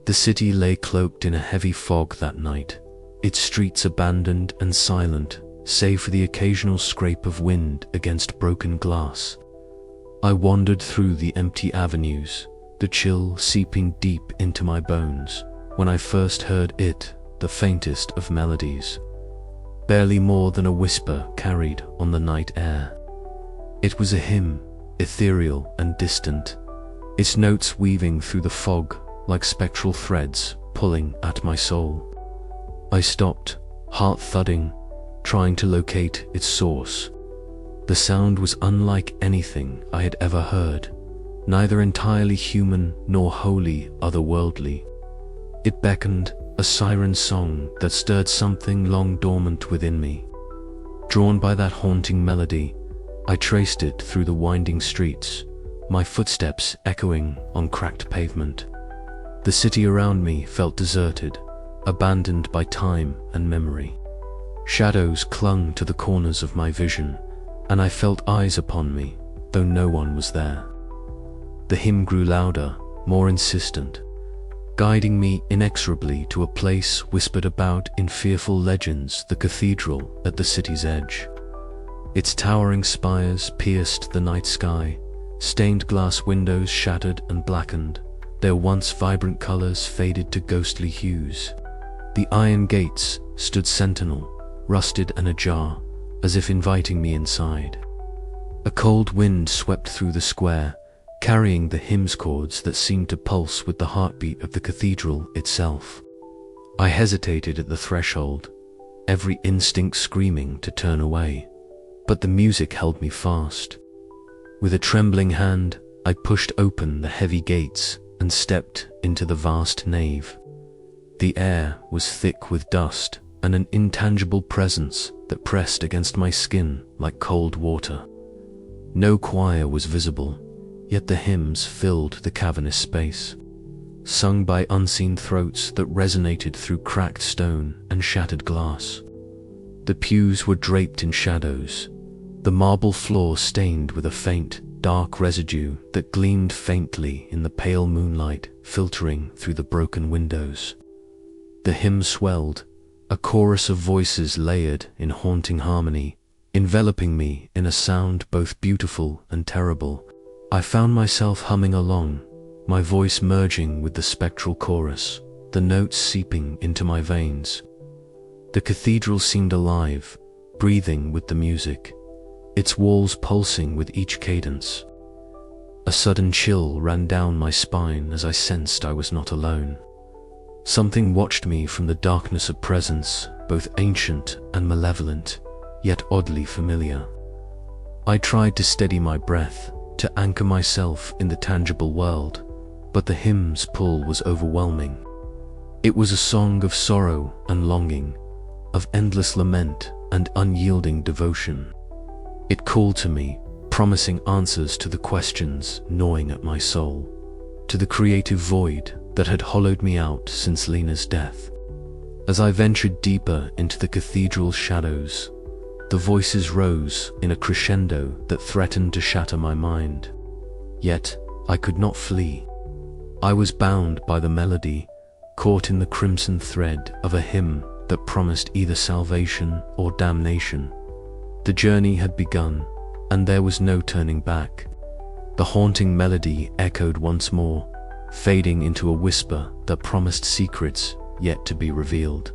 The city lay cloaked in a heavy fog that night, its streets abandoned and silent, save for the occasional scrape of wind against broken glass. I wandered through the empty avenues, the chill seeping deep into my bones, when I first heard it, the faintest of melodies. Barely more than a whisper carried on the night air. It was a hymn, ethereal and distant, its notes weaving through the fog like spectral threads pulling at my soul. I stopped, heart thudding, trying to locate its source. The sound was unlike anything I had ever heard, neither entirely human nor wholly otherworldly. It beckoned, a siren song that stirred something long dormant within me. Drawn by that haunting melody, I traced it through the winding streets, my footsteps echoing on cracked pavement. The city around me felt deserted, abandoned by time and memory. Shadows clung to the corners of my vision, and I felt eyes upon me, though no one was there. The hymn grew louder, more insistent, guiding me inexorably to a place whispered about in fearful legends, the cathedral at the city's edge. Its towering spires pierced the night sky, stained glass windows shattered and blackened, their once vibrant colors faded to ghostly hues. The iron gates stood sentinel, rusted and ajar, as if inviting me inside. A cold wind swept through the square, carrying the hymn's chords that seemed to pulse with the heartbeat of the cathedral itself. I hesitated at the threshold, every instinct screaming to turn away, but the music held me fast. With a trembling hand, I pushed open the heavy gates and stepped into the vast nave. The air was thick with dust and an intangible presence that pressed against my skin like cold water. No choir was visible, yet the hymns filled the cavernous space, sung by unseen throats that resonated through cracked stone and shattered glass. The pews were draped in shadows, the marble floor stained with a faint, dark residue that gleamed faintly in the pale moonlight filtering through the broken windows. The hymn swelled, a chorus of voices layered in haunting harmony, enveloping me in a sound both beautiful and terrible. I found myself humming along, my voice merging with the spectral chorus, the notes seeping into my veins. The cathedral seemed alive, breathing with the music, its walls pulsing with each cadence. A sudden chill ran down my spine as I sensed I was not alone. Something watched me from the darkness of presence, both ancient and malevolent, yet oddly familiar. I tried to steady my breath, to anchor myself in the tangible world, but the hymn's pull was overwhelming. It was a song of sorrow and longing, of endless lament and unyielding devotion. It called to me, promising answers to the questions gnawing at my soul, to the creative void that had hollowed me out since Lena's death. As I ventured deeper into the cathedral's shadows, the voices rose in a crescendo that threatened to shatter my mind. Yet I could not flee. I was bound by the melody, caught in the crimson thread of a hymn that promised either salvation or damnation. The journey had begun, and there was no turning back. The haunting melody echoed once more, fading into a whisper that promised secrets yet to be revealed.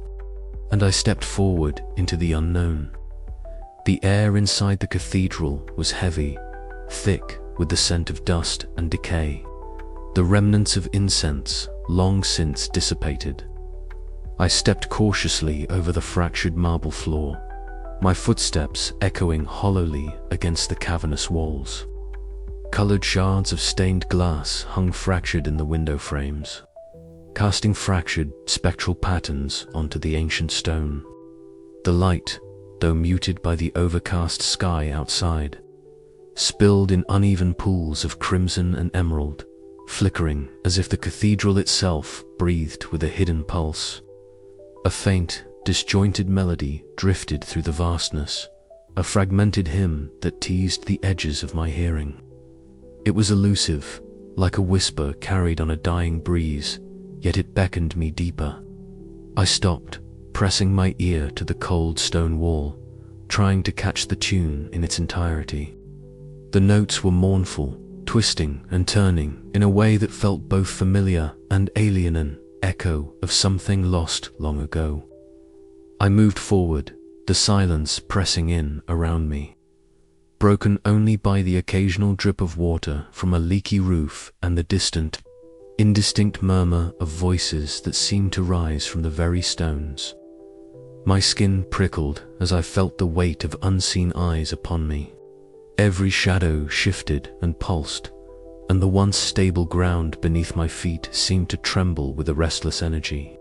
And I stepped forward into the unknown. The air inside the cathedral was heavy, thick with the scent of dust and decay, the remnants of incense long since dissipated. I stepped cautiously over the fractured marble floor, my footsteps echoing hollowly against the cavernous walls. Colored shards of stained glass hung fractured in the window frames, casting fractured, spectral patterns onto the ancient stone. The light, though muted by the overcast sky outside, spilled in uneven pools of crimson and emerald, flickering as if the cathedral itself breathed with a hidden pulse. A faint, disjointed melody drifted through the vastness, a fragmented hymn that teased the edges of my hearing. It was elusive, like a whisper carried on a dying breeze, yet it beckoned me deeper. I stopped, pressing my ear to the cold stone wall, trying to catch the tune in its entirety. The notes were mournful, twisting and turning in a way that felt both familiar and alien, an echo of something lost long ago. I moved forward, the silence pressing in around me, broken only by the occasional drip of water from a leaky roof and the distant, indistinct murmur of voices that seemed to rise from the very stones. My skin prickled as I felt the weight of unseen eyes upon me. Every shadow shifted and pulsed, and the once stable ground beneath my feet seemed to tremble with a restless energy.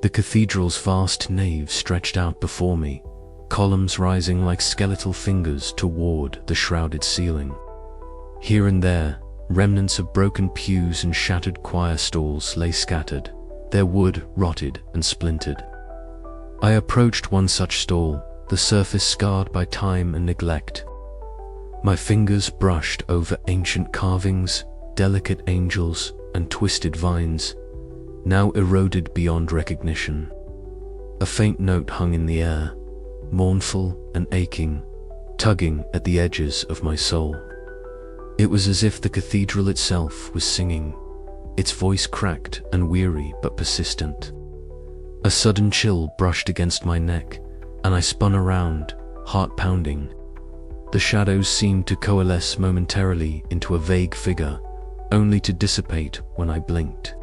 The cathedral's vast nave stretched out before me, columns rising like skeletal fingers toward the shrouded ceiling. Here and there, remnants of broken pews and shattered choir stalls lay scattered, their wood rotted and splintered. I approached one such stall, the surface scarred by time and neglect. My fingers brushed over ancient carvings, delicate angels, and twisted vines, now eroded beyond recognition. A faint note hung in the air, mournful and aching, tugging at the edges of my soul. It was as if the cathedral itself was singing, its voice cracked and weary but persistent. A sudden chill brushed against my neck, and I spun around, heart pounding. The shadows seemed to coalesce momentarily into a vague figure, only to dissipate when I blinked.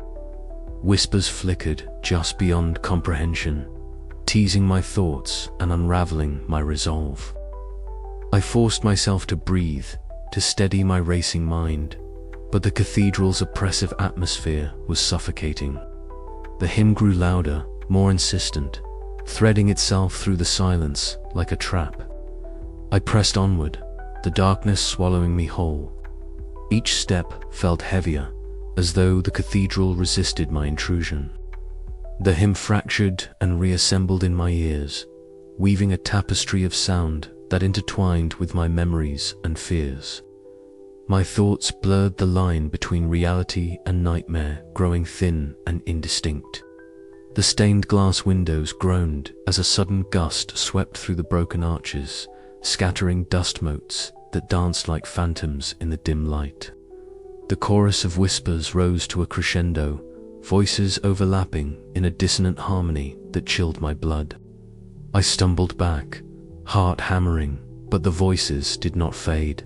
Whispers flickered just beyond comprehension, teasing my thoughts and unraveling my resolve. I forced myself to breathe, to steady my racing mind, but the cathedral's oppressive atmosphere was suffocating. The hymn grew louder, more insistent, threading itself through the silence like a trap. I pressed onward, the darkness swallowing me whole. Each step felt heavier, as though the cathedral resisted my intrusion. The hymn fractured and reassembled in my ears, weaving a tapestry of sound that intertwined with my memories and fears. My thoughts blurred the line between reality and nightmare, growing thin and indistinct. The stained glass windows groaned as a sudden gust swept through the broken arches, scattering dust motes that danced like phantoms in the dim light. The chorus of whispers rose to a crescendo, voices overlapping in a dissonant harmony that chilled my blood. I stumbled back, heart hammering, but the voices did not fade.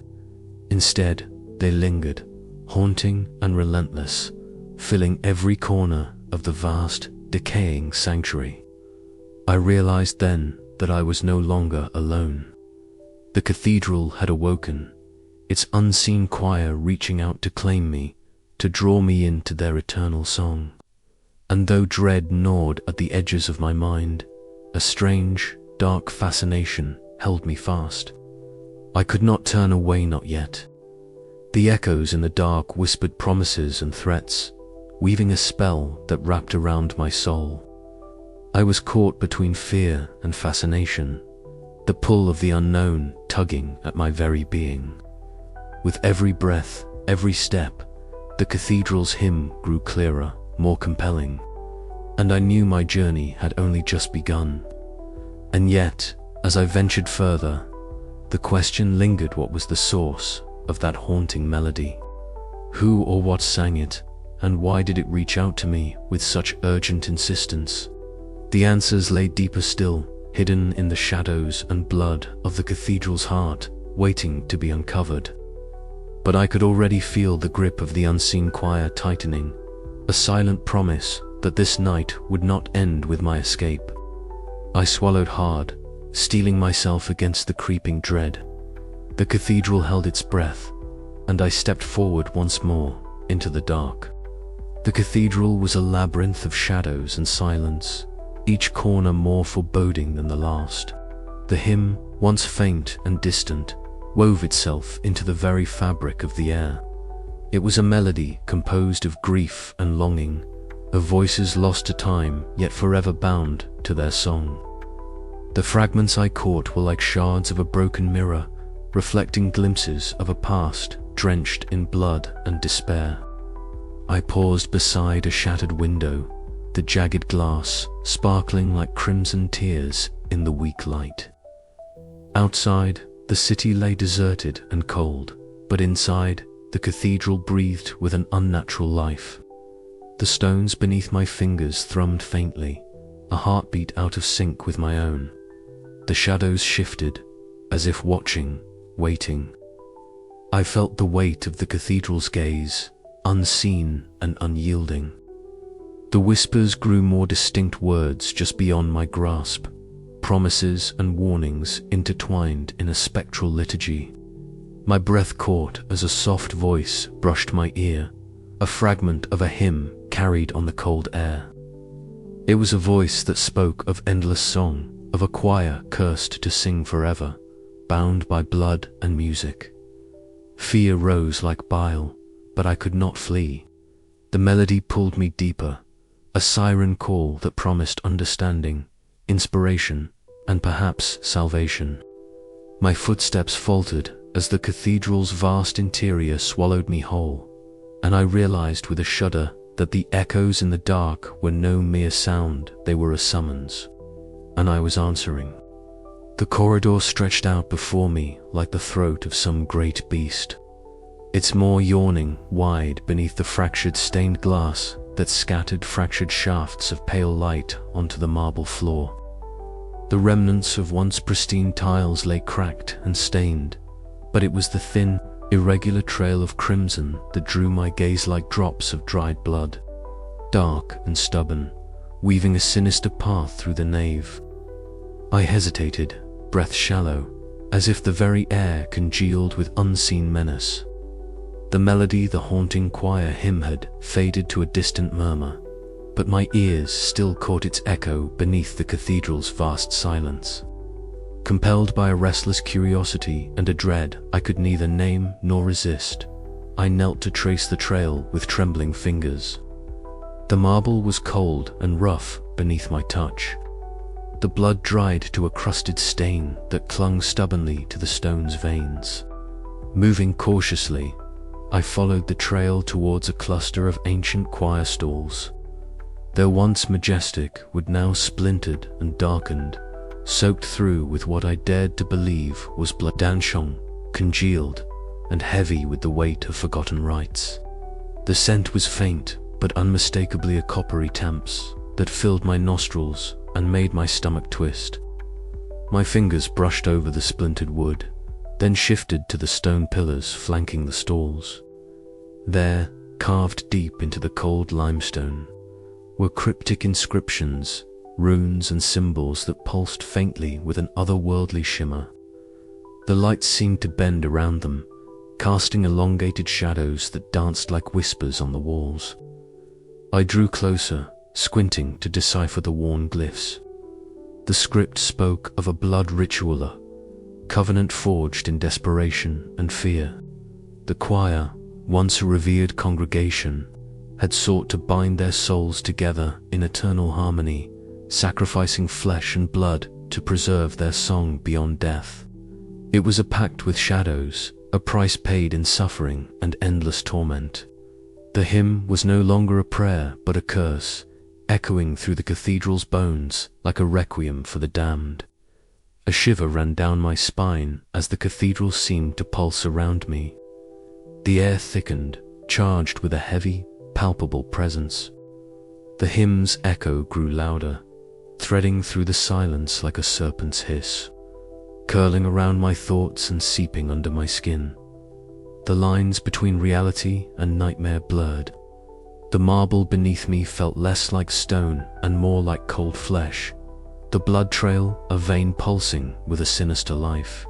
Instead, they lingered, haunting and relentless, filling every corner of the vast, decaying sanctuary. I realized then that I was no longer alone. The cathedral had awoken, its unseen choir reaching out to claim me, to draw me into their eternal song. And though dread gnawed at the edges of my mind, a strange, dark fascination held me fast. I could not turn away, not yet. The echoes in the dark whispered promises and threats, weaving a spell that wrapped around my soul. I was caught between fear and fascination, the pull of the unknown tugging at my very being. With every breath, every step, the cathedral's hymn grew clearer, more compelling, and I knew my journey had only just begun. And yet, as I ventured further, the question lingered: what was the source of that haunting melody? Who or what sang it, and why did it reach out to me with such urgent insistence? The answers lay deeper still, hidden in the shadows and blood of the cathedral's heart, waiting to be uncovered. But I could already feel the grip of the unseen choir tightening, a silent promise that this night would not end with my escape. I swallowed hard, steeling myself against the creeping dread. The cathedral held its breath, and I stepped forward once more into the dark. The cathedral was a labyrinth of shadows and silence, each corner more foreboding than the last. The hymn, once faint and distant, wove itself into the very fabric of the air. It was a melody composed of grief and longing, of voices lost to time yet forever bound to their song. The fragments I caught were like shards of a broken mirror, reflecting glimpses of a past drenched in blood and despair. I paused beside a shattered window, the jagged glass sparkling like crimson tears in the weak light. Outside, the city lay deserted and cold, but inside, the cathedral breathed with an unnatural life. The stones beneath my fingers thrummed faintly, a heartbeat out of sync with my own. The shadows shifted, as if watching, waiting. I felt the weight of the cathedral's gaze, unseen and unyielding. The whispers grew more distinct words just beyond my grasp, promises and warnings intertwined in a spectral liturgy. My breath caught as a soft voice brushed my ear, a fragment of a hymn carried on the cold air. It was a voice that spoke of endless song, of a choir cursed to sing forever, bound by blood and music. Fear rose like bile, but I could not flee. The melody pulled me deeper, a siren call that promised understanding, inspiration, and perhaps salvation. My footsteps faltered as the cathedral's vast interior swallowed me whole, and I realized with a shudder that the echoes in the dark were no mere sound, they were a summons, and I was answering. The corridor stretched out before me like the throat of some great beast, its maw yawning wide beneath the fractured stained glass that scattered fractured shafts of pale light onto the marble floor. The remnants of once pristine tiles lay cracked and stained, but it was the thin, irregular trail of crimson that drew my gaze like drops of dried blood, dark and stubborn, weaving a sinister path through the nave. I hesitated, breath shallow, as if the very air congealed with unseen menace. The melody the haunting choir hymn had faded to a distant murmur, but my ears still caught its echo beneath the cathedral's vast silence. Compelled by a restless curiosity and a dread I could neither name nor resist, I knelt to trace the trail with trembling fingers. The marble was cold and rough beneath my touch. The blood dried to a crusted stain that clung stubbornly to the stone's veins. Moving cautiously, I followed the trail towards a cluster of ancient choir stalls. Though once majestic, would now splintered and darkened, soaked through with what I dared to believe was blood, danshong, congealed, and heavy with the weight of forgotten rites. The scent was faint, but unmistakably a coppery tamps that filled my nostrils and made my stomach twist. My fingers brushed over the splintered wood, then shifted to the stone pillars flanking the stalls. There, carved deep into the cold limestone, were cryptic inscriptions, runes and symbols that pulsed faintly with an otherworldly shimmer. The light seemed to bend around them, casting elongated shadows that danced like whispers on the walls. I drew closer, squinting to decipher the worn glyphs. The script spoke of a blood ritualer, covenant forged in desperation and fear. The choir, once a revered congregation, had sought to bind their souls together in eternal harmony, sacrificing flesh and blood to preserve their song beyond death. It was a pact with shadows, a price paid in suffering and endless torment. The hymn was no longer a prayer but a curse, echoing through the cathedral's bones like a requiem for the damned. A shiver ran down my spine as the cathedral seemed to pulse around me. The air thickened, charged with a heavy, palpable presence. The hymn's echo grew louder, threading through the silence like a serpent's hiss, curling around my thoughts and seeping under my skin. The lines between reality and nightmare blurred. The marble beneath me felt less like stone and more like cold flesh, the blood trail a vein pulsing with a sinister life.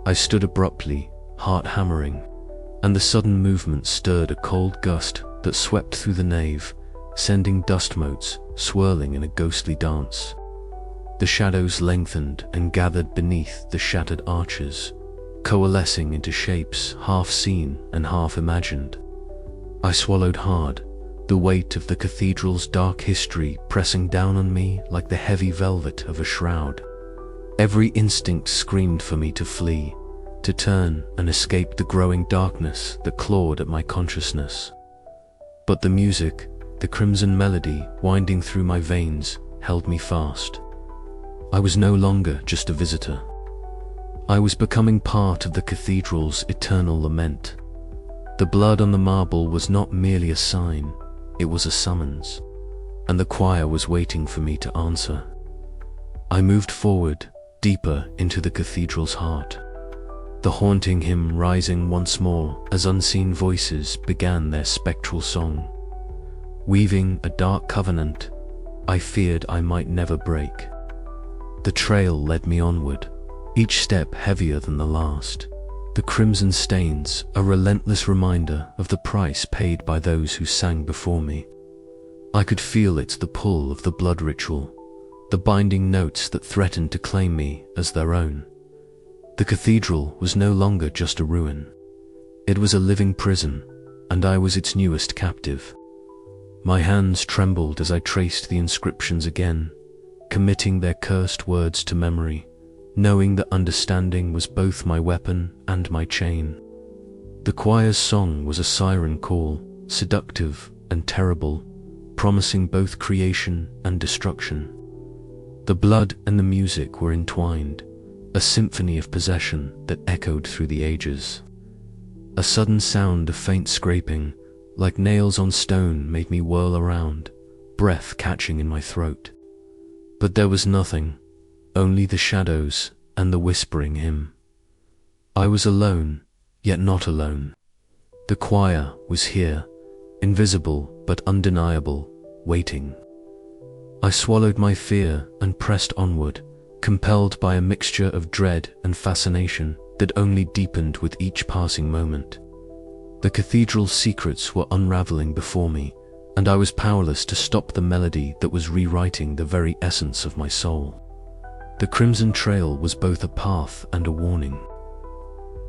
I stood abruptly, heart hammering, and the sudden movement stirred a cold gust that swept through the nave, sending dust motes swirling in a ghostly dance. The shadows lengthened and gathered beneath the shattered arches, coalescing into shapes half seen and half imagined. I swallowed hard, the weight of the cathedral's dark history pressing down on me like the heavy velvet of a shroud. Every instinct screamed for me to flee, to turn and escape the growing darkness that clawed at my consciousness. But the music, the crimson melody winding through my veins, held me fast. I was no longer just a visitor. I was becoming part of the cathedral's eternal lament. The blood on the marble was not merely a sign, it was a summons, and the choir was waiting for me to answer. I moved forward, deeper into the cathedral's heart, the haunting hymn rising once more as unseen voices began their spectral song. Weaving a dark covenant I feared I might never break. The trail led me onward, each step heavier than the last. The crimson stains, a relentless reminder of the price paid by those who sang before me. I could feel it, the pull of the blood ritual, the binding notes that threatened to claim me as their own. The cathedral was no longer just a ruin. It was a living prison, and I was its newest captive. My hands trembled as I traced the inscriptions again, committing their cursed words to memory, knowing that understanding was both my weapon and my chain. The choir's song was a siren call, seductive and terrible, promising both creation and destruction. The blood and the music were entwined, a symphony of possession that echoed through the ages. A sudden sound of faint scraping, like nails on stone, made me whirl around, breath catching in my throat. But there was nothing, only the shadows and the whispering hymn. I was alone, yet not alone. The choir was here, invisible but undeniable, waiting. I swallowed my fear and pressed onward, compelled by a mixture of dread and fascination that only deepened with each passing moment. The cathedral's secrets were unraveling before me, and I was powerless to stop the melody that was rewriting the very essence of my soul. The crimson trail was both a path and a warning.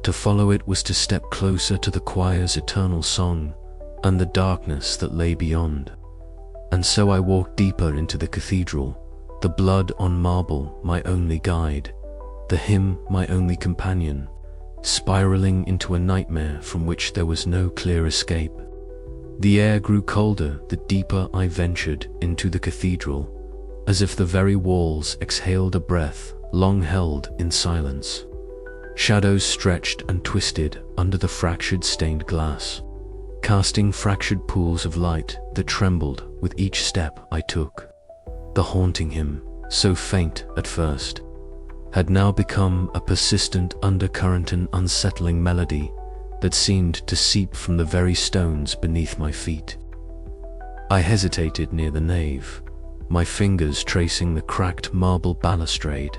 To follow it was to step closer to the choir's eternal song and the darkness that lay beyond. And so I walked deeper into the cathedral, the blood on marble my only guide, the hymn my only companion, spiraling into a nightmare from which there was no clear escape. The air grew colder the deeper I ventured into the cathedral, as if the very walls exhaled a breath long held in silence. Shadows stretched and twisted under the fractured stained glass, casting fractured pools of light that trembled with each step I took. The haunting hymn, so faint at first, had now become a persistent undercurrent, an unsettling melody that seemed to seep from the very stones beneath my feet. I hesitated near the nave, my fingers tracing the cracked marble balustrade,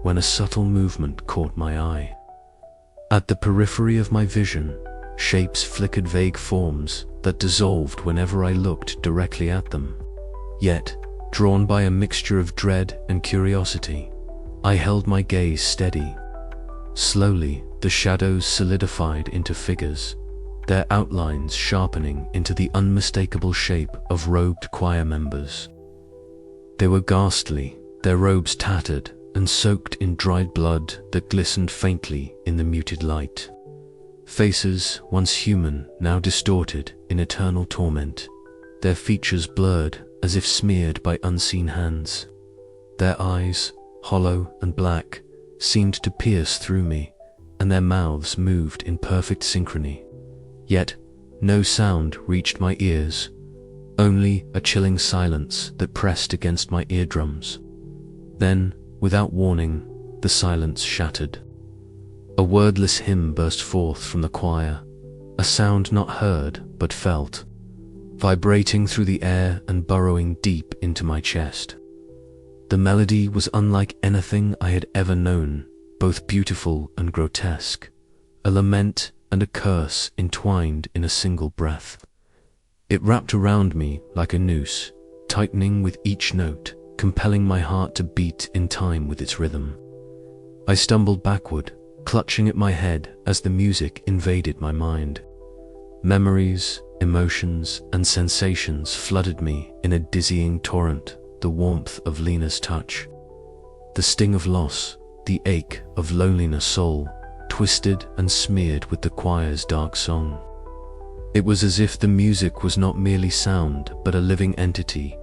when a subtle movement caught my eye. At the periphery of my vision, shapes flickered, vague forms that dissolved whenever I looked directly at them. Yet, drawn by a mixture of dread and curiosity, I held my gaze steady. Slowly, the shadows solidified into figures, their outlines sharpening into the unmistakable shape of robed choir members. They were ghastly, their robes tattered and soaked in dried blood that glistened faintly in the muted light. Faces, once human, now distorted in eternal torment, their features blurred as if smeared by unseen hands. Their eyes, hollow and black, seemed to pierce through me, and their mouths moved in perfect synchrony. Yet, no sound reached my ears, only a chilling silence that pressed against my eardrums. Then, without warning, the silence shattered. A wordless hymn burst forth from the choir, a sound not heard but felt, vibrating through the air and burrowing deep into my chest. The melody was unlike anything I had ever known, both beautiful and grotesque, a lament and a curse entwined in a single breath. It wrapped around me like a noose, tightening with each note, compelling my heart to beat in time with its rhythm. I stumbled backward, clutching at my head as the music invaded my mind. Memories, emotions, and sensations flooded me in a dizzying torrent, the warmth of Lena's touch, the sting of loss, the ache of loneliness soul, twisted and smeared with the choir's dark song. It was as if the music was not merely sound, but a living entity,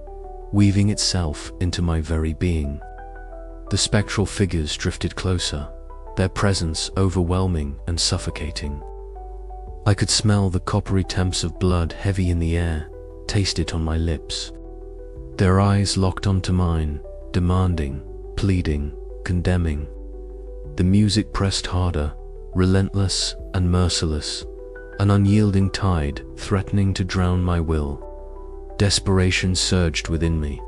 weaving itself into my very being. The spectral figures drifted closer, their presence overwhelming and suffocating. I could smell the coppery temps of blood heavy in the air, taste it on my lips. Their eyes locked onto mine, demanding, pleading, condemning. The music pressed harder, relentless and merciless, an unyielding tide threatening to drown my will. Desperation surged within me.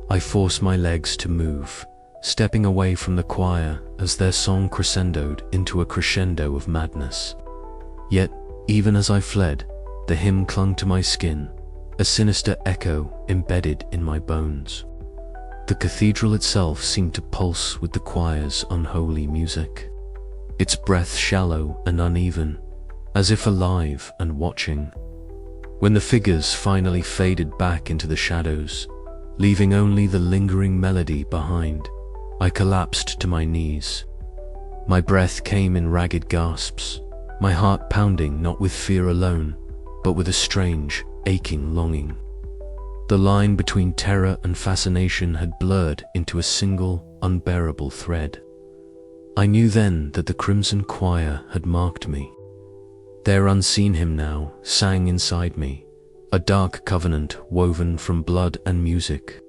I forced my legs to move, stepping away from the choir as their song crescendoed into a crescendo of madness. Yet, even as I fled, the hymn clung to my skin, a sinister echo embedded in my bones. The cathedral itself seemed to pulse with the choir's unholy music, its breath shallow and uneven, as if alive and watching. When the figures finally faded back into the shadows, leaving only the lingering melody behind, I collapsed to my knees. My breath came in ragged gasps, my heart pounding not with fear alone, but with a strange, aching longing. The line between terror and fascination had blurred into a single, unbearable thread. I knew then that the Crimson Choir had marked me. Their unseen hymn now sang inside me, a dark covenant woven from blood and music.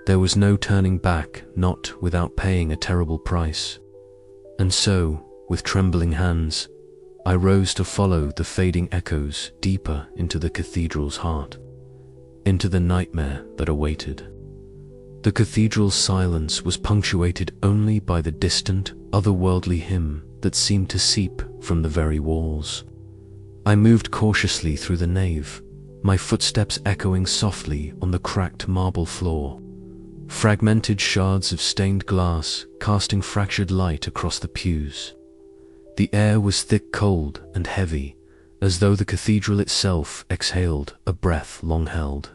There was no turning back, not without paying a terrible price. And so, with trembling hands, I rose to follow the fading echoes deeper into the cathedral's heart, into the nightmare that awaited. The cathedral's silence was punctuated only by the distant, otherworldly hymn that seemed to seep from the very walls. I moved cautiously through the nave, my footsteps echoing softly on the cracked marble floor, fragmented shards of stained glass casting fractured light across the pews. The air was thick, cold, and heavy, as though the cathedral itself exhaled a breath long held.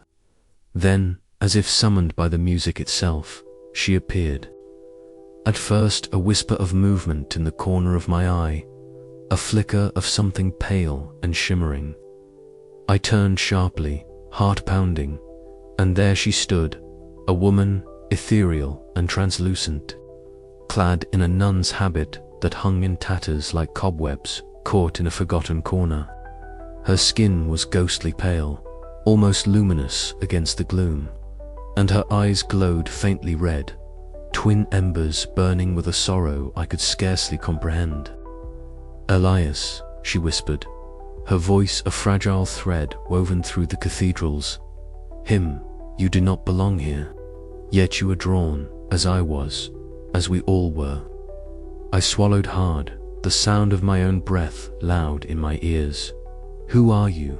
Then, as if summoned by the music itself, she appeared. At first, a whisper of movement in the corner of my eye, a flicker of something pale and shimmering. I turned sharply, heart pounding, and there she stood, a woman, ethereal and translucent, clad in a nun's habit that hung in tatters like cobwebs caught in a forgotten corner. Her skin was ghostly pale, almost luminous against the gloom, and her eyes glowed faintly red, twin embers burning with a sorrow I could scarcely comprehend. "Elias," she whispered, her voice a fragile thread woven through the cathedrals. "Him, you do not belong here, yet you are drawn, as I was, as we all were." I swallowed hard, the sound of my own breath loud in my ears. "Who are you?"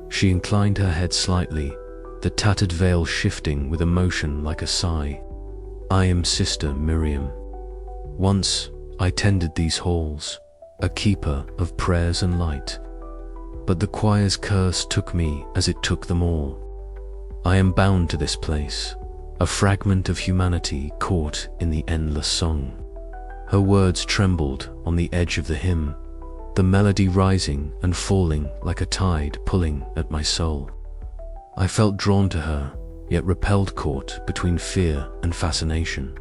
She inclined her head slightly, the tattered veil shifting with emotion like a sigh. "I am Sister Miriam. Once I tended these halls, a keeper of prayers and light. But the choir's curse took me as it took them all. I am bound to this place, a fragment of humanity caught in the endless song." Her words trembled on the edge of the hymn, the melody rising and falling like a tide pulling at my soul. I felt drawn to her, yet repelled, caught between fear and fascination.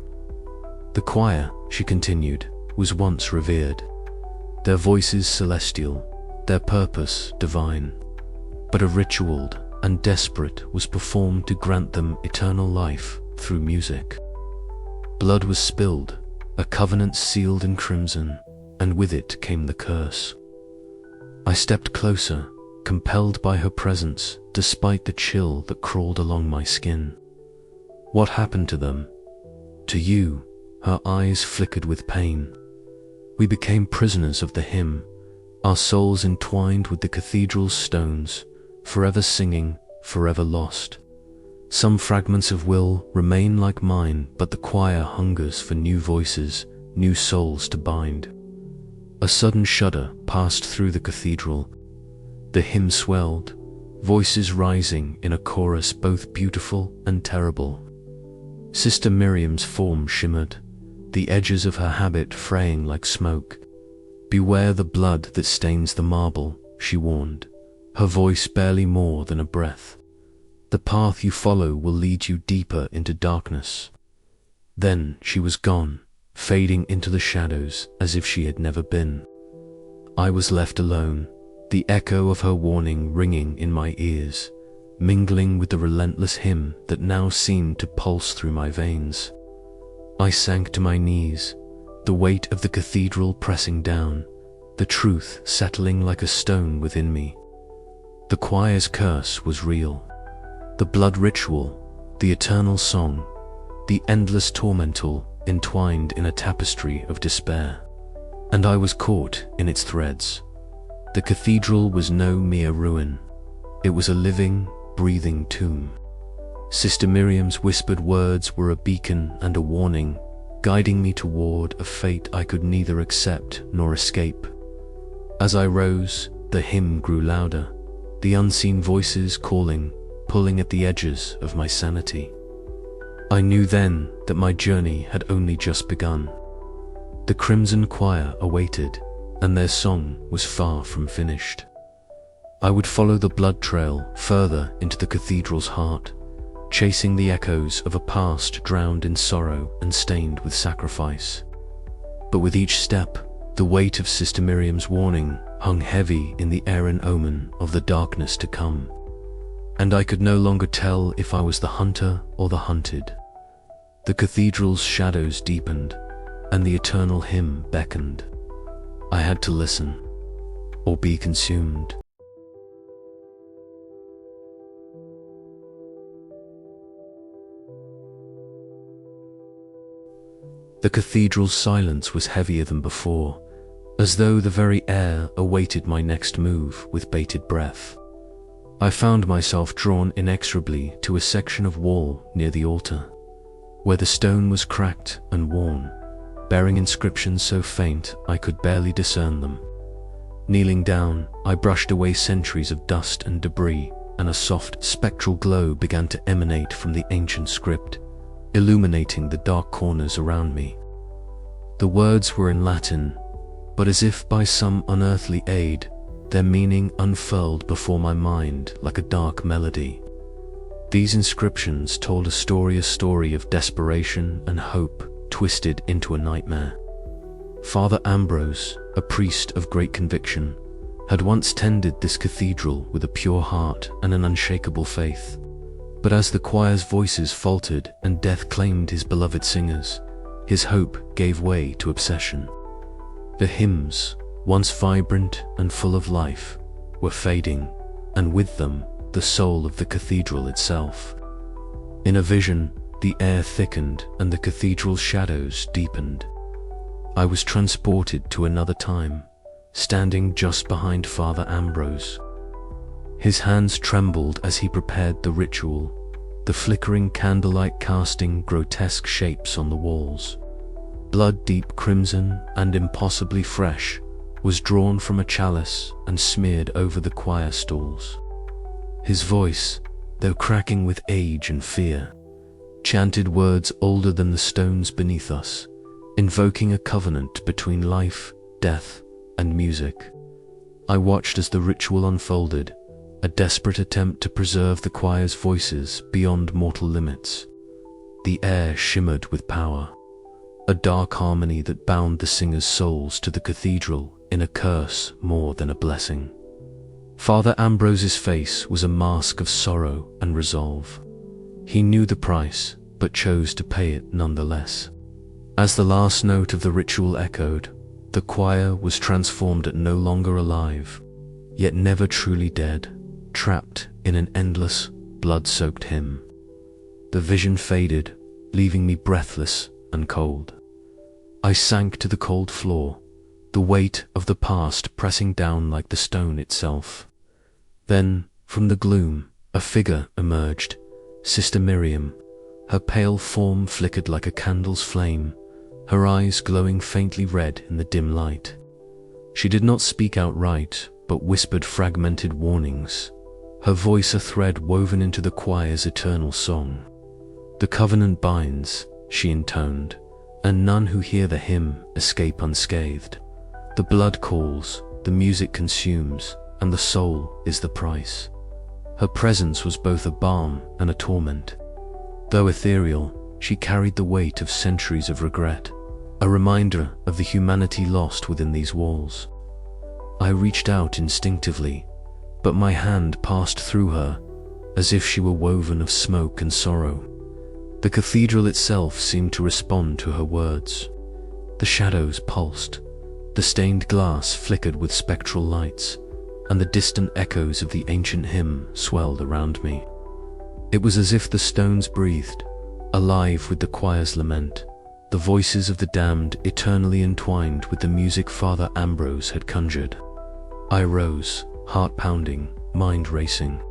"The choir," she continued, "was once revered, their voices celestial, their purpose divine. But a ritual and desperate was performed to grant them eternal life through music. Blood was spilled, a covenant sealed in crimson, and with it came the curse." I stepped closer, compelled by her presence, despite the chill that crawled along my skin. "What happened to them? To you?" Her eyes flickered with pain. "We became prisoners of the hymn, our souls entwined with the cathedral's stones, forever singing, forever lost. Some fragments of will remain like mine, but the choir hungers for new voices, new souls to bind." A sudden shudder passed through the cathedral. The hymn swelled, voices rising in a chorus both beautiful and terrible. Sister Miriam's form shimmered, the edges of her habit fraying like smoke. "Beware the blood that stains the marble," she warned, her voice barely more than a breath. "The path you follow will lead you deeper into darkness." Then she was gone, fading into the shadows as if she had never been. I was left alone, the echo of her warning ringing in my ears, mingling with the relentless hymn that now seemed to pulse through my veins. I sank to my knees, the weight of the cathedral pressing down, the truth settling like a stone within me. The choir's curse was real. The blood ritual, the eternal song, the endless tormental entwined in a tapestry of despair. And I was caught in its threads. The cathedral was no mere ruin. It was a living, breathing tomb. Sister Miriam's whispered words were a beacon and a warning, guiding me toward a fate I could neither accept nor escape. As I rose, the hymn grew louder, the unseen voices calling, pulling at the edges of my sanity. I knew then that my journey had only just begun. The crimson choir awaited, and their song was far from finished. I would follow the blood trail further into the cathedral's heart, chasing the echoes of a past drowned in sorrow and stained with sacrifice. But with each step, the weight of Sister Miriam's warning hung heavy in the errant omen of the darkness to come. And I could no longer tell if I was the hunter or the hunted. The cathedral's shadows deepened, and the eternal hymn beckoned. I had to listen, or be consumed. The cathedral's silence was heavier than before, as though the very air awaited my next move with bated breath. I found myself drawn inexorably to a section of wall near the altar, where the stone was cracked and worn, bearing inscriptions so faint I could barely discern them. Kneeling down, I brushed away centuries of dust and debris, and a soft, spectral glow began to emanate from the ancient script, illuminating the dark corners around me. The words were in Latin, but as if by some unearthly aid, their meaning unfurled before my mind like a dark melody. These inscriptions told a story of desperation and hope twisted into a nightmare. Father Ambrose, a priest of great conviction, had once tended this cathedral with a pure heart and an unshakable faith. But as the choir's voices faltered and death claimed his beloved singers, his hope gave way to obsession. The hymns, once vibrant and full of life, were fading, and with them, the soul of the cathedral itself. In a vision, the air thickened and the cathedral's shadows deepened. I was transported to another time, standing just behind Father Ambrose. His hands trembled as he prepared the ritual, the flickering candlelight casting grotesque shapes on the walls. Blood-deep crimson and impossibly fresh was drawn from a chalice and smeared over the choir stalls. His voice, though cracking with age and fear, chanted words older than the stones beneath us, invoking a covenant between life, death, and music. I watched as the ritual unfolded, a desperate attempt to preserve the choir's voices beyond mortal limits. The air shimmered with power, a dark harmony that bound the singers' souls to the cathedral in a curse more than a blessing. Father Ambrose's face was a mask of sorrow and resolve. He knew the price, but chose to pay it nonetheless. As the last note of the ritual echoed, the choir was transformed no longer alive, yet never truly dead, trapped in an endless, blood-soaked hymn. The vision faded, leaving me breathless and cold. I sank to the cold floor, the weight of the past pressing down like the stone itself. Then, from the gloom, a figure emerged, Sister Miriam. Her pale form flickered like a candle's flame, her eyes glowing faintly red in the dim light. She did not speak outright, but whispered fragmented warnings, her voice a thread woven into the choir's eternal song. "The covenant binds," she intoned, "and none who hear the hymn escape unscathed. The blood calls, the music consumes, and the soul is the price. Her presence was both a balm and a torment. Though ethereal, she carried the weight of centuries of regret, a reminder of the humanity lost within these walls. I reached out instinctively, but my hand passed through her, as if she were woven of smoke and sorrow. The cathedral itself seemed to respond to her words. The shadows pulsed, the stained glass flickered with spectral lights, and the distant echoes of the ancient hymn swelled around me. It was as if the stones breathed, alive with the choir's lament, the voices of the damned eternally entwined with the music Father Ambrose had conjured. I rose, heart pounding, mind racing.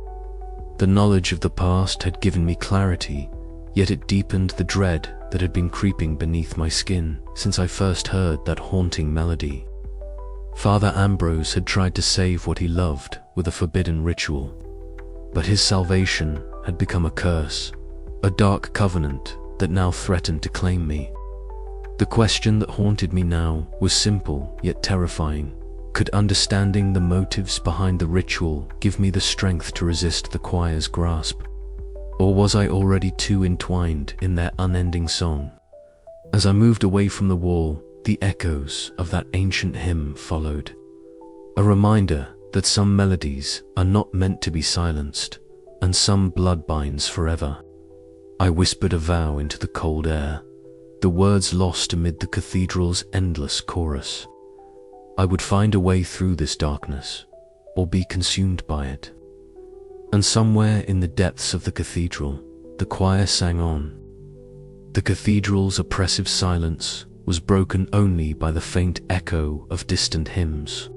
The knowledge of the past had given me clarity, yet it deepened the dread that had been creeping beneath my skin since I first heard that haunting melody. Father Ambrose had tried to save what he loved with a forbidden ritual, but his salvation had become a curse, a dark covenant that now threatened to claim me. The question that haunted me now was simple yet terrifying. Could understanding the motives behind the ritual give me the strength to resist the choir's grasp? Or was I already too entwined in their unending song? As I moved away from the wall, the echoes of that ancient hymn followed, a reminder that some melodies are not meant to be silenced, and some blood binds forever. I whispered a vow into the cold air, the words lost amid the cathedral's endless chorus. I would find a way through this darkness, or be consumed by it. And somewhere in the depths of the cathedral, the choir sang on. The cathedral's oppressive silence was broken only by the faint echo of distant hymns,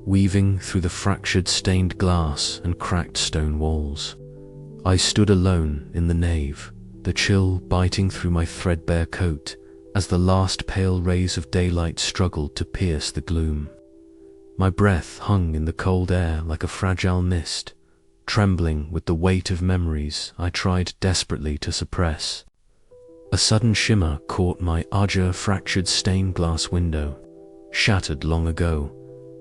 weaving through the fractured stained glass and cracked stone walls. I stood alone in the nave, the chill biting through my threadbare coat as the last pale rays of daylight struggled to pierce the gloom. My breath hung in the cold air like a fragile mist, trembling with the weight of memories I tried desperately to suppress. A sudden shimmer caught my azure fractured stained glass window, shattered long ago,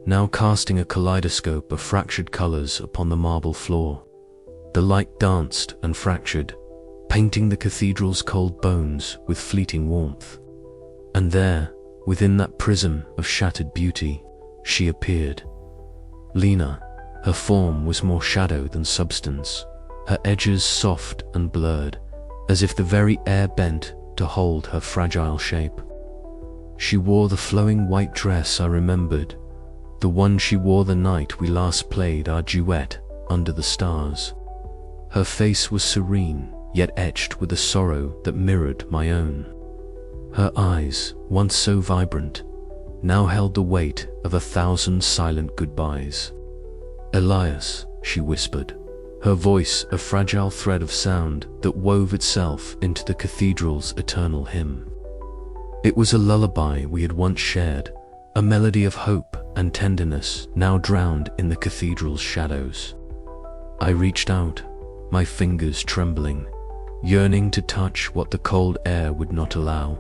now casting a kaleidoscope of fractured colors upon the marble floor. The light danced and fractured, painting the cathedral's cold bones with fleeting warmth. And there, within that prism of shattered beauty, she appeared. Lena. Her form was more shadow than substance, her edges soft and blurred, as if the very air bent to hold her fragile shape. She wore the flowing white dress I remembered, the one she wore the night we last played our duet under the stars. Her face was serene, yet etched with a sorrow that mirrored my own. Her eyes, once so vibrant, now held the weight of 1,000 silent goodbyes. "Elias," she whispered, her voice a fragile thread of sound that wove itself into the cathedral's eternal hymn. It was a lullaby we had once shared, a melody of hope and tenderness now drowned in the cathedral's shadows. I reached out, my fingers trembling, yearning to touch what the cold air would not allow.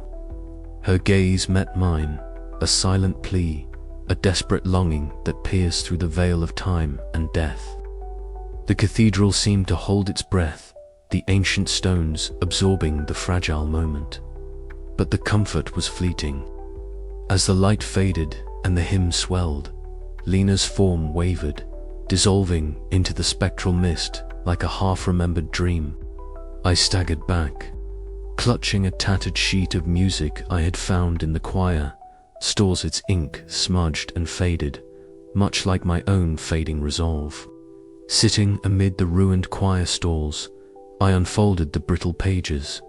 Her gaze met mine, a silent plea, a desperate longing that pierced through the veil of time and death. The cathedral seemed to hold its breath, the ancient stones absorbing the fragile moment. But the comfort was fleeting. As the light faded and the hymn swelled, Lena's form wavered, dissolving into the spectral mist like a half-remembered dream. I staggered back, clutching a tattered sheet of music I had found in the choir, stores its ink smudged and faded, much like my own fading resolve. Sitting amid the ruined choir stalls, I unfolded the brittle pages,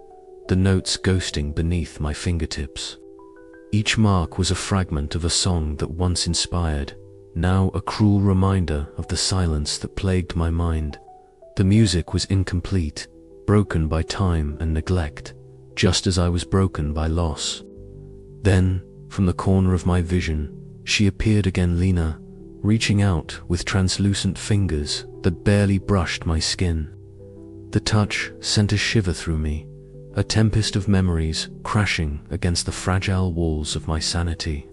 the notes ghosting beneath my fingertips. Each mark was a fragment of a song that once inspired, now a cruel reminder of the silence that plagued my mind. The music was incomplete, broken by time and neglect, just as I was broken by loss. Then, from the corner of my vision, she appeared again, Lena, reaching out with translucent fingers that barely brushed my skin. The touch sent a shiver through me, a tempest of memories crashing against the fragile walls of my sanity.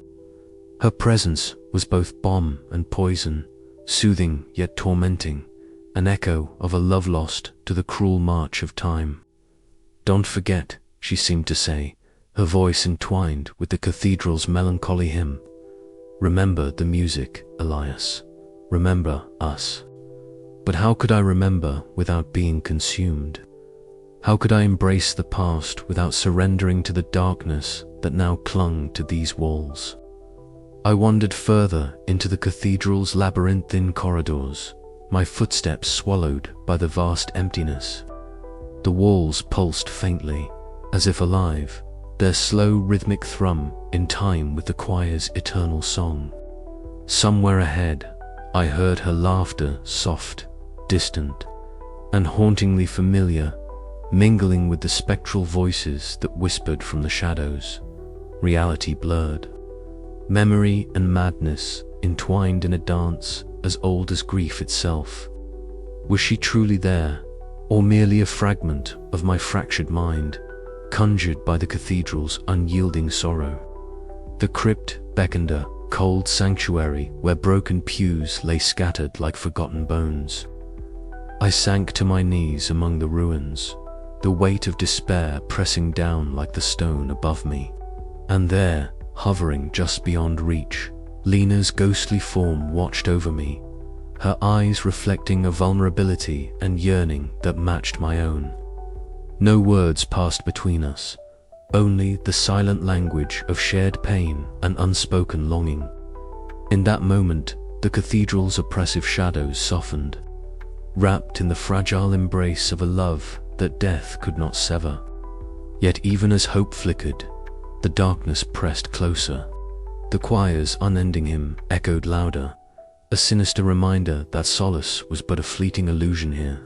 Her presence was both balm and poison, soothing yet tormenting, an echo of a love lost to the cruel march of time. "Don't forget," she seemed to say, her voice entwined with the cathedral's melancholy hymn. "Remember the music, Elias. Remember us." But how could I remember without being consumed? How could I embrace the past without surrendering to the darkness that now clung to these walls? I wandered further into the cathedral's labyrinthine corridors, my footsteps swallowed by the vast emptiness. The walls pulsed faintly, as if alive, their slow rhythmic thrum in time with the choir's eternal song. Somewhere ahead, I heard her laughter, soft, distant, and hauntingly familiar, mingling with the spectral voices that whispered from the shadows. Reality blurred. Memory and madness entwined in a dance as old as grief itself. Was she truly there, or merely a fragment of my fractured mind, conjured by the cathedral's unyielding sorrow? The crypt beckoned a cold sanctuary where broken pews lay scattered like forgotten bones. I sank to my knees among the ruins, the weight of despair pressing down like the stone above me. And there, hovering just beyond reach, Lena's ghostly form watched over me, her eyes reflecting a vulnerability and yearning that matched my own. No words passed between us, only the silent language of shared pain and unspoken longing. In that moment, the cathedral's oppressive shadows softened, wrapped in the fragile embrace of a love that death could not sever. Yet even as hope flickered, the darkness pressed closer. The choir's unending hymn echoed louder, a sinister reminder that solace was but a fleeting illusion here.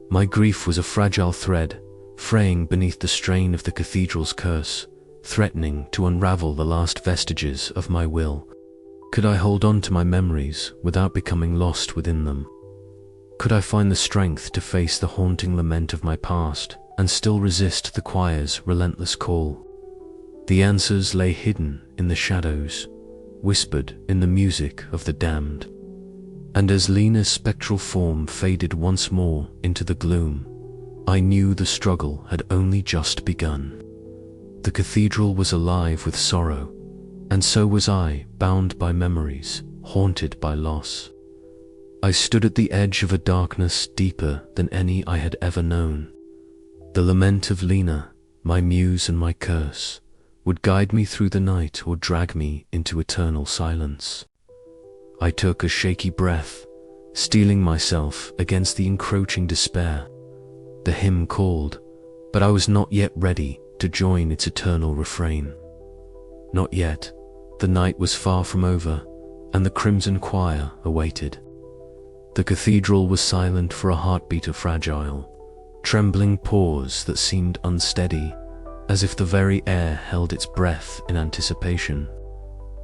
My grief was a fragile thread, fraying beneath the strain of the cathedral's curse, threatening to unravel the last vestiges of my will. Could I hold on to my memories without becoming lost within them? Could I find the strength to face the haunting lament of my past and still resist the choir's relentless call? The answers lay hidden in the shadows, whispered in the music of the damned. And as Lena's spectral form faded once more into the gloom, I knew the struggle had only just begun. The cathedral was alive with sorrow, and so was I, bound by memories, haunted by loss. I stood at the edge of a darkness deeper than any I had ever known. The lament of Lena, my muse and my curse, would guide me through the night or drag me into eternal silence. I took a shaky breath, steeling myself against the encroaching despair. The hymn called, but I was not yet ready to join its eternal refrain. Not yet. The night was far from over, and the crimson choir awaited. The cathedral was silent for a heartbeat of fragile, trembling pause that seemed unsteady, as if the very air held its breath in anticipation.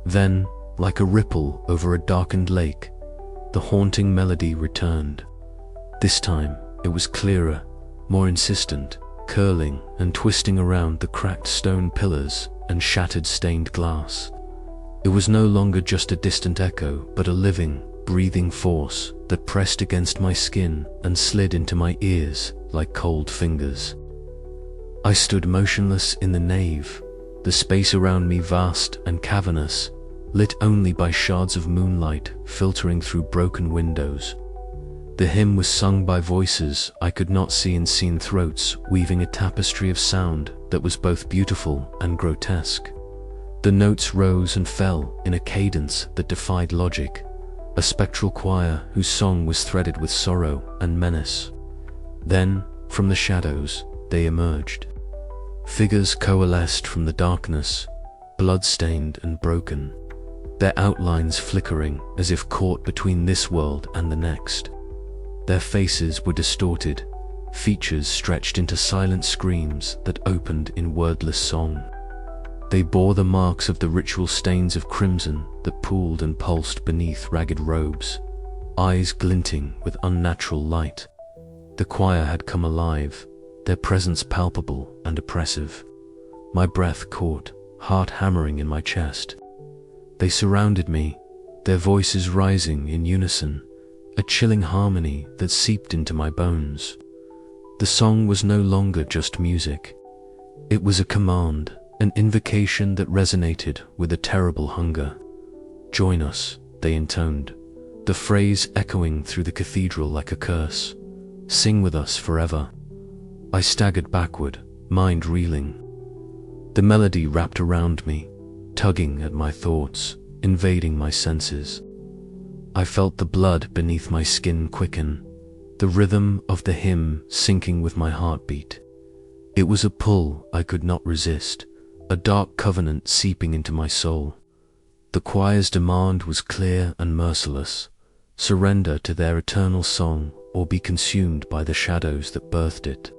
Then, like a ripple over a darkened lake, the haunting melody returned. This time, it was clearer, more insistent, curling and twisting around the cracked stone pillars and shattered stained glass. It was no longer just a distant echo, but a living, breathing force that pressed against my skin and slid into my ears like cold fingers. I stood motionless in the nave, the space around me vast and cavernous, lit only by shards of moonlight filtering through broken windows. The hymn was sung by voices I could not see in seen throats, weaving a tapestry of sound that was both beautiful and grotesque. The notes rose and fell in a cadence that defied logic, a spectral choir whose song was threaded with sorrow and menace. Then, from the shadows, they emerged. Figures coalesced from the darkness, blood-stained and broken, their outlines flickering as if caught between this world and the next. Their faces were distorted, features stretched into silent screams that opened in wordless song. They bore the marks of the ritual stains of crimson that pooled and pulsed beneath ragged robes, eyes glinting with unnatural light. The choir had come alive, their presence palpable and oppressive. My breath caught, heart hammering in my chest. They surrounded me, their voices rising in unison, a chilling harmony that seeped into my bones. The song was no longer just music. It was a command, an invocation that resonated with a terrible hunger. "Join us," they intoned, the phrase echoing through the cathedral like a curse. "Sing with us forever." I staggered backward, mind reeling. The melody wrapped around me, tugging at my thoughts, invading my senses. I felt the blood beneath my skin quicken, the rhythm of the hymn syncing with my heartbeat. It was a pull I could not resist, a dark covenant seeping into my soul. The choir's demand was clear and merciless: surrender to their eternal song or be consumed by the shadows that birthed it.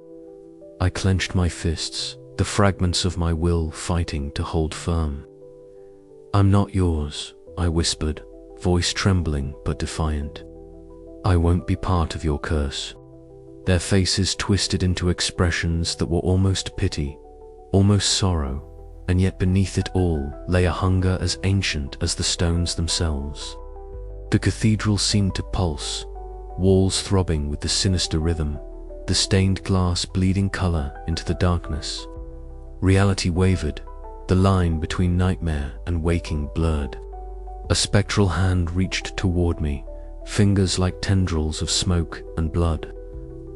I clenched my fists, the fragments of my will fighting to hold firm. "I'm not yours," I whispered, voice trembling but defiant. "I won't be part of your curse." Their faces twisted into expressions that were almost pity, almost sorrow, and yet beneath it all lay a hunger as ancient as the stones themselves. The cathedral seemed to pulse, walls throbbing with the sinister rhythm, the stained glass bleeding color into the darkness. Reality wavered, the line between nightmare and waking blurred. A spectral hand reached toward me, fingers like tendrils of smoke and blood.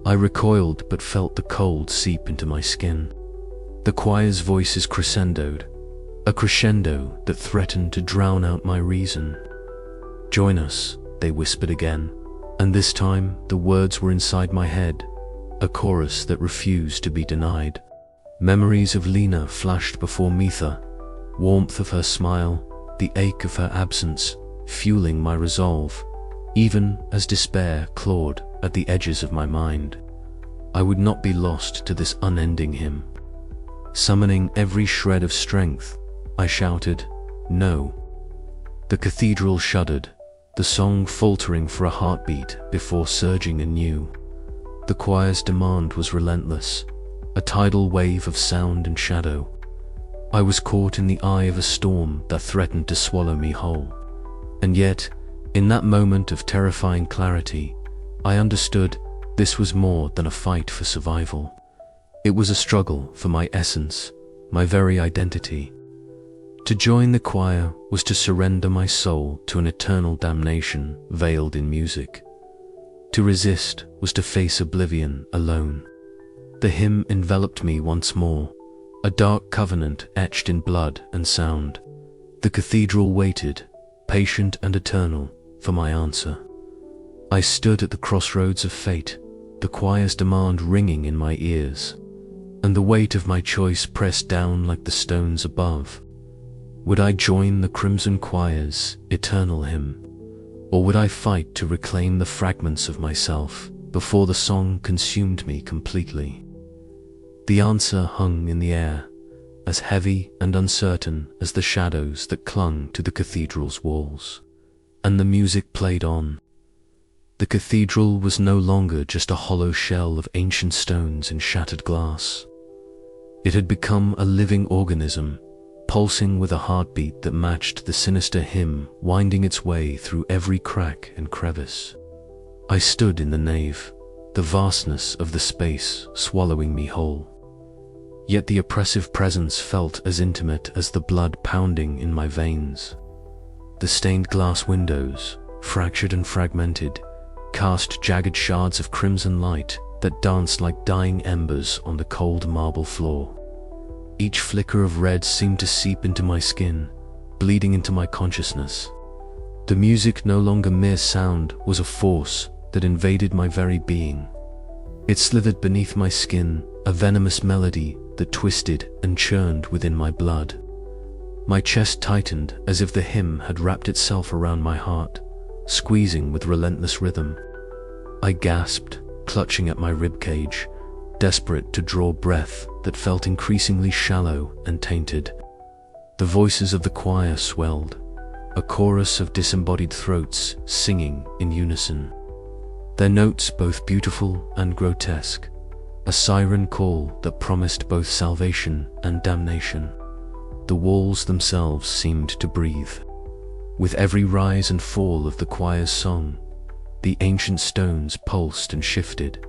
I recoiled but felt the cold seep into my skin. The choir's voices crescendoed, a crescendo that threatened to drown out my reason. "Join us," they whispered again, and this time the words were inside my head, a chorus that refused to be denied. Memories of Lena flashed before Mitha, warmth of her smile, the ache of her absence, fueling my resolve, even as despair clawed at the edges of my mind. I would not be lost to this unending hymn. Summoning every shred of strength, I shouted, "No." The cathedral shuddered, the song faltering for a heartbeat before surging anew. The choir's demand was relentless, a tidal wave of sound and shadow. I was caught in the eye of a storm that threatened to swallow me whole. And yet, in that moment of terrifying clarity, I understood this was more than a fight for survival. It was a struggle for my essence, my very identity. To join the choir was to surrender my soul to an eternal damnation veiled in music. To resist was to face oblivion alone. The hymn enveloped me once more, a dark covenant etched in blood and sound. The cathedral waited, patient and eternal, for my answer. I stood at the crossroads of fate, the choir's demand ringing in my ears, and the weight of my choice pressed down like the stones above. Would I join the crimson choir's eternal hymn, or would I fight to reclaim the fragments of myself before the song consumed me completely? The answer hung in the air, as heavy and uncertain as the shadows that clung to the cathedral's walls. And the music played on. The cathedral was no longer just a hollow shell of ancient stones and shattered glass. It had become a living organism, pulsing with a heartbeat that matched the sinister hymn winding its way through every crack and crevice. I stood in the nave, the vastness of the space swallowing me whole. Yet the oppressive presence felt as intimate as the blood pounding in my veins. The stained glass windows, fractured and fragmented, cast jagged shards of crimson light that danced like dying embers on the cold marble floor. Each flicker of red seemed to seep into my skin, bleeding into my consciousness. The music, no longer mere sound, was a force that invaded my very being. It slithered beneath my skin, a venomous melody that twisted and churned within my blood. My chest tightened as if the hymn had wrapped itself around my heart, squeezing with relentless rhythm. I gasped, clutching at my ribcage, desperate to draw breath that felt increasingly shallow and tainted. The voices of the choir swelled, a chorus of disembodied throats singing in unison. Their notes both beautiful and grotesque, a siren call that promised both salvation and damnation. The walls themselves seemed to breathe. With every rise and fall of the choir's song, the ancient stones pulsed and shifted,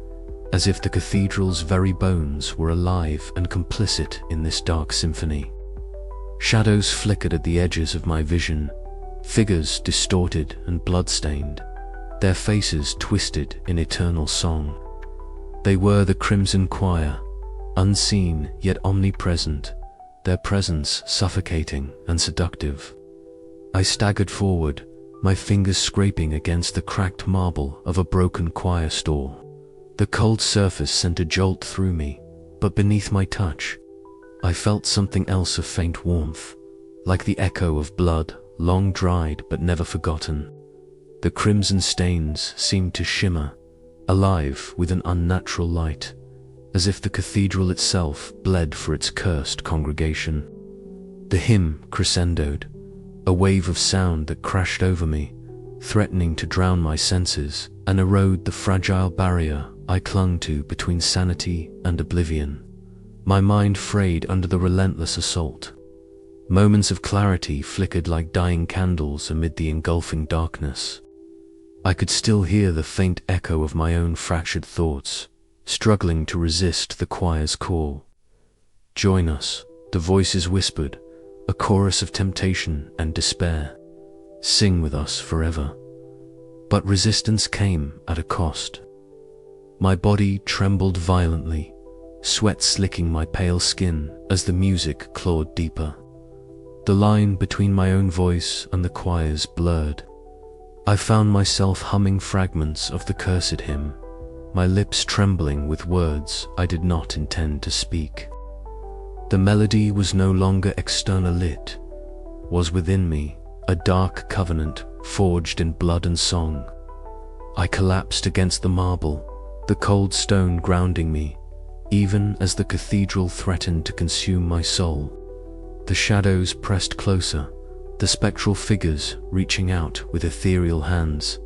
as if the cathedral's very bones were alive and complicit in this dark symphony. Shadows flickered at the edges of my vision, figures distorted and blood-stained, their faces twisted in eternal song. They were the Crimson Choir, unseen yet omnipresent, their presence suffocating and seductive. I staggered forward, my fingers scraping against the cracked marble of a broken choir stall. The cold surface sent a jolt through me, but beneath my touch, I felt something else of faint warmth, like the echo of blood, long dried but never forgotten. The crimson stains seemed to shimmer, alive with an unnatural light, as if the cathedral itself bled for its cursed congregation. The hymn crescendoed, a wave of sound that crashed over me, threatening to drown my senses and erode the fragile barrier I clung to between sanity and oblivion. My mind frayed under the relentless assault. Moments of clarity flickered like dying candles amid the engulfing darkness. I could still hear the faint echo of my own fractured thoughts, struggling to resist the choir's call. "Join us," the voices whispered, a chorus of temptation and despair. "Sing with us forever." But resistance came at a cost. My body trembled violently, sweat slicking my pale skin as the music clawed deeper. The line between my own voice and the choir's blurred. I found myself humming fragments of the cursed hymn, my lips trembling with words I did not intend to speak. The melody was no longer external, it was within me, a dark covenant forged in blood and song. I collapsed against the marble, the cold stone grounding me, even as the cathedral threatened to consume my soul. The shadows pressed closer, the spectral figures reaching out with ethereal hands,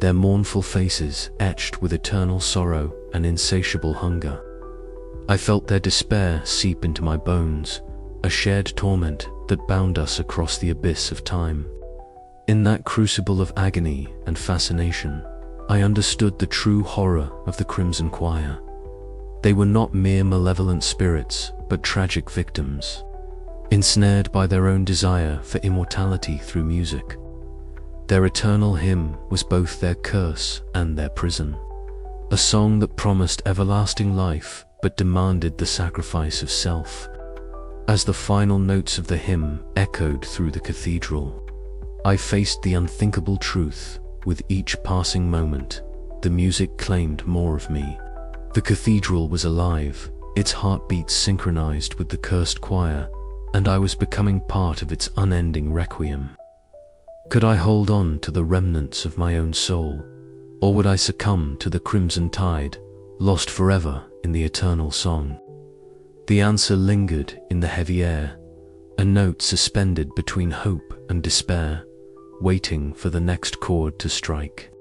their mournful faces etched with eternal sorrow and insatiable hunger. I felt their despair seep into my bones, a shared torment that bound us across the abyss of time. In that crucible of agony and fascination, I understood the true horror of the Crimson Choir. They were not mere malevolent spirits, but tragic victims, ensnared by their own desire for immortality through music. Their eternal hymn was both their curse and their prison, a song that promised everlasting life but demanded the sacrifice of self. As the final notes of the hymn echoed through the cathedral, I faced the unthinkable truth. With each passing moment, the music claimed more of me. The cathedral was alive, its heartbeats synchronized with the cursed choir, and I was becoming part of its unending requiem. Could I hold on to the remnants of my own soul, or would I succumb to the crimson tide, lost forever in the eternal song? The answer lingered in the heavy air, a note suspended between hope and despair, waiting for the next chord to strike.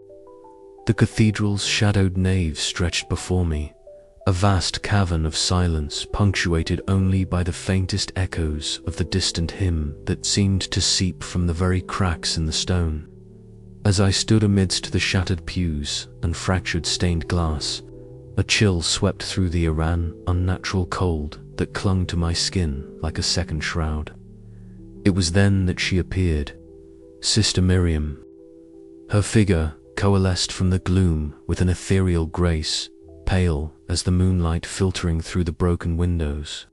The cathedral's shadowed nave stretched before me, a vast cavern of silence punctuated only by the faintest echoes of the distant hymn that seemed to seep from the very cracks in the stone. As I stood amidst the shattered pews and fractured stained glass, a chill swept through the unnatural cold that clung to my skin like a second shroud. It was then that she appeared, Sister Miriam. Her figure coalesced from the gloom with an ethereal grace, pale as the moonlight filtering through the broken windows.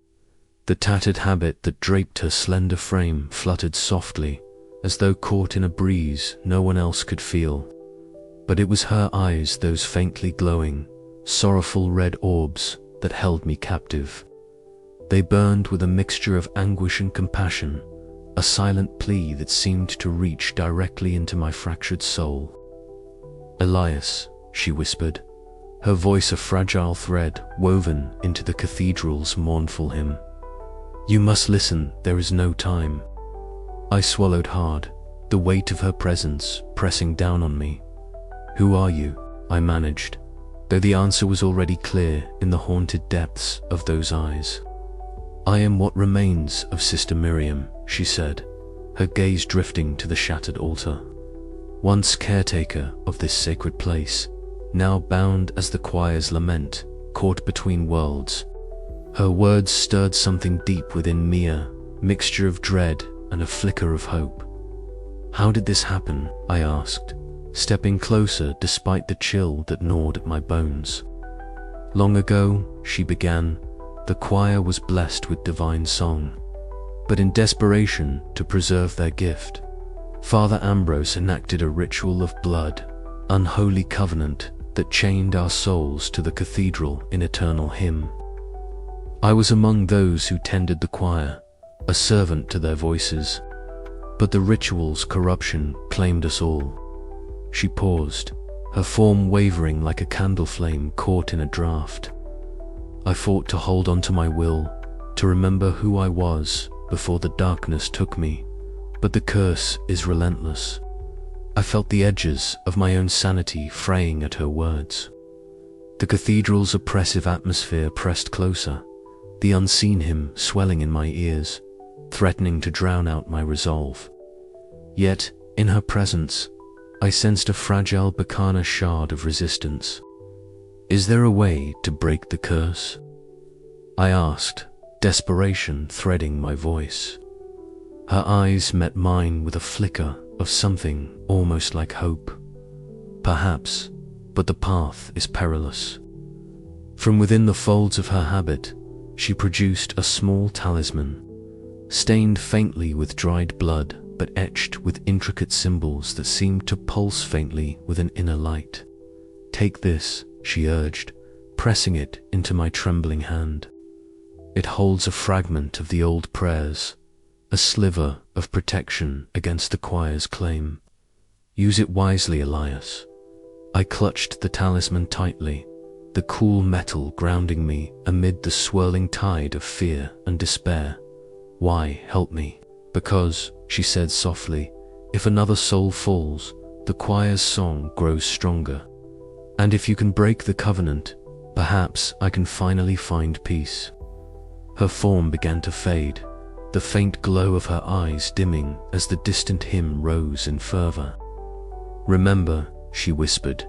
The tattered habit that draped her slender frame fluttered softly, as though caught in a breeze no one else could feel. But it was her eyes, those faintly glowing, sorrowful red orbs, that held me captive. They burned with a mixture of anguish and compassion, a silent plea that seemed to reach directly into my fractured soul. "Elias," she whispered, her voice a fragile thread woven into the cathedral's mournful hymn. "You must listen, there is no time." I swallowed hard, the weight of her presence pressing down on me. "Who are you?" I managed, though the answer was already clear in the haunted depths of those eyes. "I am what remains of Sister Miriam," she said, her gaze drifting to the shattered altar. Once caretaker of this sacred place, now bound as the choir's lament, caught between worlds. Her words stirred something deep within me, a mixture of dread and a flicker of hope. "How did this happen?" I asked, stepping closer despite the chill that gnawed at my bones. "Long ago," she began, "the choir was blessed with divine song. But in desperation to preserve their gift, Father Ambrose enacted a ritual of blood, unholy covenant that chained our souls to the cathedral in eternal hymn. I was among those who tended the choir, a servant to their voices. But the ritual's corruption claimed us all." She paused, her form wavering like a candle flame caught in a draught. I fought to hold on to my will, to remember who I was before the darkness took me, but the curse is relentless. I felt the edges of my own sanity fraying at her words. The cathedral's oppressive atmosphere pressed closer, the unseen hymn swelling in my ears, threatening to drown out my resolve. Yet, in her presence, I sensed a fragile Bacana shard of resistance. "Is there a way to break the curse?" I asked, desperation threading my voice. Her eyes met mine with a flicker of something almost like hope. "Perhaps, but the path is perilous." From within the folds of her habit, she produced a small talisman, stained faintly with dried blood, but etched with intricate symbols that seemed to pulse faintly with an inner light. "Take this," she urged, pressing it into my trembling hand. "It holds a fragment of the old prayers, a sliver of protection against the choir's claim. Use it wisely, Elias." I clutched the talisman tightly, the cool metal grounding me amid the swirling tide of fear and despair. "Why help me?" "Because," she said softly, "if another soul falls, the choir's song grows stronger. And if you can break the covenant, perhaps I can finally find peace." Her form began to fade, the faint glow of her eyes dimming as the distant hymn rose in fervor. "Remember," she whispered,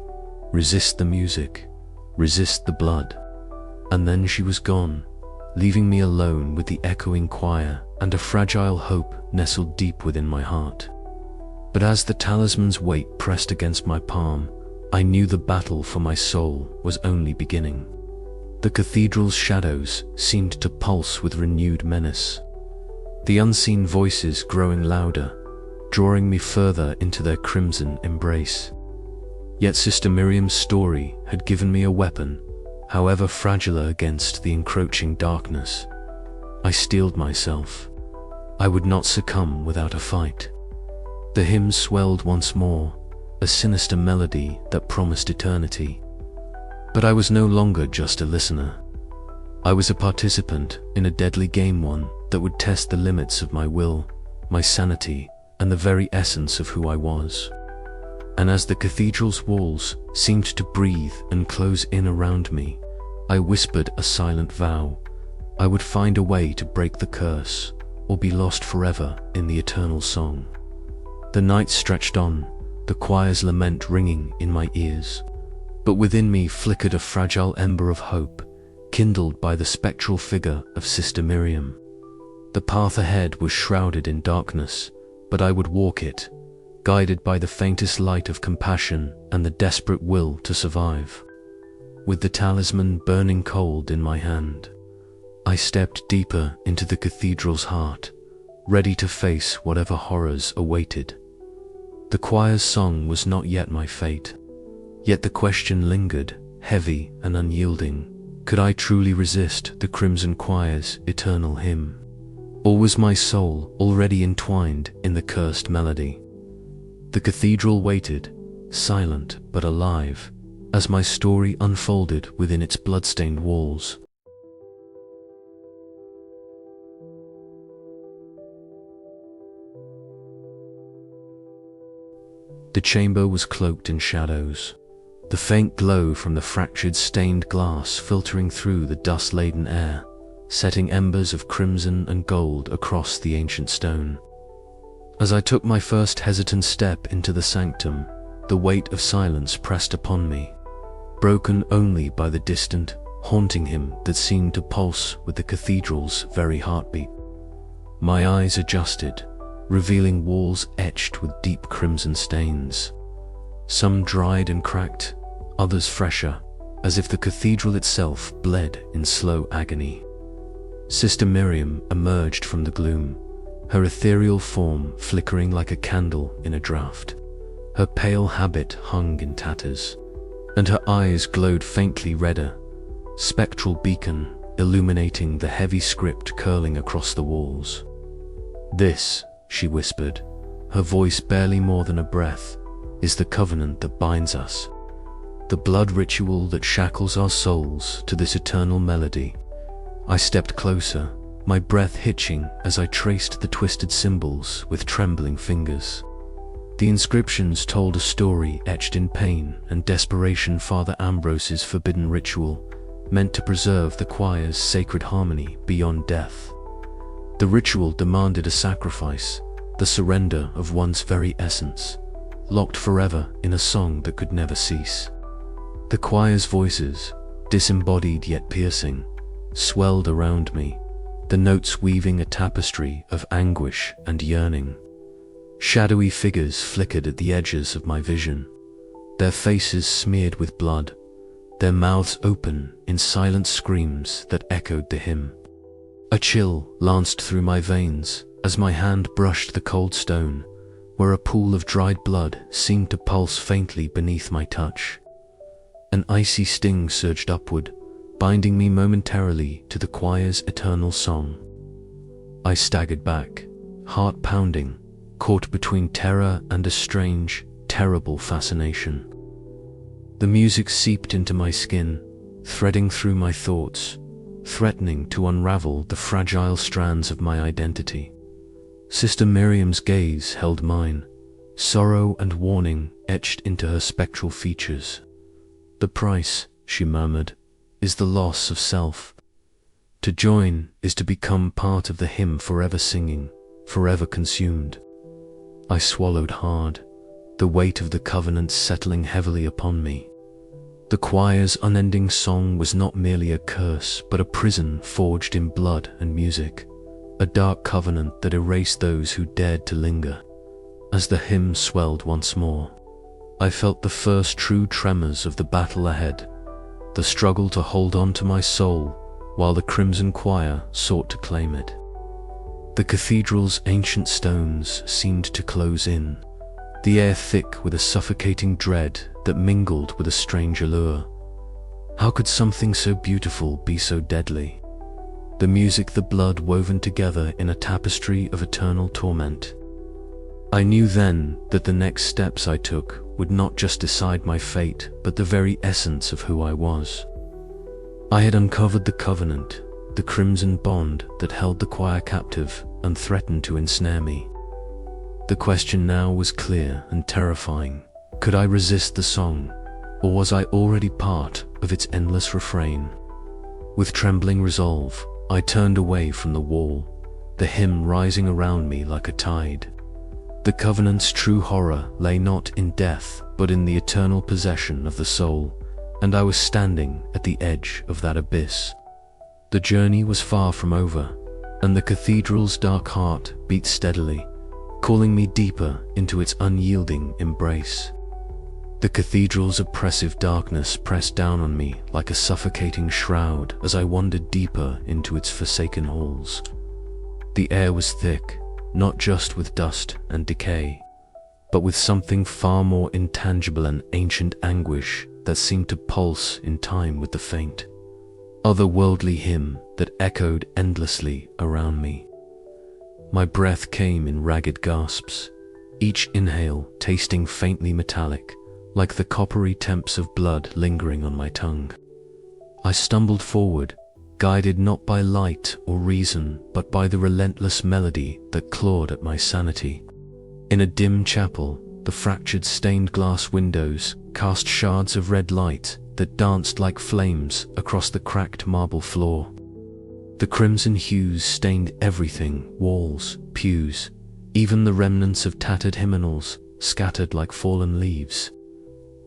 "resist the music, resist the blood." And then she was gone, leaving me alone with the echoing choir and a fragile hope nestled deep within my heart. But as the talisman's weight pressed against my palm, I knew the battle for my soul was only beginning. The cathedral's shadows seemed to pulse with renewed menace, the unseen voices growing louder, drawing me further into their crimson embrace. Yet Sister Miriam's story had given me a weapon, however fragile, against the encroaching darkness. I steeled myself. I would not succumb without a fight. The hymn swelled once more, a sinister melody that promised eternity. But I was no longer just a listener. I was a participant in a deadly game, one that would test the limits of my will, my sanity, and the very essence of who I was. And as the cathedral's walls seemed to breathe and close in around me, I whispered a silent vow. I would find a way to break the curse, or be lost forever in the eternal song. The night stretched on, the choir's lament ringing in my ears. But within me flickered a fragile ember of hope, kindled by the spectral figure of Sister Miriam. The path ahead was shrouded in darkness, but I would walk it, guided by the faintest light of compassion and the desperate will to survive. With the talisman burning cold in my hand, I stepped deeper into the cathedral's heart, ready to face whatever horrors awaited. The choir's song was not yet my fate, yet the question lingered, heavy and unyielding. Could I truly resist the Crimson Choir's eternal hymn? Or was my soul already entwined in the cursed melody? The cathedral waited, silent but alive, as my story unfolded within its blood-stained walls. The chamber was cloaked in shadows, the faint glow from the fractured stained glass filtering through the dust-laden air, setting embers of crimson and gold across the ancient stone. As I took my first hesitant step into the sanctum, the weight of silence pressed upon me, broken only by the distant, haunting hymn that seemed to pulse with the cathedral's very heartbeat. My eyes adjusted, revealing walls etched with deep crimson stains. Some dried and cracked, others fresher, as if the cathedral itself bled in slow agony. Sister Miriam emerged from the gloom, her ethereal form flickering like a candle in a draught. Her pale habit hung in tatters, and her eyes glowed faintly redder, spectral beacon illuminating the heavy script curling across the walls. "This," she whispered, her voice barely more than a breath, "is the covenant that binds us, the blood ritual that shackles our souls to this eternal melody." I stepped closer, my breath hitching as I traced the twisted symbols with trembling fingers. The inscriptions told a story etched in pain and desperation. Father Ambrose's forbidden ritual, meant to preserve the choir's sacred harmony beyond death. The ritual demanded a sacrifice, the surrender of one's very essence, locked forever in a song that could never cease. The choir's voices, disembodied yet piercing, swelled around me, the notes weaving a tapestry of anguish and yearning. Shadowy figures flickered at the edges of my vision, their faces smeared with blood, their mouths open in silent screams that echoed the hymn. A chill lanced through my veins as my hand brushed the cold stone, where a pool of dried blood seemed to pulse faintly beneath my touch. An icy sting surged upward, binding me momentarily to the choir's eternal song. I staggered back, heart pounding, caught between terror and a strange, terrible fascination. The music seeped into my skin, threading through my thoughts, threatening to unravel the fragile strands of my identity. Sister Miriam's gaze held mine, sorrow and warning etched into her spectral features. "The price," she murmured, "is the loss of self. To join is to become part of the hymn forever singing, forever consumed." I swallowed hard, the weight of the covenant settling heavily upon me. The choir's unending song was not merely a curse, but a prison forged in blood and music, a dark covenant that erased those who dared to linger. As the hymn swelled once more, I felt the first true tremors of the battle ahead, the struggle to hold on to my soul while the crimson choir sought to claim it. The cathedral's ancient stones seemed to close in, the air thick with a suffocating dread that mingled with a strange allure. How could something so beautiful be so deadly? The music, the blood woven together in a tapestry of eternal torment. I knew then that the next steps I took would not just decide my fate, but the very essence of who I was. I had uncovered the covenant, the crimson bond that held the choir captive and threatened to ensnare me. The question now was clear and terrifying. Could I resist the song, or was I already part of its endless refrain? With trembling resolve, I turned away from the wall, the hymn rising around me like a tide. The covenant's true horror lay not in death, but in the eternal possession of the soul, and I was standing at the edge of that abyss. The journey was far from over, and the cathedral's dark heart beat steadily, calling me deeper into its unyielding embrace. The cathedral's oppressive darkness pressed down on me like a suffocating shroud as I wandered deeper into its forsaken halls. The air was thick, not just with dust and decay, but with something far more intangible, an ancient anguish that seemed to pulse in time with the faint, otherworldly hymn that echoed endlessly around me. My breath came in ragged gasps, each inhale tasting faintly metallic, like the coppery temps of blood lingering on my tongue. I stumbled forward, guided not by light or reason, but by the relentless melody that clawed at my sanity. In a dim chapel, the fractured stained glass windows cast shards of red light that danced like flames across the cracked marble floor. The crimson hues stained everything: walls, pews, even the remnants of tattered hymnals scattered like fallen leaves.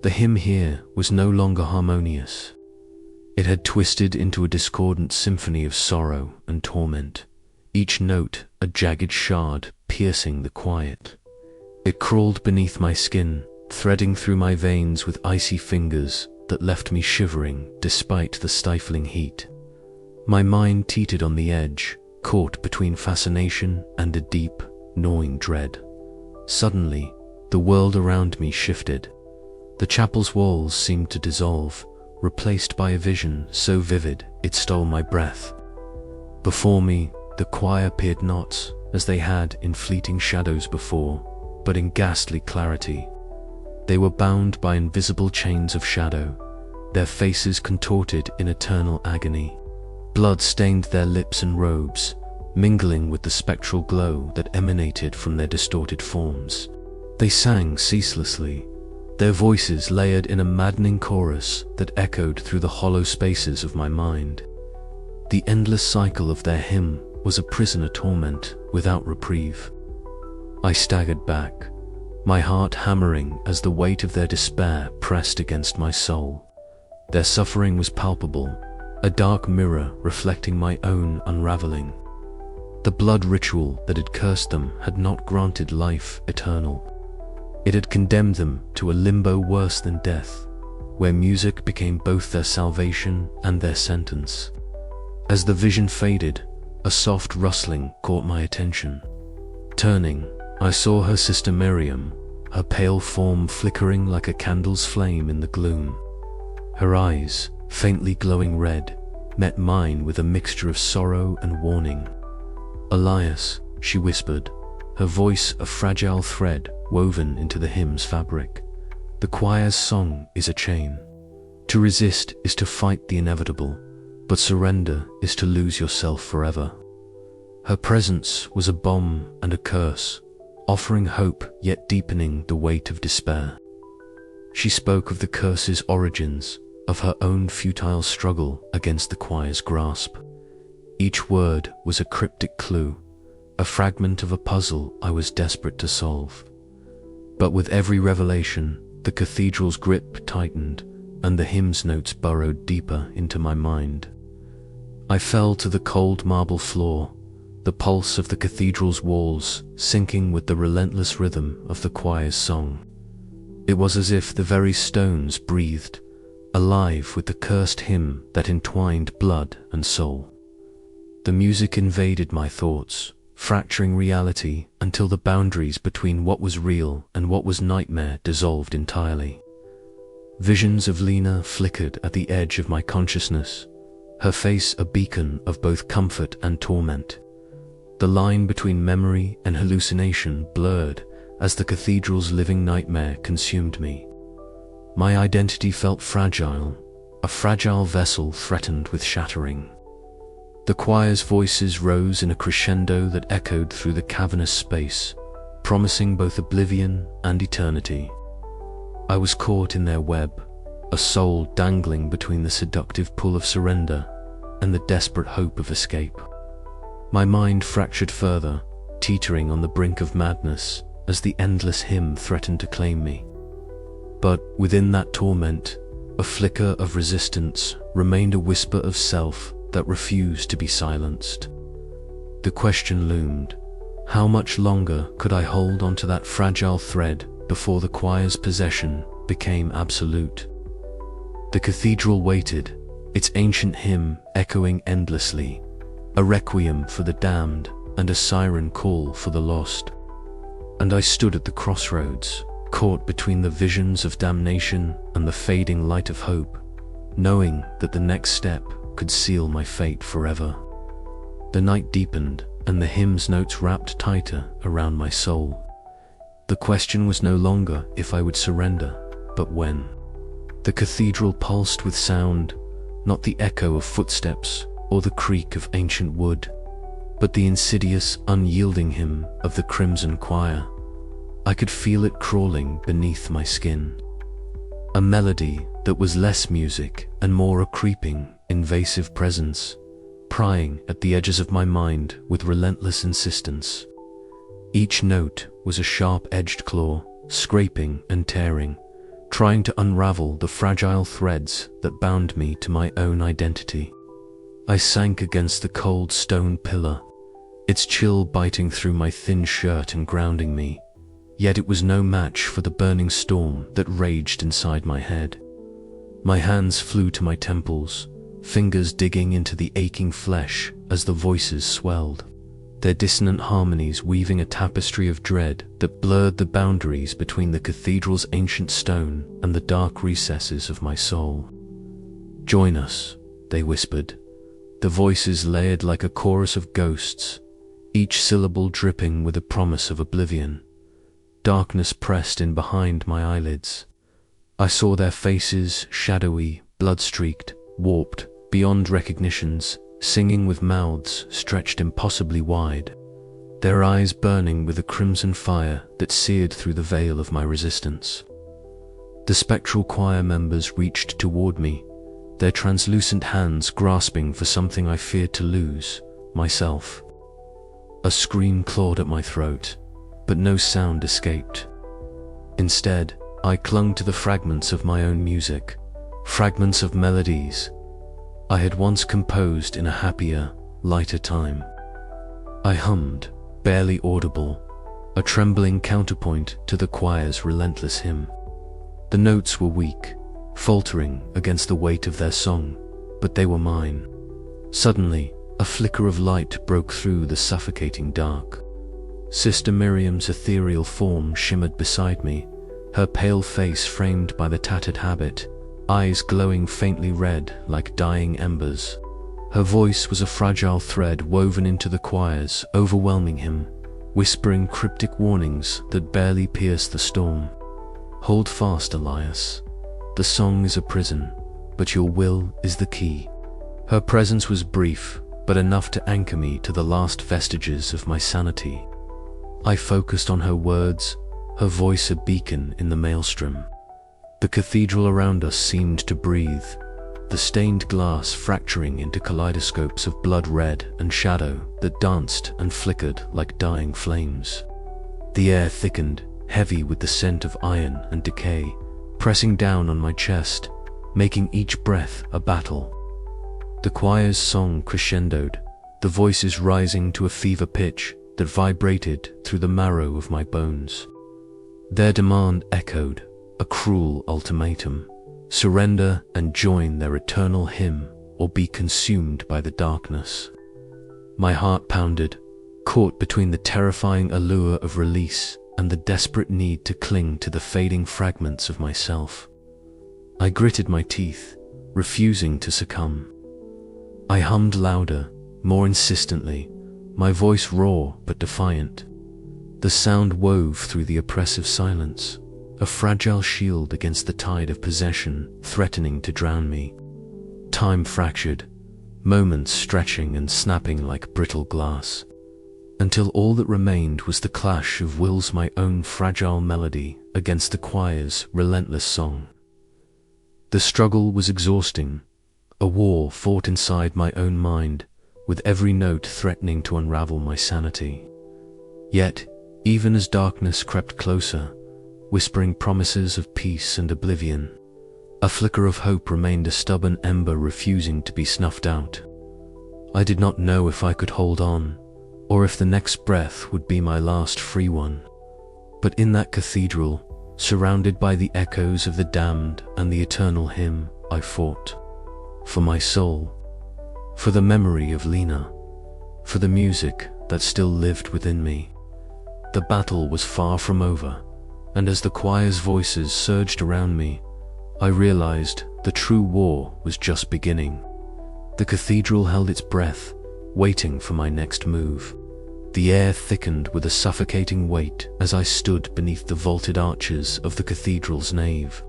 The hymn here was no longer harmonious. It had twisted into a discordant symphony of sorrow and torment, each note a jagged shard piercing the quiet. It crawled beneath my skin, threading through my veins with icy fingers that left me shivering despite the stifling heat. My mind teetered on the edge, caught between fascination and a deep, gnawing dread. Suddenly, the world around me shifted. The chapel's walls seemed to dissolve, replaced by a vision so vivid it stole my breath. Before me, the choir appeared not, as they had in fleeting shadows before, but in ghastly clarity. They were bound by invisible chains of shadow, their faces contorted in eternal agony. Blood stained their lips and robes, mingling with the spectral glow that emanated from their distorted forms. They sang ceaselessly, their voices layered in a maddening chorus that echoed through the hollow spaces of my mind. The endless cycle of their hymn was a prisoner torment without reprieve. I staggered back, my heart hammering as the weight of their despair pressed against my soul. Their suffering was palpable, a dark mirror reflecting my own unraveling. The blood ritual that had cursed them had not granted life eternal. It had condemned them to a limbo worse than death, where music became both their salvation and their sentence. As the vision faded, a soft rustling caught my attention. Turning, I saw her sister Miriam, her pale form flickering like a candle's flame in the gloom. Her eyes, faintly glowing red, met mine with a mixture of sorrow and warning. "Elias," she whispered, her voice a fragile thread woven into the hymn's fabric. "The choir's song is a chain. To resist is to fight the inevitable, but surrender is to lose yourself forever." Her presence was a bomb and a curse, offering hope yet deepening the weight of despair. She spoke of the curse's origins, of her own futile struggle against the choir's grasp. Each word was a cryptic clue, a fragment of a puzzle I was desperate to solve. But with every revelation, the cathedral's grip tightened, and the hymn's notes burrowed deeper into my mind. I fell to the cold marble floor, the pulse of the cathedral's walls syncing with the relentless rhythm of the choir's song. It was as if the very stones breathed, alive with the cursed hymn that entwined blood and soul. The music invaded my thoughts, fracturing reality until the boundaries between what was real and what was nightmare dissolved entirely. Visions of Lena flickered at the edge of my consciousness, her face a beacon of both comfort and torment. The line between memory and hallucination blurred as the cathedral's living nightmare consumed me. My identity felt fragile, a fragile vessel threatened with shattering. The choir's voices rose in a crescendo that echoed through the cavernous space, promising both oblivion and eternity. I was caught in their web, a soul dangling between the seductive pull of surrender and the desperate hope of escape. My mind fractured further, teetering on the brink of madness as the endless hymn threatened to claim me. But within that torment, a flicker of resistance remained, a whisper of self that refused to be silenced. The question loomed: how much longer could I hold onto that fragile thread before the choir's possession became absolute? The cathedral waited, its ancient hymn echoing endlessly, a requiem for the damned and a siren call for the lost. And I stood at the crossroads, caught between the visions of damnation and the fading light of hope, knowing that the next step could seal my fate forever. The night deepened, and the hymn's notes wrapped tighter around my soul. The question was no longer if I would surrender, but when. The cathedral pulsed with sound, not the echo of footsteps or the creak of ancient wood, but the insidious, unyielding hymn of the crimson choir. I could feel it crawling beneath my skin. A melody that was less music and more a creeping, invasive presence, prying at the edges of my mind with relentless insistence. Each note was a sharp-edged claw, scraping and tearing, trying to unravel the fragile threads that bound me to my own identity. I sank against the cold stone pillar, its chill biting through my thin shirt and grounding me, yet it was no match for the burning storm that raged inside my head. My hands flew to my temples, fingers digging into the aching flesh as the voices swelled, their dissonant harmonies weaving a tapestry of dread that blurred the boundaries between the cathedral's ancient stone and the dark recesses of my soul. "Join us," they whispered, the voices layered like a chorus of ghosts, each syllable dripping with a promise of oblivion. Darkness pressed in behind my eyelids. I saw their faces, shadowy, blood-streaked, warped, beyond recognitions, singing with mouths stretched impossibly wide, their eyes burning with a crimson fire that seared through the veil of my resistance. The spectral choir members reached toward me, their translucent hands grasping for something I feared to lose, myself. A scream clawed at my throat, but no sound escaped. Instead, I clung to the fragments of my own music, fragments of melodies I had once composed in a happier, lighter time. I hummed, barely audible, a trembling counterpoint to the choir's relentless hymn. The notes were weak, faltering against the weight of their song, but they were mine. Suddenly, a flicker of light broke through the suffocating dark. Sister Miriam's ethereal form shimmered beside me, her pale face framed by the tattered habit, eyes glowing faintly red like dying embers. Her voice was a fragile thread woven into the choirs, overwhelming him, whispering cryptic warnings that barely pierced the storm. "Hold fast, Elias. The song is a prison, but your will is the key." Her presence was brief, but enough to anchor me to the last vestiges of my sanity. I focused on her words, her voice a beacon in the maelstrom. The cathedral around us seemed to breathe, the stained glass fracturing into kaleidoscopes of blood red and shadow that danced and flickered like dying flames. The air thickened, heavy with the scent of iron and decay, pressing down on my chest, making each breath a battle. The choir's song crescendoed, the voices rising to a fever pitch that vibrated through the marrow of my bones. Their demand echoed, a cruel ultimatum: surrender and join their eternal hymn, or be consumed by the darkness. My heart pounded, caught between the terrifying allure of release and the desperate need to cling to the fading fragments of myself. I gritted my teeth, refusing to succumb. I hummed louder, more insistently, my voice raw but defiant. The sound wove through the oppressive silence, a fragile shield against the tide of possession threatening to drown me. Time fractured, moments stretching and snapping like brittle glass, until all that remained was the clash of wills, my own fragile melody against the choir's relentless song. The struggle was exhausting, a war fought inside my own mind, with every note threatening to unravel my sanity. Yet, even as darkness crept closer, whispering promises of peace and oblivion, a flicker of hope remained, a stubborn ember refusing to be snuffed out. I did not know if I could hold on, or if the next breath would be my last free one. But in that cathedral, surrounded by the echoes of the damned and the eternal hymn, I fought. For my soul, for the memory of Lena, for the music that still lived within me. The battle was far from over, and as the choir's voices surged around me, I realized the true war was just beginning. The cathedral held its breath, waiting for my next move. The air thickened with a suffocating weight as I stood beneath the vaulted arches of the cathedral's nave.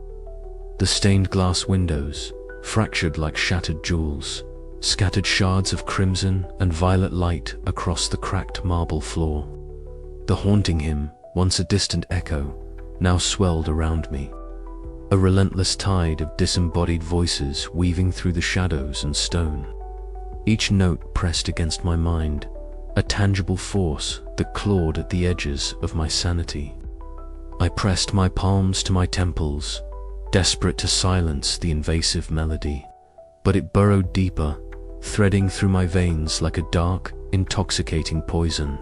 The stained glass windows, fractured like shattered jewels, scattered shards of crimson and violet light across the cracked marble floor. The haunting hymn, once a distant echo, now swelled around me, a relentless tide of disembodied voices weaving through the shadows and stone. Each note pressed against my mind, a tangible force that clawed at the edges of my sanity. I pressed my palms to my temples, desperate to silence the invasive melody, but it burrowed deeper, threading through my veins like a dark, intoxicating poison.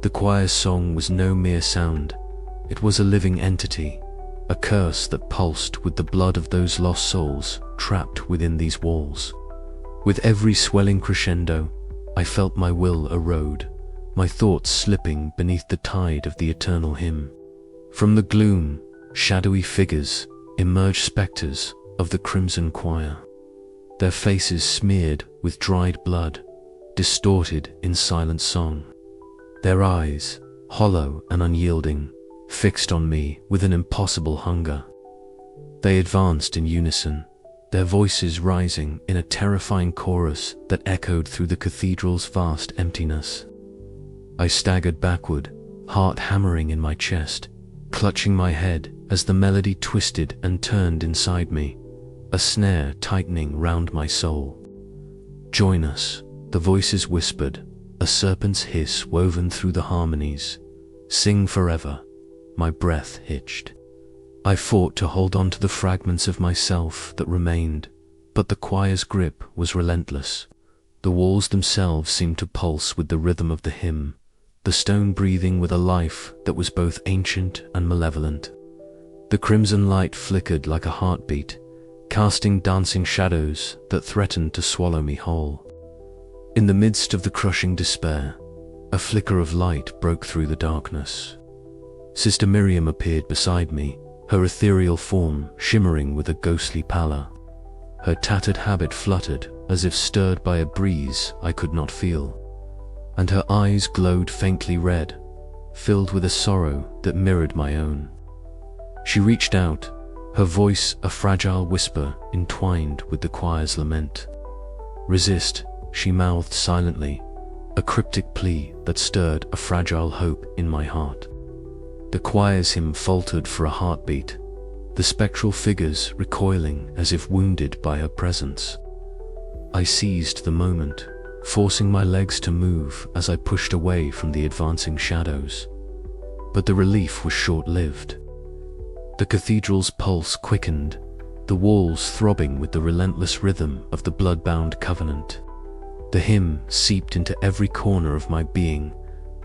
The choir's song was no mere sound. It was a living entity, a curse that pulsed with the blood of those lost souls trapped within these walls. With every swelling crescendo, I felt my will erode, my thoughts slipping beneath the tide of the eternal hymn. From the gloom, shadowy figures emerged, specters of the crimson choir, their faces smeared with dried blood, distorted in silent song. Their eyes, hollow and unyielding, fixed on me with an impossible hunger. They advanced in unison, their voices rising in a terrifying chorus that echoed through the cathedral's vast emptiness. I staggered backward, heart hammering in my chest, clutching my head as the melody twisted and turned inside me, a snare tightening round my soul. "Join us," the voices whispered, a serpent's hiss woven through the harmonies. "Sing forever." My breath hitched. I fought to hold on to the fragments of myself that remained, but the choir's grip was relentless. The walls themselves seemed to pulse with the rhythm of the hymn, the stone breathing with a life that was both ancient and malevolent. The crimson light flickered like a heartbeat, casting dancing shadows that threatened to swallow me whole. In the midst of the crushing despair, a flicker of light broke through the darkness. Sister Miriam appeared beside me, her ethereal form shimmering with a ghostly pallor. Her tattered habit fluttered as if stirred by a breeze I could not feel, and her eyes glowed faintly red, filled with a sorrow that mirrored my own. She reached out, her voice a fragile whisper entwined with the choir's lament. "Resist," she mouthed silently, a cryptic plea that stirred a fragile hope in my heart. The choir's hymn faltered for a heartbeat, the spectral figures recoiling as if wounded by her presence. I seized the moment, forcing my legs to move as I pushed away from the advancing shadows. But the relief was short-lived. The cathedral's pulse quickened, the walls throbbing with the relentless rhythm of the blood-bound covenant. The hymn seeped into every corner of my being,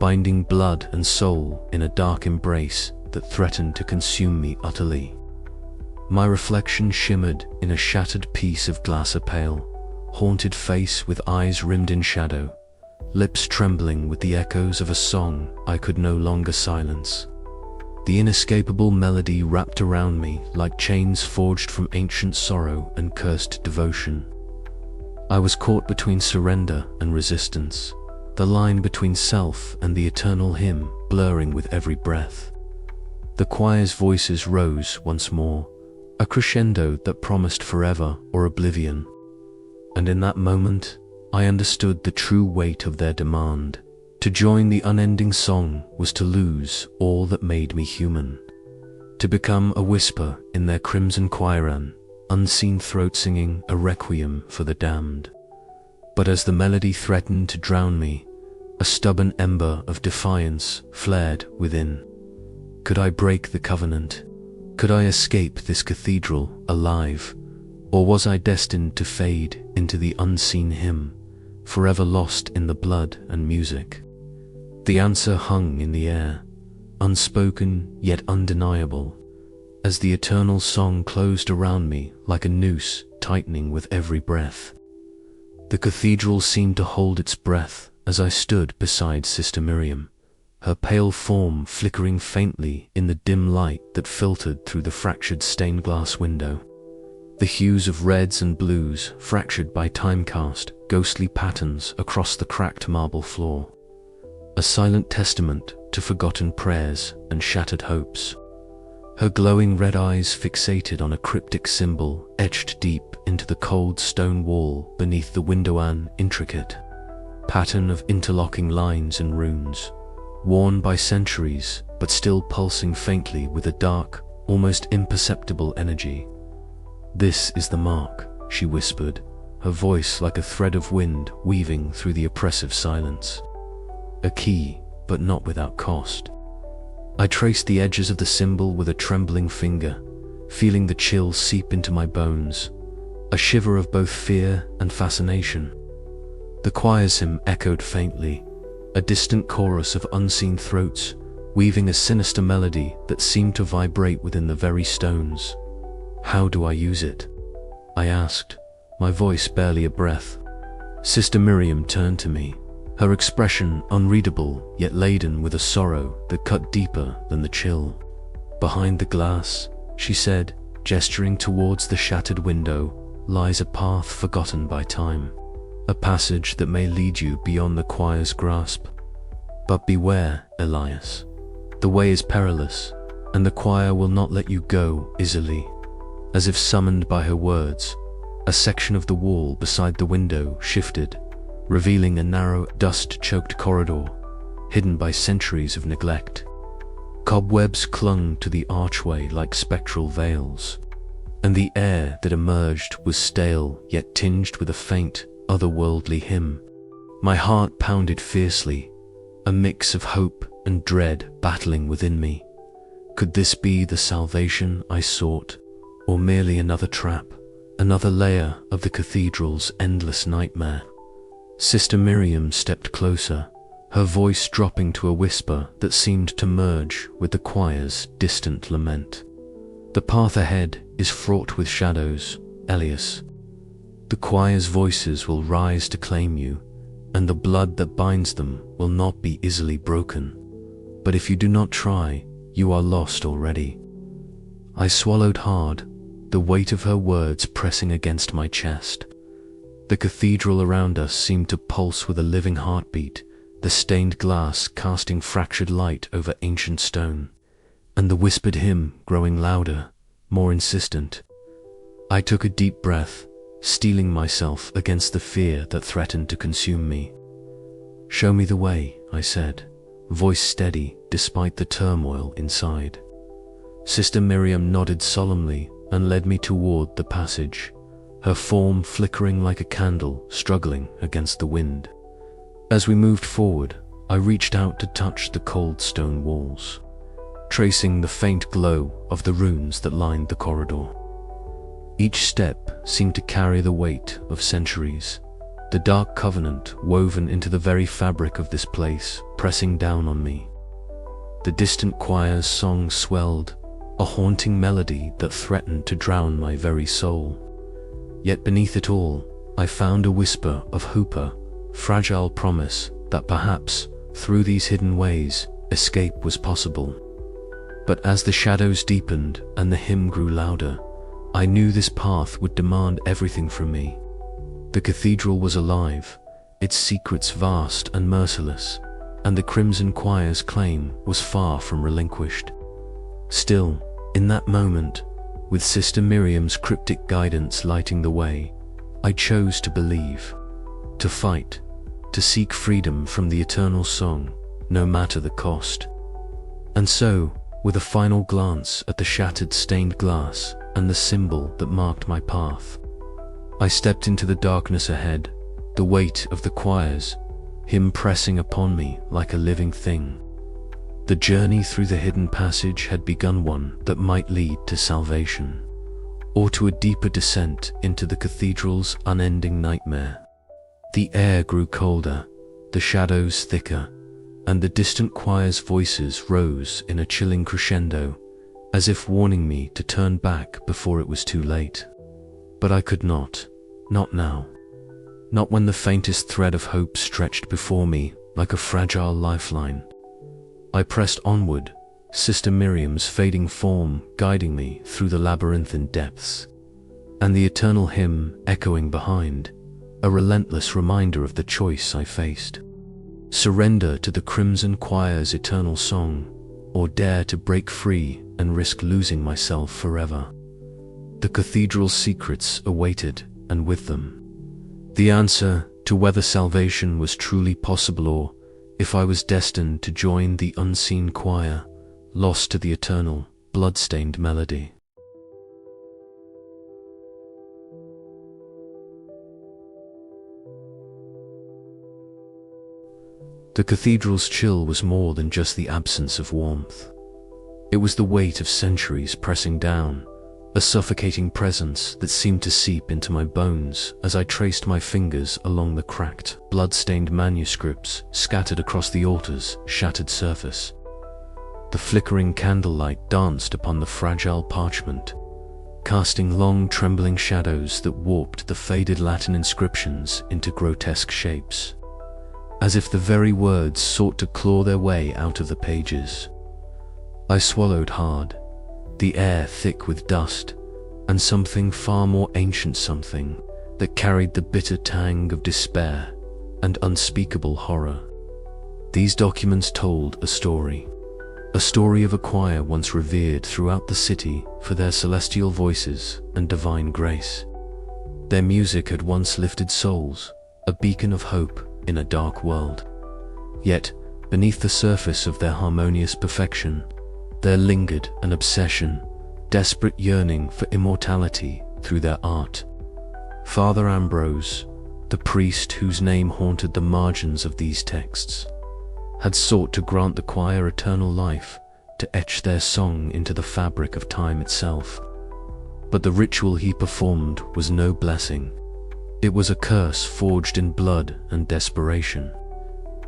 binding blood and soul in a dark embrace that threatened to consume me utterly. My reflection shimmered in a shattered piece of glass, a pale, haunted face with eyes rimmed in shadow, lips trembling with the echoes of a song I could no longer silence. The inescapable melody wrapped around me like chains forged from ancient sorrow and cursed devotion. I was caught between surrender and resistance, the line between self and the eternal hymn blurring with every breath. The choir's voices rose once more, a crescendo that promised forever or oblivion. And in that moment, I understood the true weight of their demand. To join the unending song was to lose all that made me human. To become a whisper in their crimson choir, an unseen throat singing a requiem for the damned. But as the melody threatened to drown me, a stubborn ember of defiance flared within. Could I break the covenant? Could I escape this cathedral alive? Or was I destined to fade into the unseen hymn, forever lost in the blood and music? The answer hung in the air, unspoken yet undeniable, as the eternal song closed around me like a noose tightening with every breath. The cathedral seemed to hold its breath as I stood beside Sister Miriam, her pale form flickering faintly in the dim light that filtered through the fractured stained glass window. The hues of reds and blues fractured by time cast ghostly patterns across the cracked marble floor, a silent testament to forgotten prayers and shattered hopes. Her glowing red eyes fixated on a cryptic symbol etched deep into the cold stone wall beneath the window, an intricate pattern of interlocking lines and runes, worn by centuries but still pulsing faintly with a dark, almost imperceptible energy. "This is the mark," she whispered, her voice like a thread of wind weaving through the oppressive silence. a key, but not without cost. I traced the edges of the symbol with a trembling finger, feeling the chill seep into my bones, a shiver of both fear and fascination. The choir's hymn echoed faintly, a distant chorus of unseen throats, weaving a sinister melody that seemed to vibrate within the very stones. "How do I use it?" I asked, my voice barely a breath. Sister Miriam turned to me, her expression unreadable yet laden with a sorrow that cut deeper than the chill. "Behind the glass," she said, gesturing towards the shattered window, "lies a path forgotten by time, a passage that may lead you beyond the choir's grasp. But beware, Elias. The way is perilous, and the choir will not let you go easily." As if summoned by her words, a section of the wall beside the window shifted, revealing a narrow, dust-choked corridor, hidden by centuries of neglect. Cobwebs clung to the archway like spectral veils, and the air that emerged was stale yet tinged with a faint, otherworldly hymn. My heart pounded fiercely, a mix of hope and dread battling within me. Could this be the salvation I sought, or merely another trap, another layer of the cathedral's endless nightmare? Sister Miriam stepped closer, her voice dropping to a whisper that seemed to merge with the choir's distant lament. "The path ahead is fraught with shadows, Elias. The choir's voices will rise to claim you, and the blood that binds them will not be easily broken. But if you do not try, you are lost already." I swallowed hard, the weight of her words pressing against my chest. The cathedral around us seemed to pulse with a living heartbeat, the stained glass casting fractured light over ancient stone, and the whispered hymn growing louder, more insistent. I took a deep breath, steeling myself against the fear that threatened to consume me. "Show me the way," I said, voice steady despite the turmoil inside. Sister Miriam nodded solemnly and led me toward the passage, her form flickering like a candle struggling against the wind. As we moved forward, I reached out to touch the cold stone walls, tracing the faint glow of the runes that lined the corridor. Each step seemed to carry the weight of centuries, the dark covenant woven into the very fabric of this place pressing down on me. The distant choir's song swelled, a haunting melody that threatened to drown my very soul. Yet beneath it all, I found a whisper of hope, a fragile promise that perhaps, through these hidden ways, escape was possible. But as the shadows deepened and the hymn grew louder, I knew this path would demand everything from me. The cathedral was alive, its secrets vast and merciless, and the Crimson Choir's claim was far from relinquished. Still, in that moment, with Sister Miriam's cryptic guidance lighting the way, I chose to believe, to fight, to seek freedom from the eternal song, no matter the cost. And so, with a final glance at the shattered stained glass and the symbol that marked my path, I stepped into the darkness ahead, the weight of the choir's hymn pressing upon me like a living thing. The journey through the hidden passage had begun, one that might lead to salvation, or to a deeper descent into the cathedral's unending nightmare. The air grew colder, the shadows thicker, and the distant choir's voices rose in a chilling crescendo, as if warning me to turn back before it was too late. But I could not now. Not when the faintest thread of hope stretched before me like a fragile lifeline. I pressed onward, Sister Miriam's fading form guiding me through the labyrinthine depths, and the eternal hymn echoing behind, a relentless reminder of the choice I faced. Surrender to the Crimson Choir's eternal song, or dare to break free and risk losing myself forever. The cathedral's secrets awaited, and with them, the answer to whether salvation was truly possible, or if I was destined to join the unseen choir, lost to the eternal, blood-stained melody. The cathedral's chill was more than just the absence of warmth. It was the weight of centuries pressing down, a suffocating presence that seemed to seep into my bones as I traced my fingers along the cracked, blood-stained manuscripts scattered across the altar's shattered surface. The flickering candlelight danced upon the fragile parchment, casting long, trembling shadows that warped the faded Latin inscriptions into grotesque shapes, as if the very words sought to claw their way out of the pages. I swallowed hard, the air thick with dust, and something far more ancient, something that carried the bitter tang of despair and unspeakable horror. These documents told a story of a choir once revered throughout the city for their celestial voices and divine grace. Their music had once lifted souls, a beacon of hope in a dark world. Yet, beneath the surface of their harmonious perfection, there lingered an obsession, desperate yearning for immortality through their art. Father Ambrose, the priest whose name haunted the margins of these texts, had sought to grant the choir eternal life, to etch their song into the fabric of time itself. But the ritual he performed was no blessing. It was a curse forged in blood and desperation.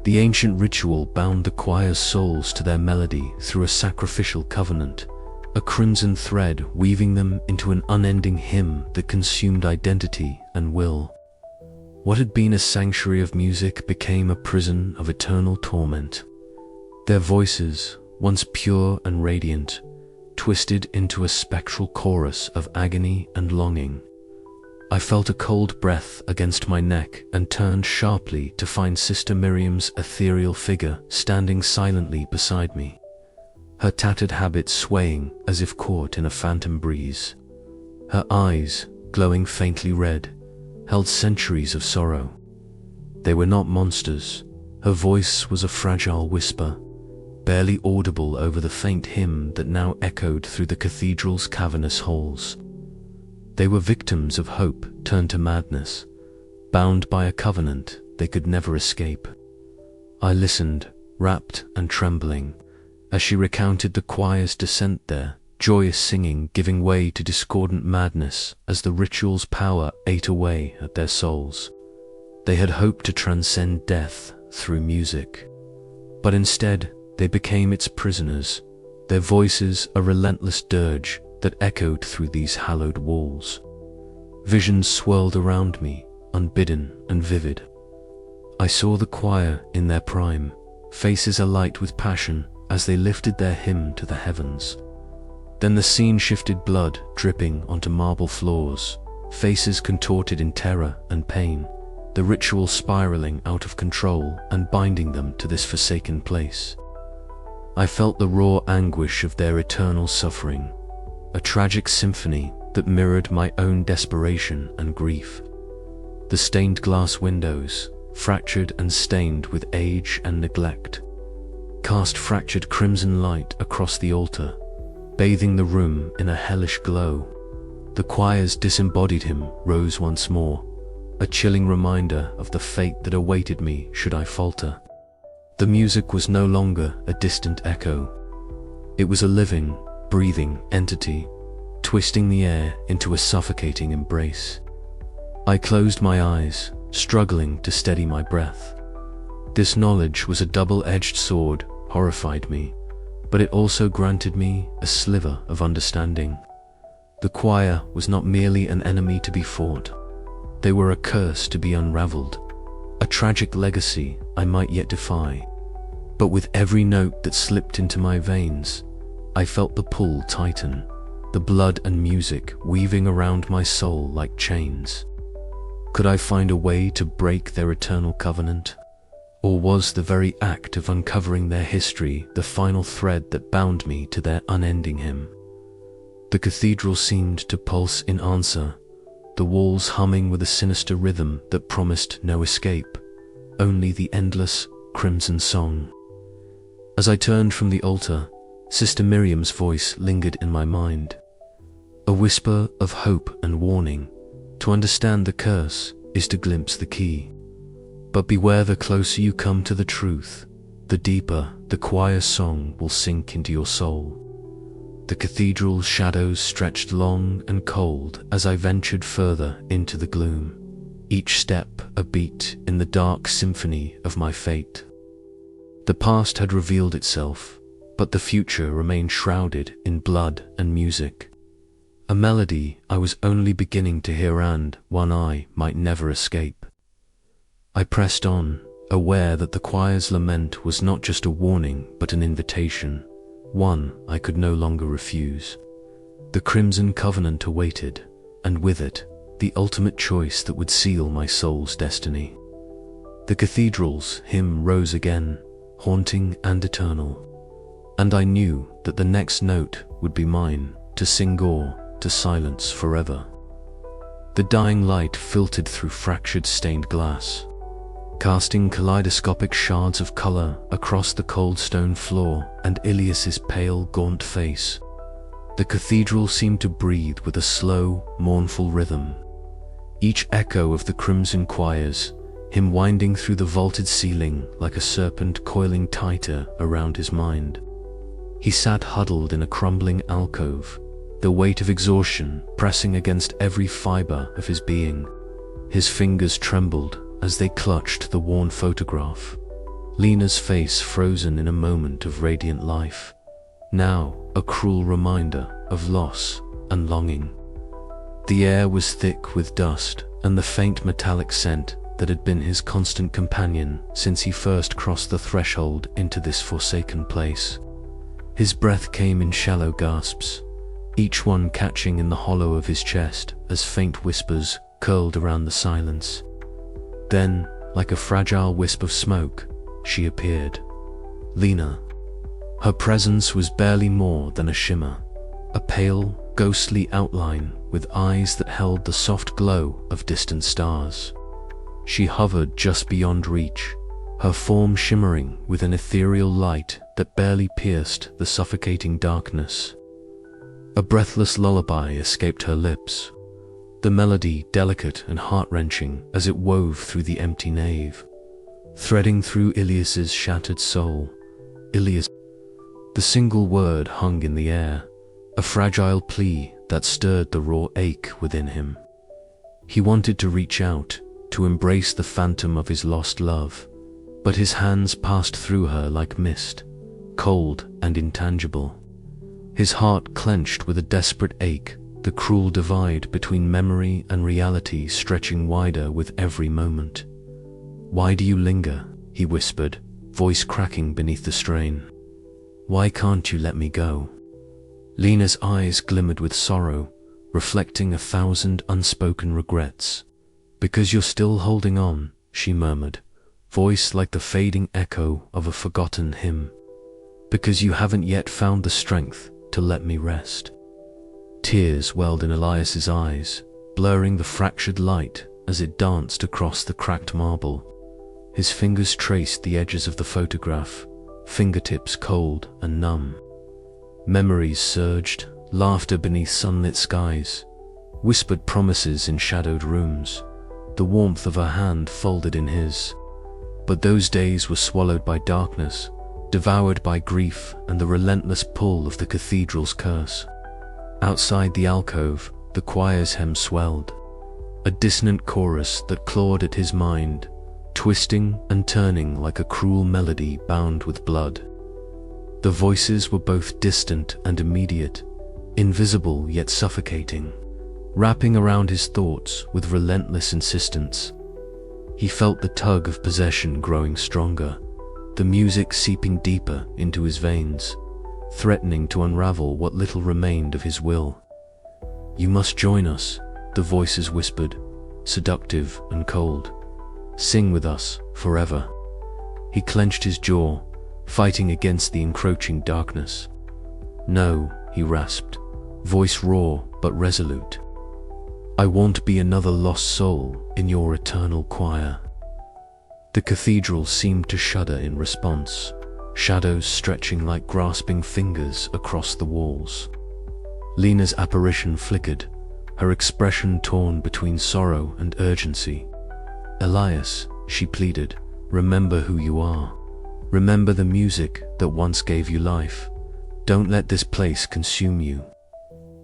The ancient ritual bound the choir's souls to their melody through a sacrificial covenant, a crimson thread weaving them into an unending hymn that consumed identity and will. What had been a sanctuary of music became a prison of eternal torment. Their voices, once pure and radiant, twisted into a spectral chorus of agony and longing. I felt a cold breath against my neck and turned sharply to find Sister Miriam's ethereal figure standing silently beside me, her tattered habit swaying as if caught in a phantom breeze. Her eyes, glowing faintly red, held centuries of sorrow. They were not monsters. Her voice was a fragile whisper, barely audible over the faint hymn that now echoed through the cathedral's cavernous halls. They were victims of hope turned to madness, bound by a covenant they could never escape. I listened, rapt and trembling, as she recounted the choir's descent there, joyous singing giving way to discordant madness as the ritual's power ate away at their souls. They had hoped to transcend death through music, but instead they became its prisoners, their voices a relentless dirge that echoed through these hallowed walls. Visions swirled around me, unbidden and vivid. I saw the choir in their prime, faces alight with passion as they lifted their hymn to the heavens. Then the scene shifted, blood dripping onto marble floors, faces contorted in terror and pain, the ritual spiraling out of control and binding them to this forsaken place. I felt the raw anguish of their eternal suffering, a tragic symphony that mirrored my own desperation and grief. The stained glass windows, fractured and stained with age and neglect, cast fractured crimson light across the altar, bathing the room in a hellish glow. The choir's disembodied hymn rose once more, a chilling reminder of the fate that awaited me should I falter. The music was no longer a distant echo. It was a living, breathing entity, twisting the air into a suffocating embrace. I closed my eyes, struggling to steady my breath. This knowledge was a double-edged sword, horrified me, but it also granted me a sliver of understanding. The choir was not merely an enemy to be fought. They were a curse to be unraveled, a tragic legacy I might yet defy. But with every note that slipped into my veins, I felt the pull tighten, the blood and music weaving around my soul like chains. Could I find a way to break their eternal covenant? Or was the very act of uncovering their history the final thread that bound me to their unending hymn? The cathedral seemed to pulse in answer, the walls humming with a sinister rhythm that promised no escape, only the endless crimson song. As I turned from the altar, Sister Miriam's voice lingered in my mind, a whisper of hope and warning. To understand the curse is to glimpse the key. But beware, the closer you come to the truth, the deeper the choir song will sink into your soul. The cathedral's shadows stretched long and cold as I ventured further into the gloom, each step a beat in the dark symphony of my fate. The past had revealed itself, but the future remained shrouded in blood and music. A melody I was only beginning to hear and one I might never escape. I pressed on, aware that the choir's lament was not just a warning but an invitation, one I could no longer refuse. The Crimson Covenant awaited, and with it, the ultimate choice that would seal my soul's destiny. The cathedral's hymn rose again, haunting and eternal, and I knew that the next note would be mine, to sing or to silence forever. The dying light filtered through fractured stained glass, casting kaleidoscopic shards of color across the cold stone floor and Ilias's pale, gaunt face. The cathedral seemed to breathe with a slow, mournful rhythm. Each echo of the crimson choirs, him winding through the vaulted ceiling like a serpent coiling tighter around his mind. He sat huddled in a crumbling alcove, the weight of exhaustion pressing against every fiber of his being. His fingers trembled as they clutched the worn photograph, Lena's face frozen in a moment of radiant life, now a cruel reminder of loss and longing. The air was thick with dust and the faint metallic scent that had been his constant companion since he first crossed the threshold into this forsaken place. His breath came in shallow gasps, each one catching in the hollow of his chest as faint whispers curled around the silence. Then, like a fragile wisp of smoke, she appeared. Lena. Her presence was barely more than a shimmer, a pale, ghostly outline with eyes that held the soft glow of distant stars. She hovered just beyond reach, her form shimmering with an ethereal light that barely pierced the suffocating darkness. A breathless lullaby escaped her lips, the melody delicate and heart-wrenching as it wove through the empty nave, threading through Ilias's shattered soul. Ilias. The single word hung in the air, a fragile plea that stirred the raw ache within him. He wanted to reach out, to embrace the phantom of his lost love, but his hands passed through her like mist, cold and intangible. His heart clenched with a desperate ache, the cruel divide between memory and reality stretching wider with every moment. "Why do you linger?" he whispered, voice cracking beneath the strain. "Why can't you let me go?" Lena's eyes glimmered with sorrow, reflecting 1,000 unspoken regrets. "Because you're still holding on," she murmured, voice like the fading echo of a forgotten hymn. "Because you haven't yet found the strength to let me rest." Tears welled in Elias's eyes, blurring the fractured light as it danced across the cracked marble. His fingers traced the edges of the photograph, fingertips cold and numb. Memories surged, laughter beneath sunlit skies, whispered promises in shadowed rooms, the warmth of her hand folded in his. But those days were swallowed by darkness, devoured by grief and the relentless pull of the cathedral's curse. Outside the alcove, the choir's hymn swelled, a dissonant chorus that clawed at his mind, twisting and turning like a cruel melody bound with blood. The voices were both distant and immediate, invisible yet suffocating, wrapping around his thoughts with relentless insistence. He felt the tug of possession growing stronger, the music seeping deeper into his veins, threatening to unravel what little remained of his will. "You must join us," the voices whispered, seductive and cold. "Sing with us forever." He clenched his jaw, fighting against the encroaching darkness. "No," he rasped, voice raw but resolute. "I won't be another lost soul in your eternal choir." The cathedral seemed to shudder in response, shadows stretching like grasping fingers across the walls. Lena's apparition flickered, her expression torn between sorrow and urgency. "Elias," she pleaded. Remember who you are. Remember the music that once gave you life. Don't let this place consume you.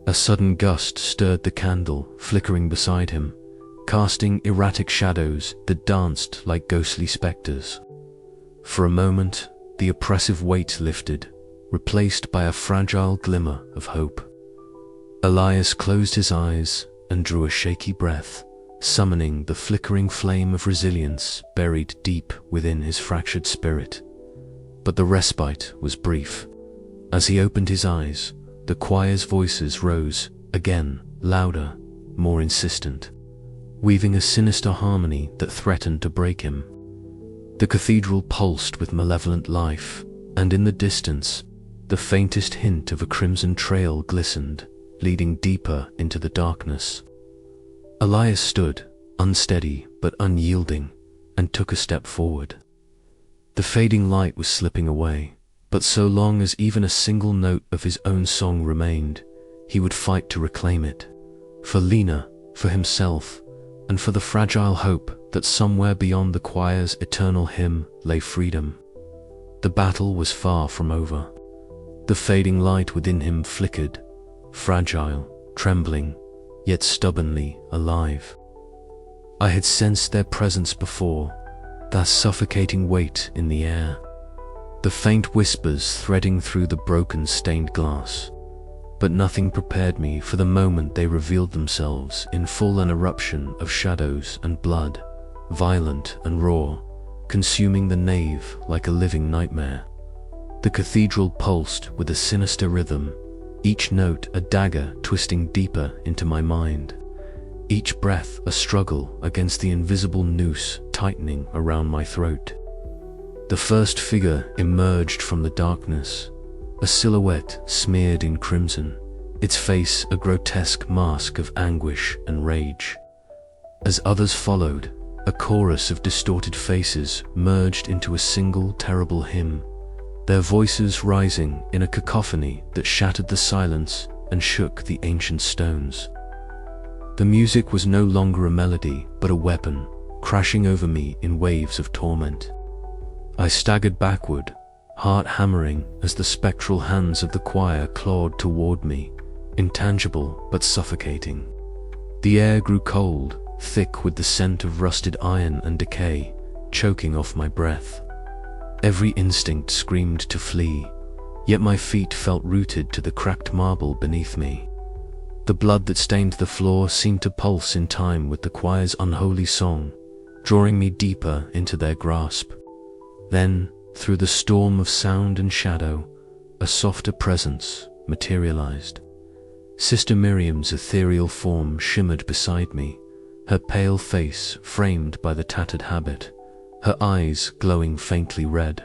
A sudden gust stirred the candle, flickering beside him, casting erratic shadows that danced like ghostly specters. For a moment, the oppressive weight lifted, replaced by a fragile glimmer of hope. Elias closed his eyes and drew a shaky breath, summoning the flickering flame of resilience buried deep within his fractured spirit. But the respite was brief. As he opened his eyes, the choir's voices rose, again, louder, more insistent, weaving a sinister harmony that threatened to break him. The cathedral pulsed with malevolent life, and in the distance, the faintest hint of a crimson trail glistened, leading deeper into the darkness. Elias stood, unsteady but unyielding, and took a step forward. The fading light was slipping away, but so long as even a single note of his own song remained, he would fight to reclaim it. For Lena, for himself, and for the fragile hope that somewhere beyond the choir's eternal hymn lay freedom. The battle was far from over. The fading light within him flickered, fragile, trembling, yet stubbornly alive. I had sensed their presence before, that suffocating weight in the air, the faint whispers threading through the broken stained glass, but nothing prepared me for the moment they revealed themselves in full an eruption of shadows and blood, violent and raw, consuming the nave like a living nightmare. The cathedral pulsed with a sinister rhythm, each note a dagger twisting deeper into my mind, each breath a struggle against the invisible noose tightening around my throat. The first figure emerged from the darkness, a silhouette smeared in crimson, its face a grotesque mask of anguish and rage. As others followed, a chorus of distorted faces merged into a single terrible hymn, their voices rising in a cacophony that shattered the silence and shook the ancient stones. The music was no longer a melody, but a weapon, crashing over me in waves of torment. I staggered backward, heart hammering as the spectral hands of the choir clawed toward me, intangible but suffocating. The air grew cold, thick with the scent of rusted iron and decay, choking off my breath. Every instinct screamed to flee, yet my feet felt rooted to the cracked marble beneath me. The blood that stained the floor seemed to pulse in time with the choir's unholy song, drawing me deeper into their grasp. Then, through the storm of sound and shadow, a softer presence materialized. Sister Miriam's ethereal form shimmered beside me, her pale face framed by the tattered habit, her eyes glowing faintly red.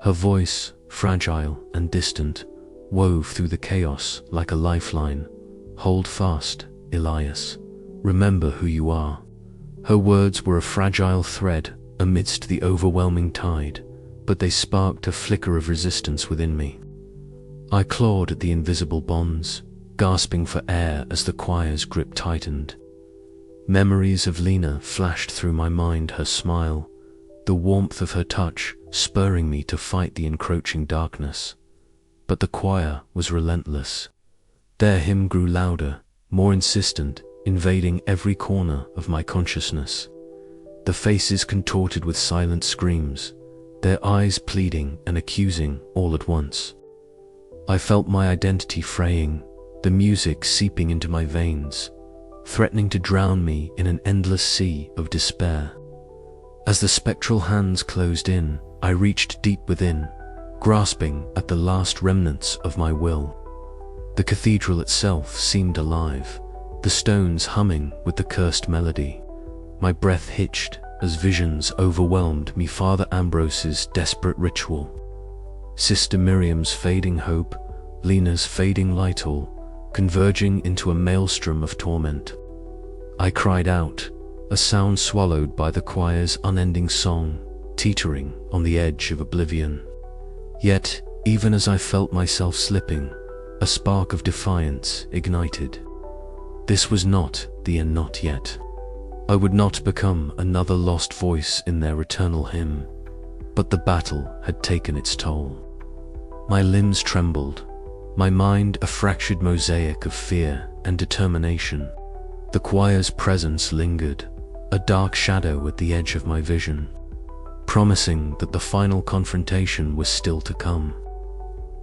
Her voice, fragile and distant, wove through the chaos like a lifeline. Hold fast, Elias. Remember who you are. Her words were a fragile thread amidst the overwhelming tide, but they sparked a flicker of resistance within me. I clawed at the invisible bonds, gasping for air as the choir's grip tightened. Memories of Lena flashed through my mind, her smile, the warmth of her touch spurring me to fight the encroaching darkness. But the choir was relentless. Their hymn grew louder, more insistent, invading every corner of my consciousness. The faces contorted with silent screams, their eyes pleading and accusing all at once. I felt my identity fraying, the music seeping into my veins, threatening to drown me in an endless sea of despair. As the spectral hands closed in, I reached deep within, grasping at the last remnants of my will. The cathedral itself seemed alive, the stones humming with the cursed melody. My breath hitched as visions overwhelmed me, Father Ambrose's desperate ritual, Sister Miriam's fading hope, Lena's fading light, all converging into a maelstrom of torment. I cried out, a sound swallowed by the choir's unending song, teetering on the edge of oblivion. Yet, even as I felt myself slipping, a spark of defiance ignited. This was not the end, not yet. I would not become another lost voice in their eternal hymn. But the battle had taken its toll. My limbs trembled, my mind a fractured mosaic of fear and determination. The choir's presence lingered, a dark shadow at the edge of my vision, promising that the final confrontation was still to come.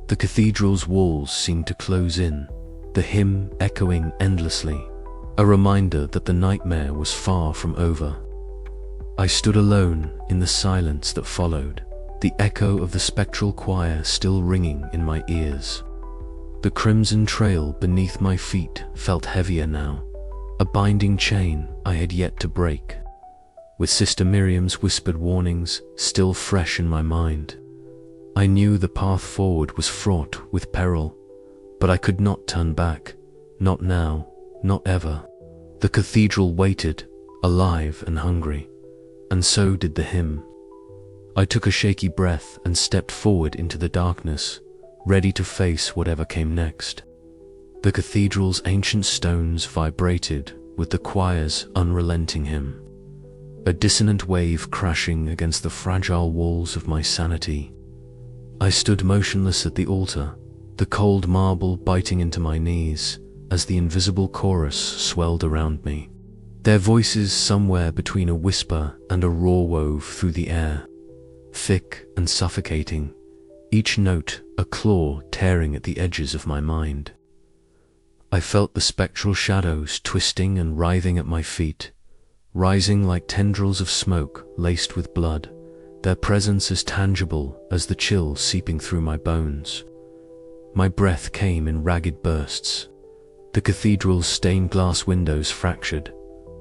The cathedral's walls seemed to close in, the hymn echoing endlessly, a reminder that the nightmare was far from over. I stood alone in the silence that followed, the echo of the spectral choir still ringing in my ears. The crimson trail beneath my feet felt heavier now, a binding chain I had yet to break. With Sister Miriam's whispered warnings still fresh in my mind, I knew the path forward was fraught with peril, but I could not turn back, not now, not ever. The cathedral waited, alive and hungry, and so did the hymn. I took a shaky breath and stepped forward into the darkness, ready to face whatever came next. The cathedral's ancient stones vibrated with the choir's unrelenting hymn, a dissonant wave crashing against the fragile walls of my sanity. I stood motionless at the altar, the cold marble biting into my knees as the invisible chorus swelled around me, their voices somewhere between a whisper and a roar wove through the air, thick and suffocating, each note a claw tearing at the edges of my mind. I felt the spectral shadows twisting and writhing at my feet, rising like tendrils of smoke laced with blood, their presence as tangible as the chill seeping through my bones. My breath came in ragged bursts. The cathedral's stained glass windows fractured,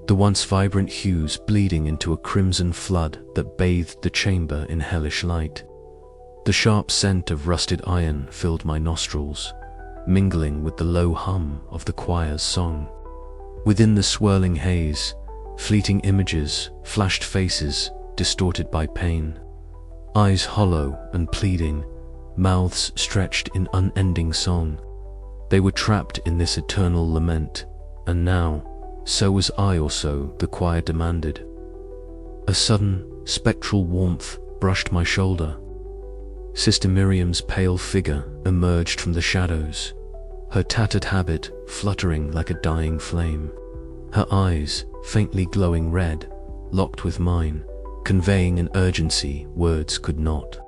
the once vibrant hues bleeding into a crimson flood that bathed the chamber in hellish light. The sharp scent of rusted iron filled my nostrils, mingling with the low hum of the choir's song. Within the swirling haze, fleeting images, flashed faces distorted by pain, eyes hollow and pleading, mouths stretched in unending song. They were trapped in this eternal lament, and now, so was I also, the choir demanded. A sudden, spectral warmth brushed my shoulder. Sister Miriam's pale figure emerged from the shadows, her tattered habit fluttering like a dying flame. Her eyes, faintly glowing red, locked with mine, conveying an urgency words could not.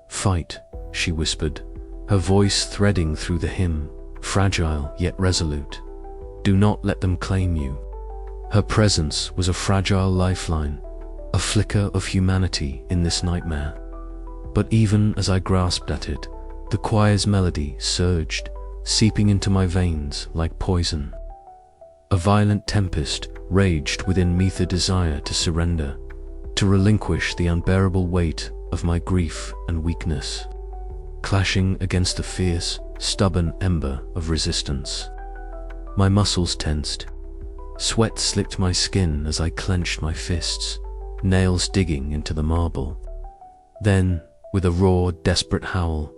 "Fight," she whispered, her voice threading through the hymn, fragile yet resolute. "Do not let them claim you." Her presence was a fragile lifeline, a flicker of humanity in this nightmare. But even as I grasped at it, the choir's melody surged, seeping into my veins like poison. A violent tempest raged within me, the desire to surrender, to relinquish the unbearable weight of my grief and weakness, clashing against the fierce, stubborn ember of resistance. My muscles tensed. Sweat slicked my skin as I clenched my fists, nails digging into the marble. Then, with a raw, desperate howl,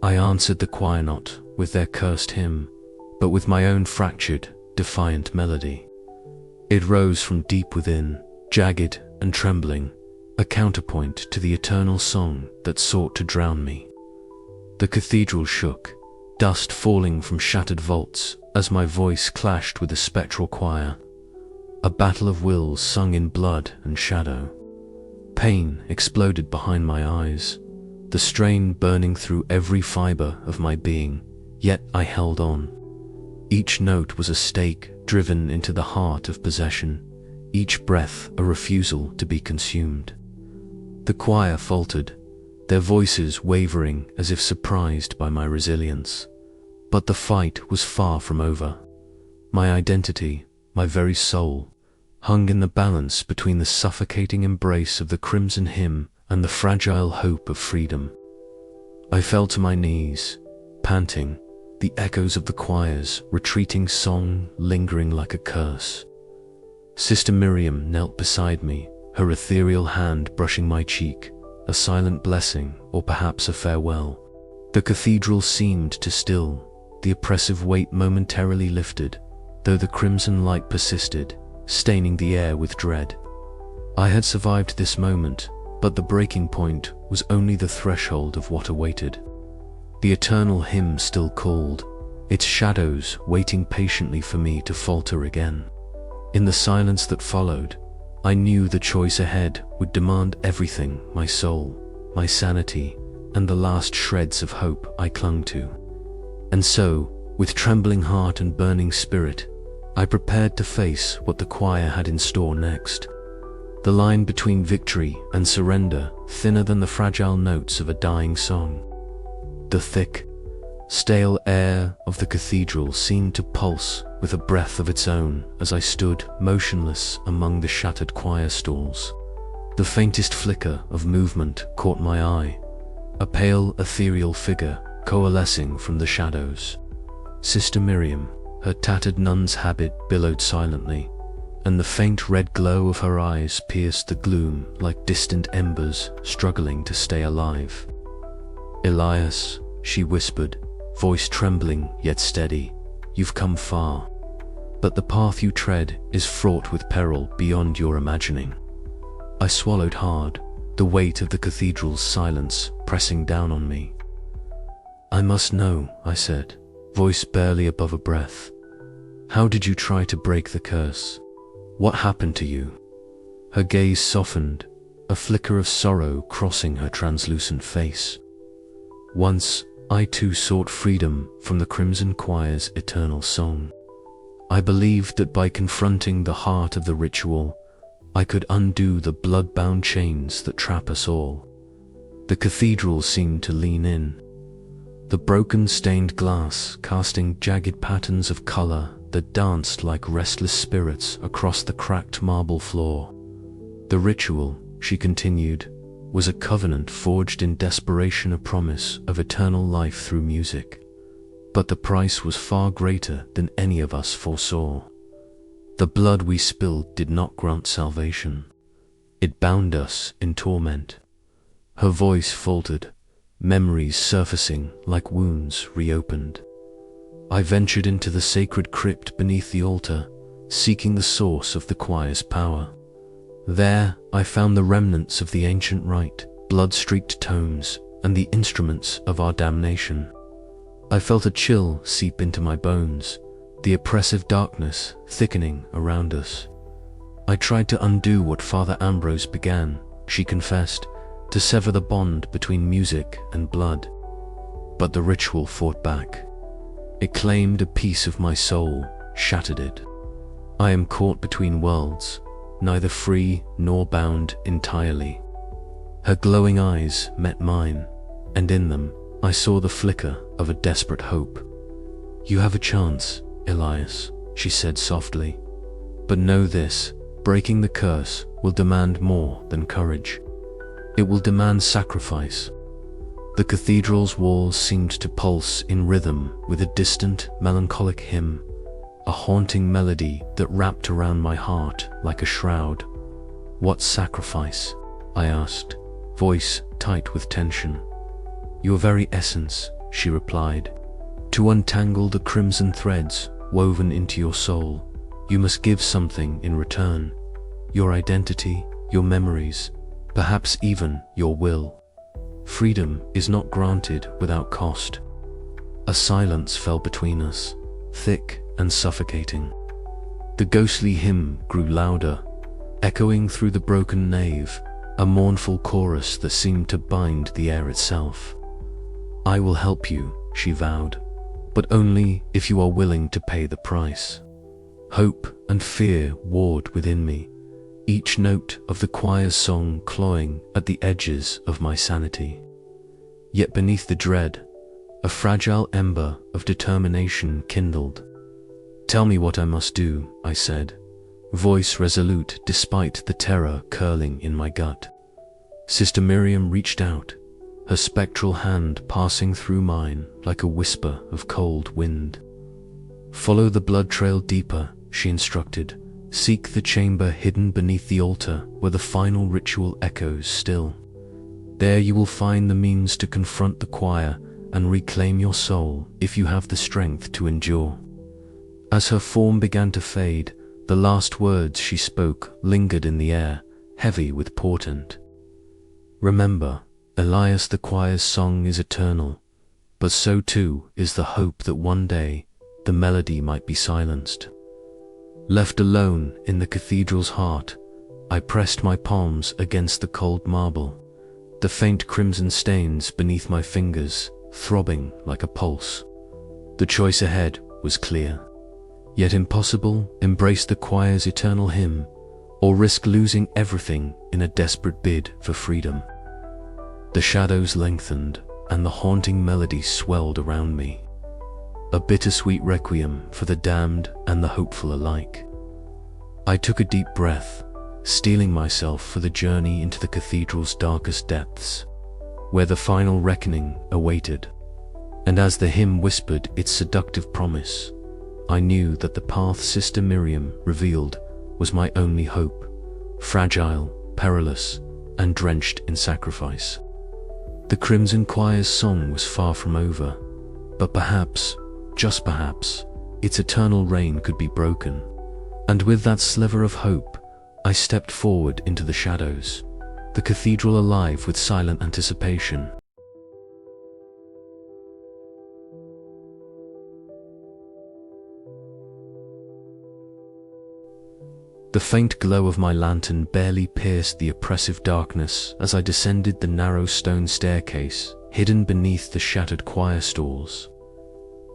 I answered the choir not with their cursed hymn, but with my own fractured, defiant melody. It rose from deep within, jagged and trembling, a counterpoint to the eternal song that sought to drown me. The cathedral shook, dust falling from shattered vaults as my voice clashed with the spectral choir. A battle of wills sung in blood and shadow. Pain exploded behind my eyes, the strain burning through every fiber of my being, yet I held on. Each note was a stake driven into the heart of possession, each breath a refusal to be consumed. The choir faltered, their voices wavering as if surprised by my resilience. But the fight was far from over. My identity, my very soul, hung in the balance between the suffocating embrace of the crimson hymn and the fragile hope of freedom. I fell to my knees, panting, the echoes of the choir's retreating song lingering like a curse. Sister Miriam knelt beside me, her ethereal hand brushing my cheek, a silent blessing or perhaps a farewell. The cathedral seemed to still, the oppressive weight momentarily lifted, though the crimson light persisted, staining the air with dread. I had survived this moment, but the breaking point was only the threshold of what awaited. The eternal hymn still called, its shadows waiting patiently for me to falter again. In the silence that followed, I knew the choice ahead would demand everything: my soul, my sanity, and the last shreds of hope I clung to. And so, with trembling heart and burning spirit, I prepared to face what the choir had in store next. The line between victory and surrender thinner than the fragile notes of a dying song. The thick, stale air of the cathedral seemed to pulse with a breath of its own as I stood motionless among the shattered choir stalls. The faintest flicker of movement caught my eye, a pale, ethereal figure coalescing from the shadows. Sister Miriam, her tattered nun's habit billowed silently, and the faint red glow of her eyes pierced the gloom like distant embers struggling to stay alive. "Elias," she whispered, voice trembling yet steady, "you've come far, but the path you tread is fraught with peril beyond your imagining." I swallowed hard, the weight of the cathedral's silence pressing down on me. "I must know," I said, voice barely above a breath. "How did you try to break the curse? What happened to you?" Her gaze softened, a flicker of sorrow crossing her translucent face. "Once, I too sought freedom from the Crimson Choir's eternal song. I believed that by confronting the heart of the ritual, I could undo the blood-bound chains that trap us all." The cathedral seemed to lean in, the broken stained glass casting jagged patterns of color that danced like restless spirits across the cracked marble floor. "The ritual," she continued, "was a covenant forged in desperation, a promise of eternal life through music. But the price was far greater than any of us foresaw. The blood we spilled did not grant salvation. It bound us in torment." Her voice faltered, memories surfacing like wounds reopened. "I ventured into the sacred crypt beneath the altar, seeking the source of the choir's power. There, I found the remnants of the ancient rite, blood-streaked tomes, and the instruments of our damnation. I felt a chill seep into my bones, the oppressive darkness thickening around us. I tried to undo what Father Ambrose began," she confessed, "to sever the bond between music and blood. But the ritual fought back. It claimed a piece of my soul, shattered it. I am caught between worlds, neither free nor bound entirely." Her glowing eyes met mine, and in them I saw the flicker of a desperate hope. "You have a chance, Elias," she said softly. "But know this, breaking the curse will demand more than courage. It will demand sacrifice." The cathedral's walls seemed to pulse in rhythm with a distant, melancholic hymn, a haunting melody that wrapped around my heart like a shroud. "What sacrifice?" I asked, voice tight with tension. "Your very essence," she replied. "To untangle the crimson threads woven into your soul, you must give something in return. Your identity, your memories, perhaps even your will. Freedom is not granted without cost." A silence fell between us, thick and suffocating. The ghostly hymn grew louder, echoing through the broken nave, a mournful chorus that seemed to bind the air itself. "I will help you," she vowed, "but only if you are willing to pay the price." Hope and fear warred within me, each note of the choir's song clawing at the edges of my sanity. Yet beneath the dread, a fragile ember of determination kindled. "Tell me what I must do," I said, voice resolute despite the terror curling in my gut. Sister Miriam reached out, her spectral hand passing through mine like a whisper of cold wind. "Follow the blood trail deeper," she instructed. "Seek the chamber hidden beneath the altar where the final ritual echoes still. There you will find the means to confront the choir and reclaim your soul if you have the strength to endure." As her form began to fade, The last words she spoke lingered in the air, heavy with portent. Remember, Elias, the choir's song is eternal, but so too is the hope that one day the melody might be silenced. Left alone in the cathedral's heart, I pressed my palms against the cold marble, the faint crimson stains beneath my fingers throbbing like a pulse. The choice ahead was clear, yet impossible: embrace the choir's eternal hymn, or risk losing everything in a desperate bid for freedom. The shadows lengthened, and the haunting melody swelled around me, a bittersweet requiem for the damned and the hopeful alike. I took a deep breath, steeling myself for the journey into the cathedral's darkest depths, where the final reckoning awaited. And as the hymn whispered its seductive promise, I knew that the path Sister Miriam revealed was my only hope, fragile, perilous, and drenched in sacrifice. The Crimson Choir's song was far from over, but perhaps, just perhaps, its eternal reign could be broken. And with that sliver of hope, I stepped forward into the shadows, the cathedral alive with silent anticipation. The faint glow of my lantern barely pierced the oppressive darkness as I descended the narrow stone staircase hidden beneath the shattered choir stalls.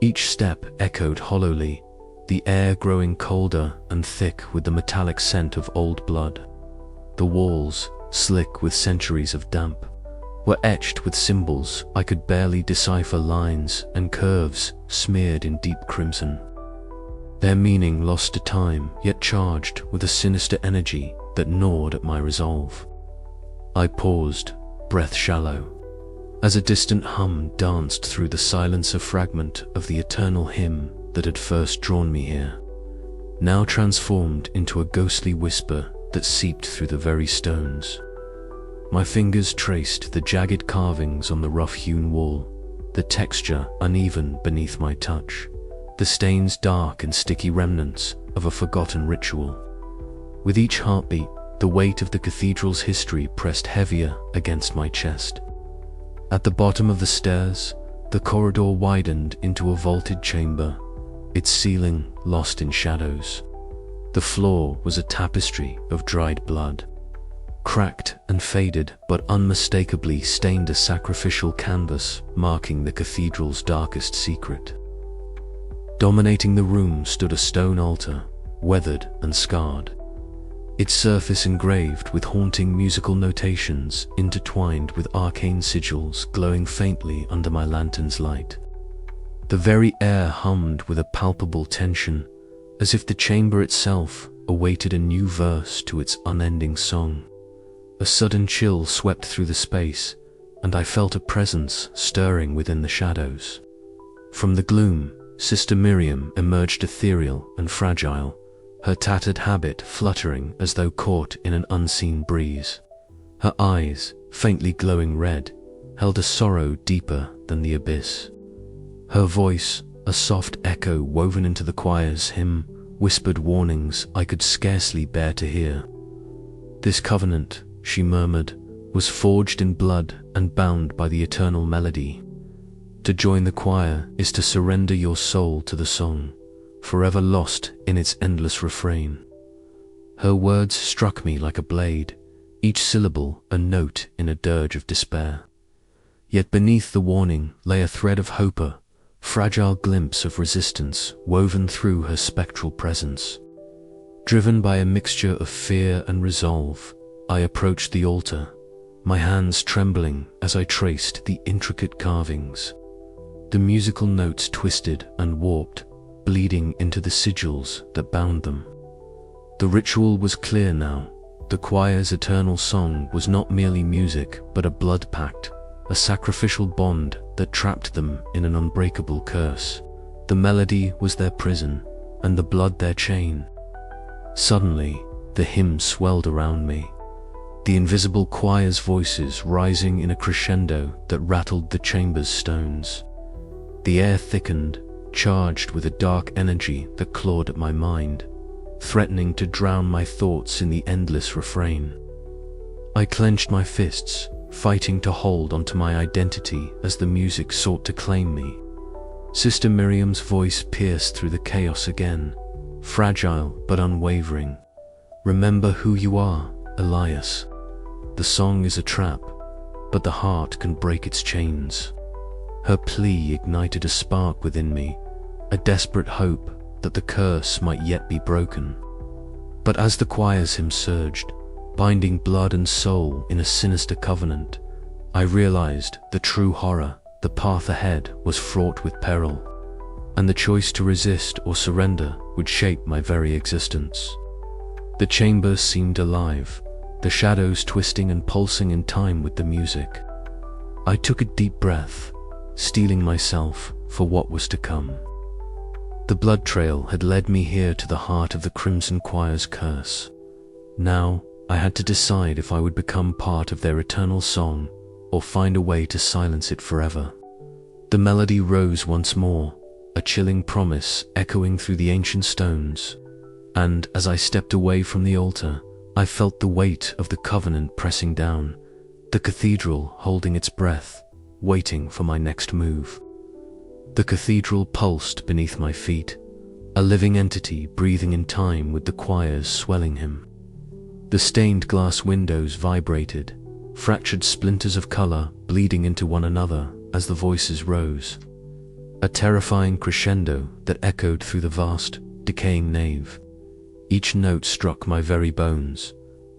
Each step echoed hollowly, the air growing colder and thick with the metallic scent of old blood. The walls, slick with centuries of damp, were etched with symbols I could barely decipher, lines and curves smeared in deep crimson. Their meaning lost to time, yet charged with a sinister energy that gnawed at my resolve. I paused, breath shallow, as a distant hum danced through the silence, a fragment of the eternal hymn that had first drawn me here, now transformed into a ghostly whisper that seeped through the very stones. My fingers traced the jagged carvings on the rough-hewn wall, the texture uneven beneath my touch, the stains dark and sticky remnants of a forgotten ritual. With each heartbeat, the weight of the cathedral's history pressed heavier against my chest. At the bottom of the stairs, the corridor widened into a vaulted chamber, its ceiling lost in shadows. The floor was a tapestry of dried blood, cracked and faded but unmistakably stained, a sacrificial canvas marking the cathedral's darkest secret. Dominating the room stood a stone altar, weathered and scarred, its surface engraved with haunting musical notations intertwined with arcane sigils glowing faintly under my lantern's light. The very air hummed with a palpable tension, as if the chamber itself awaited a new verse to its unending song. A sudden chill swept through the space, and I felt a presence stirring within the shadows. From the gloom, Sister Miriam emerged, ethereal and fragile, her tattered habit fluttering as though caught in an unseen breeze. Her eyes, faintly glowing red, held a sorrow deeper than the abyss. Her voice, a soft echo woven into the choir's hymn, whispered warnings I could scarcely bear to hear. "This covenant," she murmured, "was forged in blood and bound by the eternal melody. To join the choir is to surrender your soul to the song, forever lost in its endless refrain." Her words struck me like a blade, each syllable a note in a dirge of despair. Yet beneath the warning lay a thread of hope, a fragile glimpse of resistance woven through her spectral presence. Driven by a mixture of fear and resolve, I approached the altar, my hands trembling as I traced the intricate carvings. The musical notes twisted and warped, bleeding into the sigils that bound them. The ritual was clear now. The choir's eternal song was not merely music, but a blood pact, a sacrificial bond that trapped them in an unbreakable curse. The melody was their prison, and the blood their chain. Suddenly, the hymn swelled around me, the invisible choir's voices rising in a crescendo that rattled the chamber's stones. The air thickened, charged with a dark energy that clawed at my mind, threatening to drown my thoughts in the endless refrain. I clenched my fists, fighting to hold onto my identity as the music sought to claim me. Sister Miriam's voice pierced through the chaos again, fragile but unwavering. "Remember who you are, Elias. The song is a trap, but the heart can break its chains." Her plea ignited a spark within me, a desperate hope that the curse might yet be broken. But as the choir's hymn surged, binding blood and soul in a sinister covenant, I realized the true horror. The path ahead was fraught with peril, and the choice to resist or surrender would shape my very existence. The chamber seemed alive, the shadows twisting and pulsing in time with the music. I took a deep breath, steeling myself for what was to come. The blood trail had led me here to the heart of the Crimson Choir's curse. Now, I had to decide if I would become part of their eternal song or find a way to silence it forever. The melody rose once more, a chilling promise echoing through the ancient stones, and as I stepped away from the altar, I felt the weight of the covenant pressing down, the cathedral holding its breath, waiting for my next move. The cathedral pulsed beneath my feet, a living entity breathing in time with the choir's swelling hymn. The stained glass windows vibrated, fractured splinters of color bleeding into one another as the voices rose, a terrifying crescendo that echoed through the vast, decaying nave. Each note struck my very bones,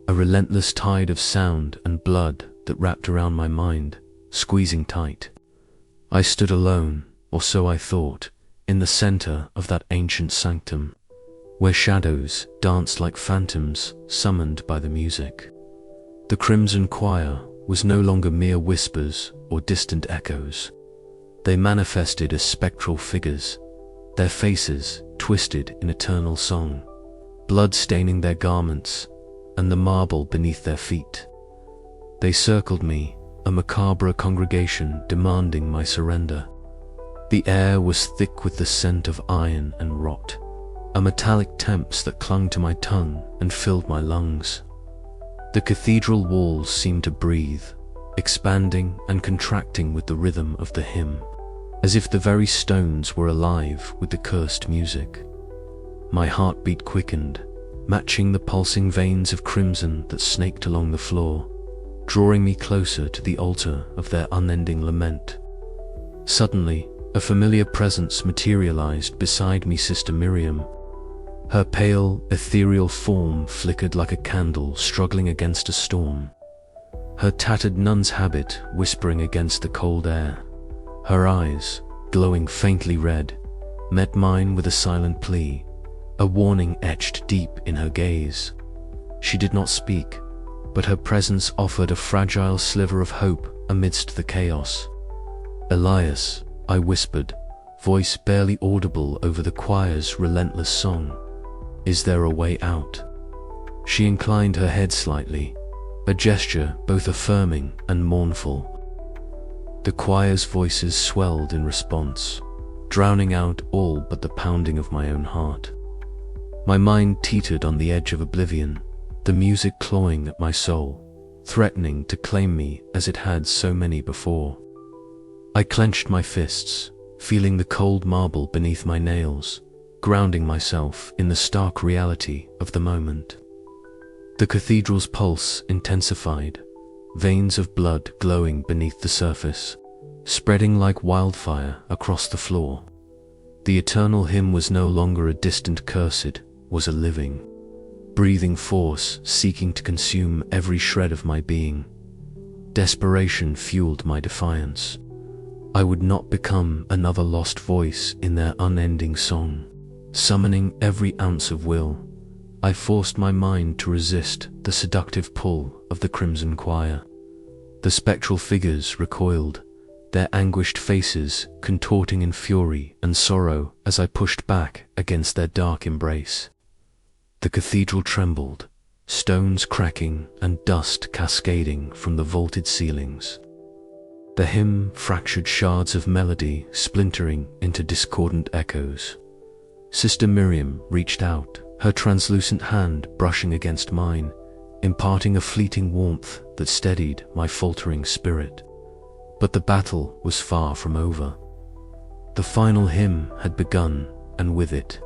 a relentless tide of sound and blood that wrapped around my mind, squeezing tight. I stood alone, or so I thought, in the center of that ancient sanctum, where shadows danced like phantoms summoned by the music. The Crimson Choir was no longer mere whispers or distant echoes. They manifested as spectral figures, their faces twisted in eternal song, blood staining their garments and the marble beneath their feet. They circled me, a macabre congregation demanding my surrender. The air was thick with the scent of iron and rot, a metallic temps that clung to my tongue and filled my lungs. The cathedral walls seemed to breathe, expanding and contracting with the rhythm of the hymn, as if the very stones were alive with the cursed music. My heartbeat quickened, matching the pulsing veins of crimson that snaked along the floor, drawing me closer to the altar of their unending lament. Suddenly, a familiar presence materialized beside me, Sister Miriam. Her pale, ethereal form flickered like a candle struggling against a storm, her tattered nun's habit whispering against the cold air. Her eyes, glowing faintly red, met mine with a silent plea, a warning etched deep in her gaze. She did not speak, but her presence offered a fragile sliver of hope amidst the chaos. "Elias," I whispered, voice barely audible over the choir's relentless song. "Is there a way out?" She inclined her head slightly, a gesture both affirming and mournful. The choir's voices swelled in response, drowning out all but the pounding of my own heart. My mind teetered on the edge of oblivion, the music clawing at my soul, threatening to claim me as it had so many before. I clenched my fists, feeling the cold marble beneath my nails, grounding myself in the stark reality of the moment. The cathedral's pulse intensified, veins of blood glowing beneath the surface, spreading like wildfire across the floor. The eternal hymn was no longer a distant curse, it was a living, breathing force seeking to consume every shred of my being. Desperation fueled my defiance. I would not become another lost voice in their unending song. Summoning every ounce of will, I forced my mind to resist the seductive pull of the Crimson Choir. The spectral figures recoiled, their anguished faces contorting in fury and sorrow as I pushed back against their dark embrace. The cathedral trembled, stones cracking and dust cascading from the vaulted ceilings. The hymn fractured shards of melody splintering into discordant echoes. Sister Miriam reached out, her translucent hand brushing against mine, imparting a fleeting warmth that steadied my faltering spirit. But the battle was far from over. The final hymn had begun, and with it,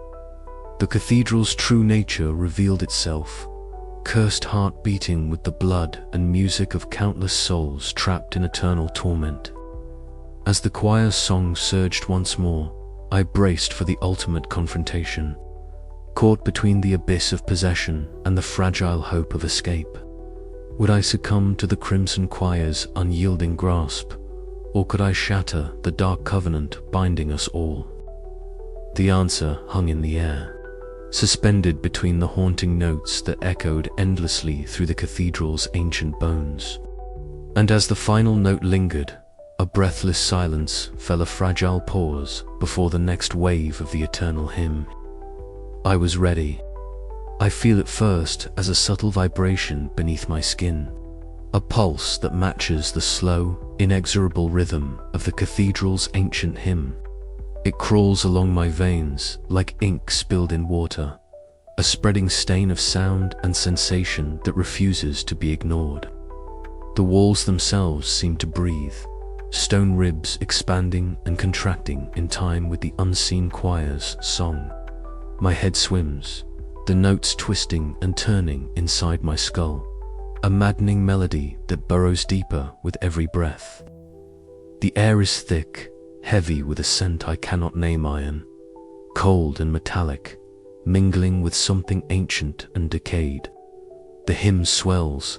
the cathedral's true nature revealed itself, cursed heart beating with the blood and music of countless souls trapped in eternal torment. As the choir's song surged once more, I braced for the ultimate confrontation, caught between the abyss of possession and the fragile hope of escape. Would I succumb to the Crimson Choir's unyielding grasp, or could I shatter the dark covenant binding us all? The answer hung in the air, suspended between the haunting notes that echoed endlessly through the cathedral's ancient bones. And as the final note lingered, a breathless silence fell, a fragile pause before the next wave of the eternal hymn. I was ready. I feel it first as a subtle vibration beneath my skin, a pulse that matches the slow, inexorable rhythm of the cathedral's ancient hymn. It crawls along my veins like ink spilled in water, a spreading stain of sound and sensation that refuses to be ignored. The walls themselves seem to breathe, stone ribs expanding and contracting in time with the unseen choir's song. My head swims, the notes twisting and turning inside my skull, a maddening melody that burrows deeper with every breath. The air is thick, heavy with a scent I cannot name, iron, cold and metallic, mingling with something ancient and decayed. The hymn swells,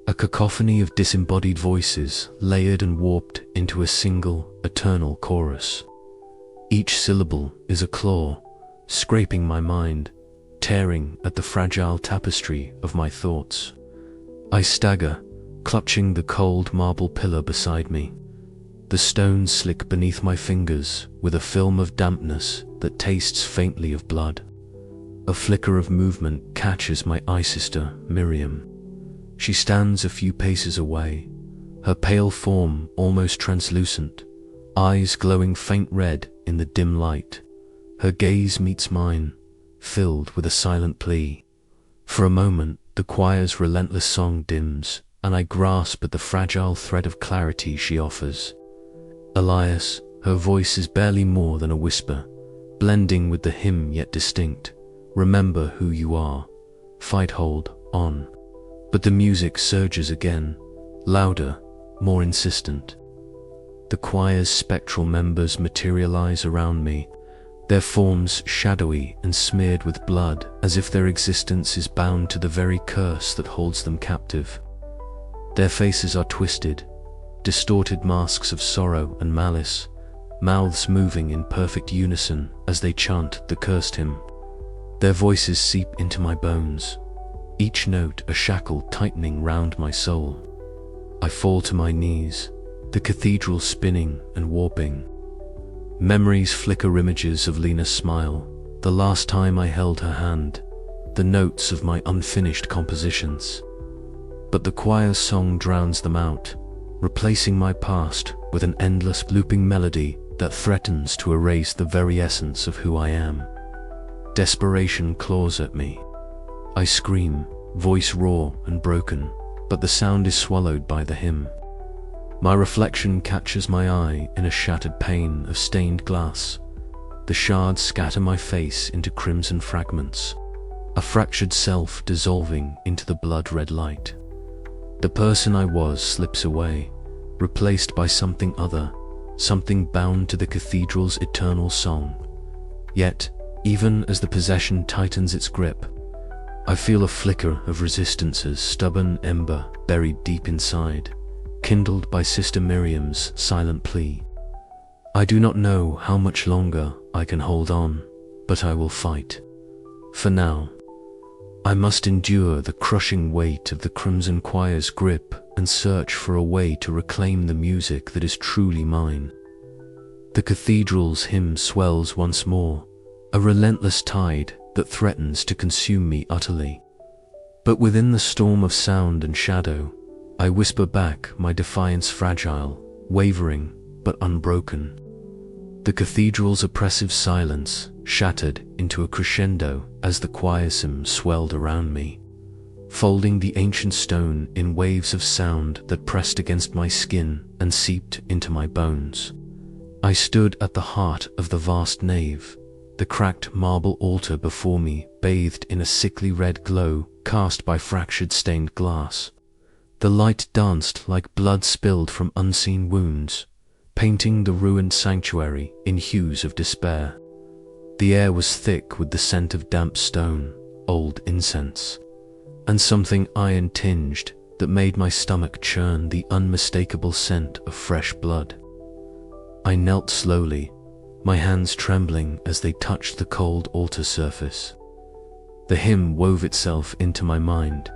a cacophony of disembodied voices layered and warped into a single, eternal chorus. Each syllable is a claw, scraping my mind, tearing at the fragile tapestry of my thoughts. I stagger, clutching the cold marble pillar beside me. The stones slick beneath my fingers with a film of dampness that tastes faintly of blood. A flicker of movement catches my eye sister, Miriam. She stands a few paces away, her pale form almost translucent, eyes glowing faint red in the dim light. Her gaze meets mine, filled with a silent plea. For a moment, the choir's relentless song dims, and I grasp at the fragile thread of clarity she offers. Elias, her voice is barely more than a whisper, blending with the hymn yet distinct. Remember who you are. Fight, hold on. But the music surges again, louder, more insistent. The choir's spectral members materialize around me, their forms shadowy and smeared with blood, as if their existence is bound to the very curse that holds them captive. Their faces are twisted, distorted masks of sorrow and malice, mouths moving in perfect unison as they chant the cursed hymn. Their voices seep into my bones, each note a shackle tightening round my soul. I fall to my knees, the cathedral spinning and warping. Memories flicker images of Lena's smile, the last time I held her hand, the notes of my unfinished compositions. But the choir's song drowns them out, replacing my past with an endless looping melody that threatens to erase the very essence of who I am. Desperation claws at me. I scream, voice raw and broken, but the sound is swallowed by the hymn. My reflection catches my eye in a shattered pane of stained glass. The shards scatter my face into crimson fragments, a fractured self dissolving into the blood-red light. The person I was slips away, replaced by something other, something bound to the cathedral's eternal song. Yet, even as the possession tightens its grip, I feel a flicker of resistance's stubborn ember buried deep inside, kindled by Sister Miriam's silent plea. I do not know how much longer I can hold on, but I will fight. For now, I must endure the crushing weight of the Crimson Choir's grip and search for a way to reclaim the music that is truly mine. The cathedral's hymn swells once more, a relentless tide that threatens to consume me utterly. But within the storm of sound and shadow, I whisper back my defiance, fragile, wavering, but unbroken. The cathedral's oppressive silence shattered into a crescendo as the quiescence swelled around me, folding the ancient stone in waves of sound that pressed against my skin and seeped into my bones. I stood at the heart of the vast nave, the cracked marble altar before me bathed in a sickly red glow cast by fractured stained glass. The light danced like blood spilled from unseen wounds, painting the ruined sanctuary in hues of despair. The air was thick with the scent of damp stone, old incense, and something iron-tinged that made my stomach churn, the unmistakable scent of fresh blood. I knelt slowly, my hands trembling as they touched the cold altar surface. The hymn wove itself into my mind,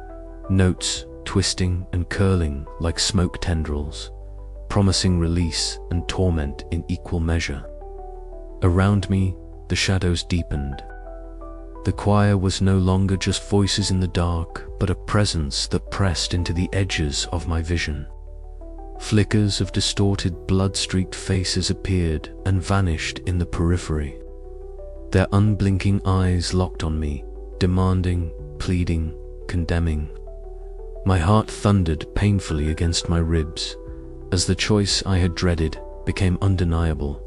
notes twisting and curling like smoke tendrils, promising release and torment in equal measure. Around me, the shadows deepened. The choir was no longer just voices in the dark, but a presence that pressed into the edges of my vision. Flickers of distorted, blood-streaked faces appeared and vanished in the periphery. Their unblinking eyes locked on me, demanding, pleading, condemning. My heart thundered painfully against my ribs as the choice I had dreaded became undeniable.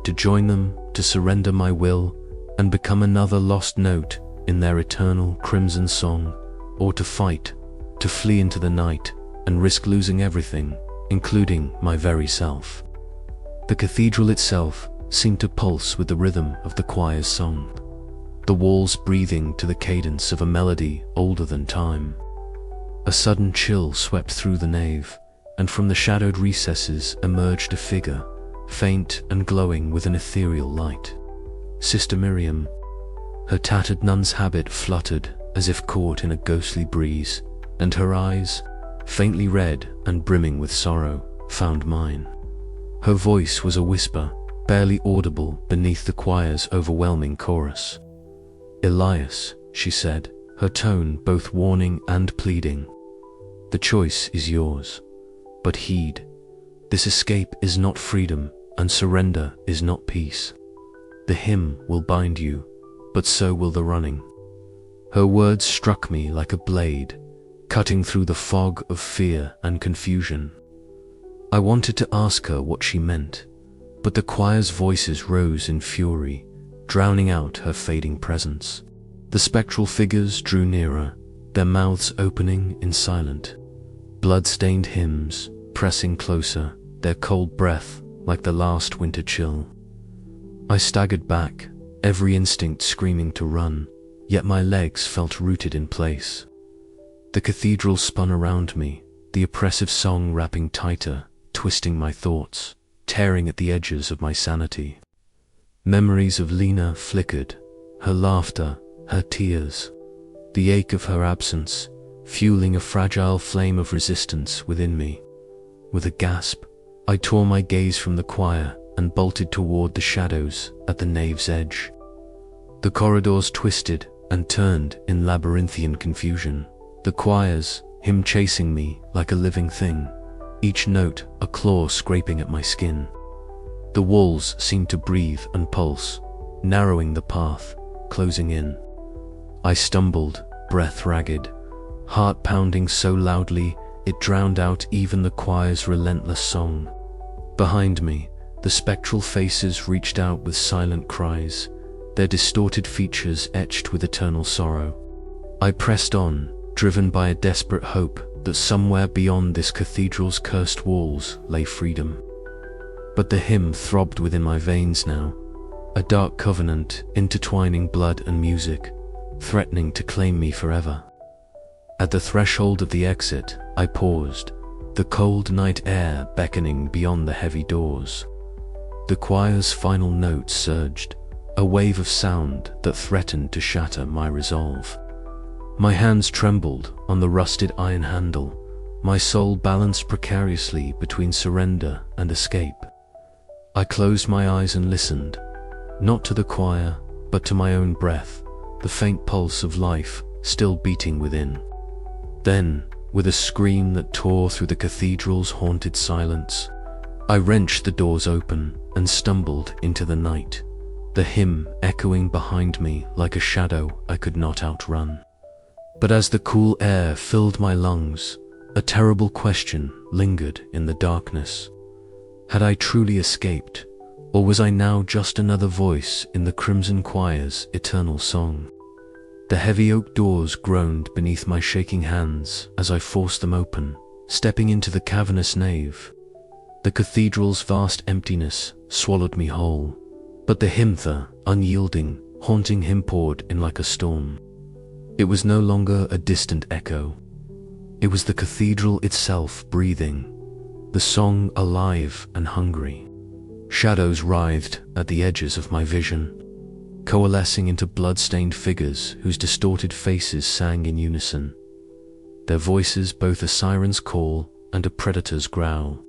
To join them, to surrender my will, and become another lost note in their eternal crimson song, or to fight, to flee into the night and risk losing everything, including my very self. The cathedral itself seemed to pulse with the rhythm of the choir's song, the walls breathing to the cadence of a melody older than time. A sudden chill swept through the nave, and from the shadowed recesses emerged a figure, faint and glowing with an ethereal light. Sister Miriam. Her tattered nun's habit fluttered as if caught in a ghostly breeze, and her eyes, faintly red and brimming with sorrow, found mine. Her voice was a whisper, barely audible beneath the choir's overwhelming chorus. "Elias," she said, her tone both warning and pleading. "The choice is yours, but heed. This escape is not freedom, and surrender is not peace. The hymn will bind you, but so will the running." Her words struck me like a blade, cutting through the fog of fear and confusion. I wanted to ask her what she meant, but the choir's voices rose in fury, drowning out her fading presence. The spectral figures drew nearer, their mouths opening in silent, blood-stained hymns pressing closer, their cold breath like the last winter chill. I staggered back, every instinct screaming to run, yet my legs felt rooted in place. The cathedral spun around me, the oppressive song wrapping tighter, twisting my thoughts, tearing at the edges of my sanity. Memories of Lena flickered, her laughter, her tears, the ache of her absence, fueling a fragile flame of resistance within me. With a gasp, I tore my gaze from the choir and bolted toward the shadows at the nave's edge. The corridors twisted and turned in labyrinthian confusion, the choir's hymn chasing me like a living thing, each note a claw scraping at my skin. The walls seemed to breathe and pulse, narrowing the path, closing in. I stumbled, breath ragged, heart pounding so loudly it drowned out even the choir's relentless song. Behind me, the spectral faces reached out with silent cries, their distorted features etched with eternal sorrow. I pressed on, driven by a desperate hope that somewhere beyond this cathedral's cursed walls lay freedom. But the hymn throbbed within my veins now, a dark covenant intertwining blood and music, threatening to claim me forever. At the threshold of the exit, I paused, the cold night air beckoning beyond the heavy doors. The choir's final notes surged, a wave of sound that threatened to shatter my resolve. My hands trembled on the rusted iron handle, my soul balanced precariously between surrender and escape. I closed my eyes and listened, not to the choir, but to my own breath, the faint pulse of life still beating within. Then, with a scream that tore through the cathedral's haunted silence, I wrenched the doors open, and stumbled into the night, the hymn echoing behind me like a shadow I could not outrun. But as the cool air filled my lungs, a terrible question lingered in the darkness. Had I truly escaped, or was I now just another voice in the Crimson Choir's eternal song? The heavy oak doors groaned beneath my shaking hands as I forced them open, stepping into the cavernous nave. The cathedral's vast emptiness swallowed me whole, but the hymn-ther, unyielding, haunting hymn poured in like a storm. It was no longer a distant echo. It was the cathedral itself breathing, the song alive and hungry. Shadows writhed at the edges of my vision, coalescing into blood-stained figures whose distorted faces sang in unison, their voices both a siren's call and a predator's growl.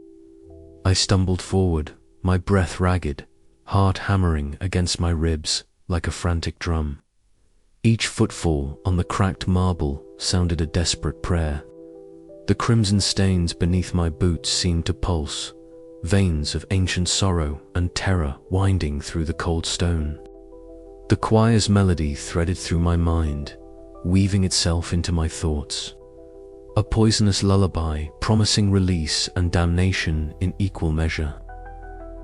I stumbled forward, my breath ragged, heart hammering against my ribs like a frantic drum. Each footfall on the cracked marble sounded a desperate prayer. The crimson stains beneath my boots seemed to pulse, veins of ancient sorrow and terror winding through the cold stone. The choir's melody threaded through my mind, weaving itself into my thoughts. A poisonous lullaby promising release and damnation in equal measure.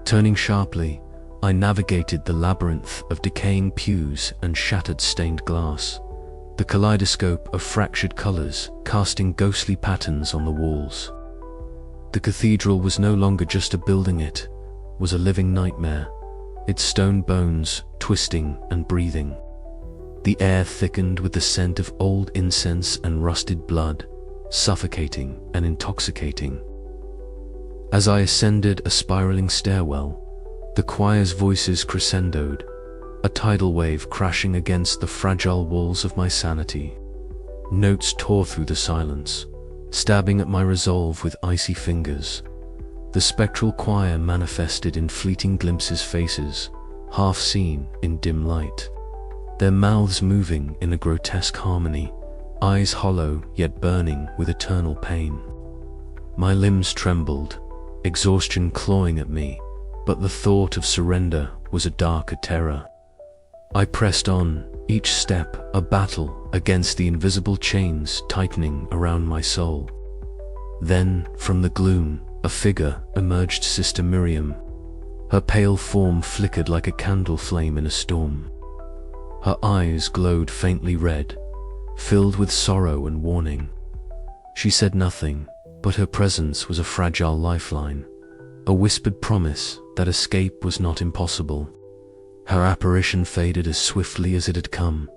Turning sharply, I navigated the labyrinth of decaying pews and shattered stained glass, the kaleidoscope of fractured colors casting ghostly patterns on the walls. The cathedral was no longer just a building, it was a living nightmare, its stone bones twisting and breathing. The air thickened with the scent of old incense and rusted blood, suffocating and intoxicating. As I ascended a spiraling stairwell, the choir's voices crescendoed, a tidal wave crashing against the fragile walls of my sanity. Notes tore through the silence, stabbing at my resolve with icy fingers. The spectral choir manifested in fleeting glimpses, faces, half seen in dim light, their mouths moving in a grotesque harmony, eyes hollow yet burning with eternal pain. My limbs trembled, exhaustion clawing at me, but the thought of surrender was a darker terror. I pressed on, each step a battle against the invisible chains tightening around my soul. Then, from the gloom, a figure emerged, Sister Miriam. Her pale form flickered like a candle flame in a storm. Her eyes glowed faintly red, filled with sorrow and warning. She said nothing, but her presence was a fragile lifeline, a whispered promise that escape was not impossible. Her apparition faded as swiftly as it had come,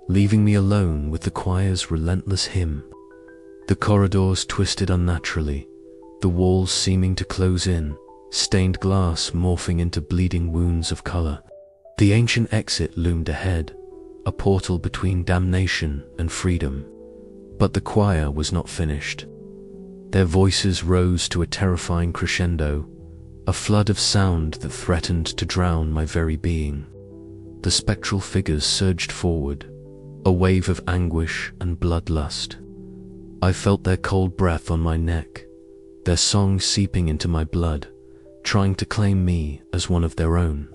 leaving me alone with the choir's relentless hymn. The corridors twisted unnaturally, the walls seeming to close in, stained glass morphing into bleeding wounds of color. The ancient exit loomed ahead, a portal between damnation and freedom. But the choir was not finished. Their voices rose to a terrifying crescendo, a flood of sound that threatened to drown my very being. The spectral figures surged forward, a wave of anguish and bloodlust. I felt their cold breath on my neck, their song seeping into my blood, trying to claim me as one of their own.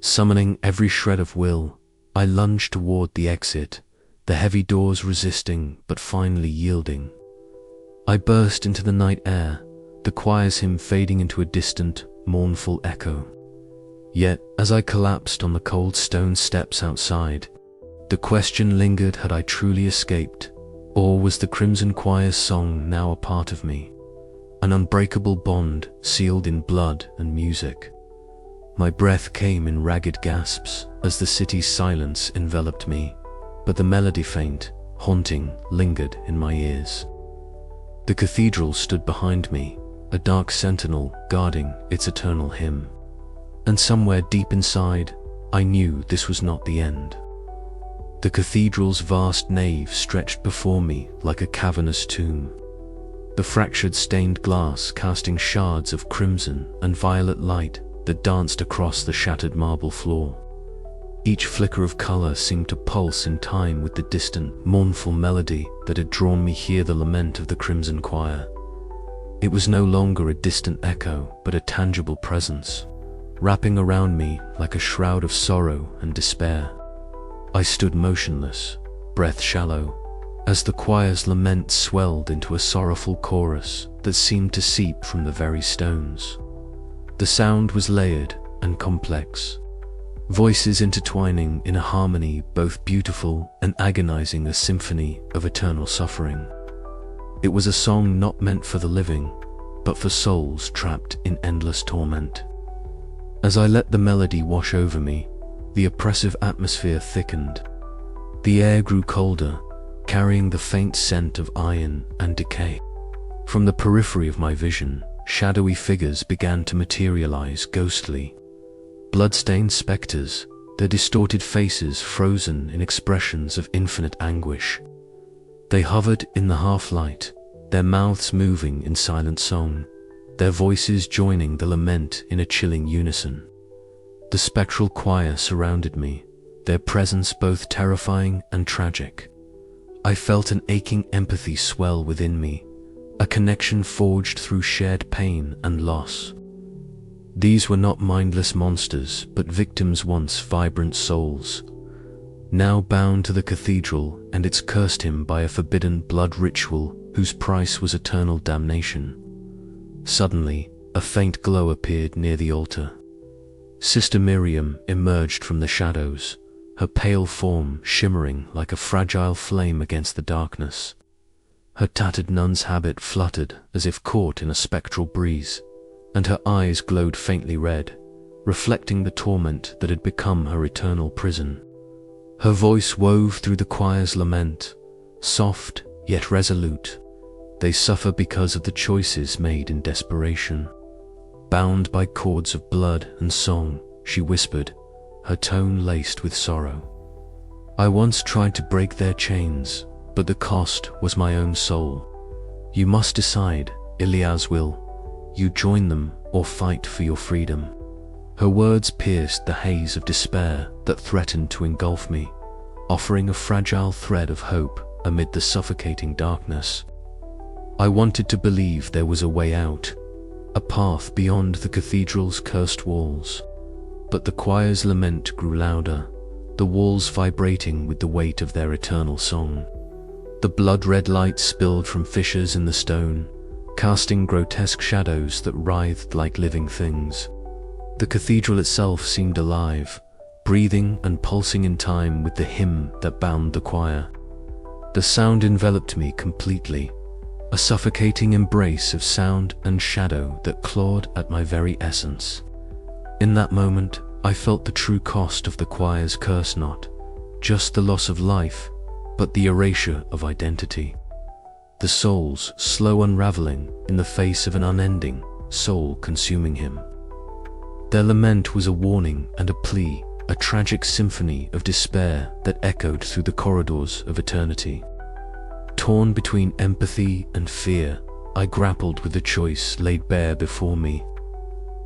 Summoning every shred of will, I lunged toward the exit, the heavy doors resisting but finally yielding. I burst into the night air, the choir's hymn fading into a distant, mournful echo. Yet, as I collapsed on the cold stone steps outside, the question lingered: had I truly escaped, or was the Crimson Choir's song now a part of me, an unbreakable bond sealed in blood and music? My breath came in ragged gasps as the city's silence enveloped me, but the melody, faint, haunting, lingered in my ears. The cathedral stood behind me, a dark sentinel guarding its eternal hymn. And somewhere deep inside, I knew this was not the end. The cathedral's vast nave stretched before me like a cavernous tomb, the fractured stained glass casting shards of crimson and violet light that danced across the shattered marble floor. Each flicker of color seemed to pulse in time with the distant, mournful melody that had drawn me here, the lament of the Crimson Choir. It was no longer a distant echo, but a tangible presence, wrapping around me like a shroud of sorrow and despair. I stood motionless, breath shallow, as the choir's lament swelled into a sorrowful chorus that seemed to seep from the very stones. The sound was layered and complex, voices intertwining in a harmony both beautiful and agonizing, a symphony of eternal suffering. It was a song not meant for the living, but for souls trapped in endless torment. As I let the melody wash over me, the oppressive atmosphere thickened. The air grew colder, carrying the faint scent of iron and decay. From the periphery of my vision, shadowy figures began to materialize, ghostly, blood-stained specters, their distorted faces frozen in expressions of infinite anguish. They hovered in the half-light, their mouths moving in silent song, their voices joining the lament in a chilling unison. The spectral choir surrounded me, their presence both terrifying and tragic. I felt an aching empathy swell within me, a connection forged through shared pain and loss. These were not mindless monsters, but victims, once vibrant souls, now bound to the cathedral and its cursed him by a forbidden blood ritual whose price was eternal damnation. Suddenly, a faint glow appeared near the altar. Sister Miriam emerged from the shadows, her pale form shimmering like a fragile flame against the darkness. Her tattered nun's habit fluttered as if caught in a spectral breeze, and her eyes glowed faintly red, reflecting the torment that had become her eternal prison. Her voice wove through the choir's lament, soft yet resolute. They suffer because of the choices made in desperation. Bound by cords of blood and song, she whispered, her tone laced with sorrow. I once tried to break their chains, but the cost was my own soul. You must decide, Elias will. You join them or fight for your freedom. Her words pierced the haze of despair that threatened to engulf me, offering a fragile thread of hope amid the suffocating darkness. I wanted to believe there was a way out, a path beyond the cathedral's cursed walls. But the choir's lament grew louder, the walls vibrating with the weight of their eternal song. The blood-red light spilled from fissures in the stone, casting grotesque shadows that writhed like living things. The cathedral itself seemed alive, breathing and pulsing in time with the hymn that bound the choir. The sound enveloped me completely, a suffocating embrace of sound and shadow that clawed at my very essence. In that moment, I felt the true cost of the choir's curse, not just the loss of life, but the erasure of identity. The soul's slow unraveling in the face of an unending, soul-consuming hymn. Their lament was a warning and a plea, a tragic symphony of despair that echoed through the corridors of eternity. Torn between empathy and fear, I grappled with the choice laid bare before me.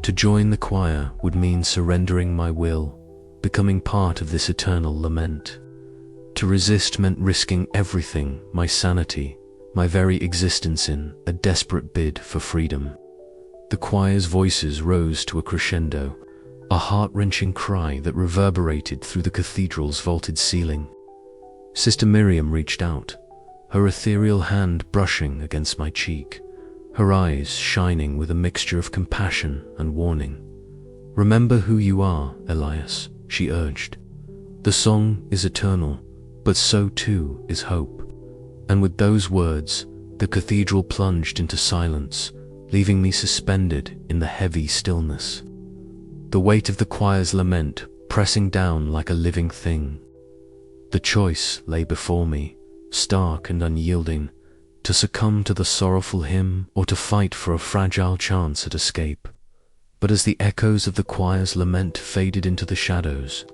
To join the choir would mean surrendering my will, becoming part of this eternal lament. To resist meant risking everything, my sanity, my very existence, in a desperate bid for freedom. The choir's voices rose to a crescendo, a heart-wrenching cry that reverberated through the cathedral's vaulted ceiling. Sister Miriam reached out, her ethereal hand brushing against my cheek, her eyes shining with a mixture of compassion and warning. "Remember who you are, Elias," she urged. "The song is eternal, but so too is hope." And with those words, the cathedral plunged into silence, leaving me suspended in the heavy stillness. The weight of the choir's lament pressing down like a living thing. The choice lay before me, stark and unyielding, to succumb to the sorrowful hymn or to fight for a fragile chance at escape. But as the echoes of the choir's lament faded into the shadows,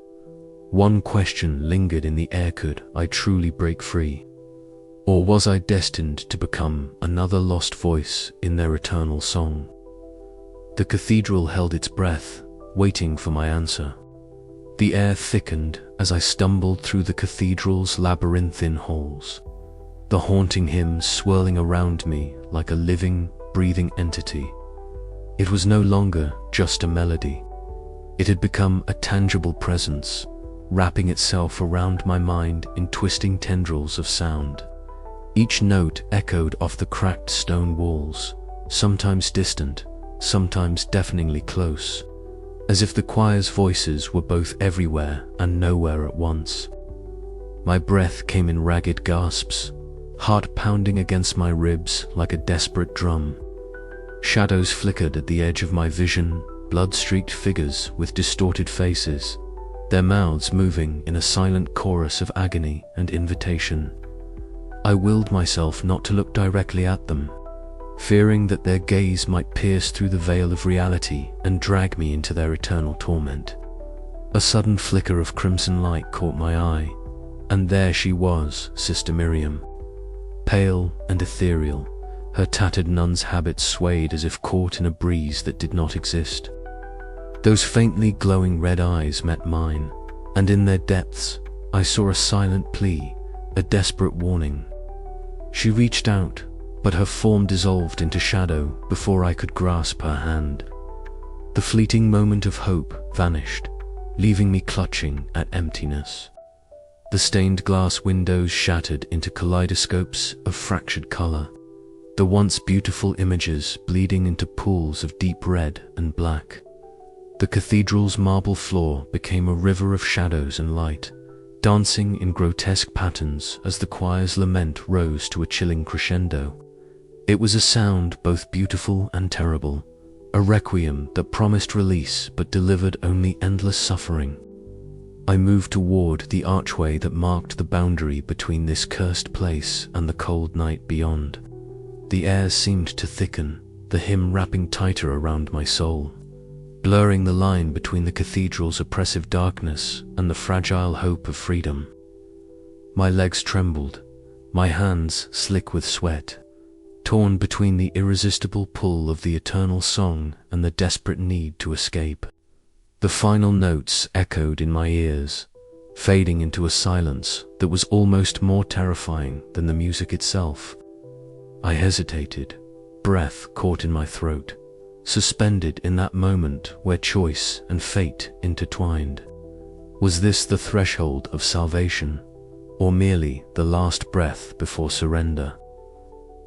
one question lingered in the air: could I truly break free? Or was I destined to become another lost voice in their eternal song? The cathedral held its breath, waiting for my answer. The air thickened as I stumbled through the cathedral's labyrinthine halls, the haunting hymn swirling around me like a living, breathing entity. It was no longer just a melody. It had become a tangible presence, wrapping itself around my mind in twisting tendrils of sound. Each note echoed off the cracked stone walls, sometimes distant, sometimes deafeningly close, as if the choir's voices were both everywhere and nowhere at once. My breath came in ragged gasps, heart pounding against my ribs like a desperate drum. Shadows flickered at the edge of my vision, blood-streaked figures with distorted faces, their mouths moving in a silent chorus of agony and invitation. I willed myself not to look directly at them, fearing that their gaze might pierce through the veil of reality and drag me into their eternal torment. A sudden flicker of crimson light caught my eye, and there she was, Sister Miriam. Pale and ethereal, her tattered nun's habit swayed as if caught in a breeze that did not exist. Those faintly glowing red eyes met mine, and in their depths, I saw a silent plea, a desperate warning. She reached out, but her form dissolved into shadow before I could grasp her hand. The fleeting moment of hope vanished, leaving me clutching at emptiness. The stained glass windows shattered into kaleidoscopes of fractured color, the once beautiful images bleeding into pools of deep red and black. The cathedral's marble floor became a river of shadows and light, dancing in grotesque patterns as the choir's lament rose to a chilling crescendo. It was a sound both beautiful and terrible, a requiem that promised release but delivered only endless suffering. I moved toward the archway that marked the boundary between this cursed place and the cold night beyond. The air seemed to thicken, the hymn wrapping tighter around my soul, blurring the line between the cathedral's oppressive darkness and the fragile hope of freedom. My legs trembled, my hands slick with sweat, torn between the irresistible pull of the eternal song and the desperate need to escape. The final notes echoed in my ears, fading into a silence that was almost more terrifying than the music itself. I hesitated, breath caught in my throat, suspended in that moment where choice and fate intertwined. Was this the threshold of salvation, or merely the last breath before surrender?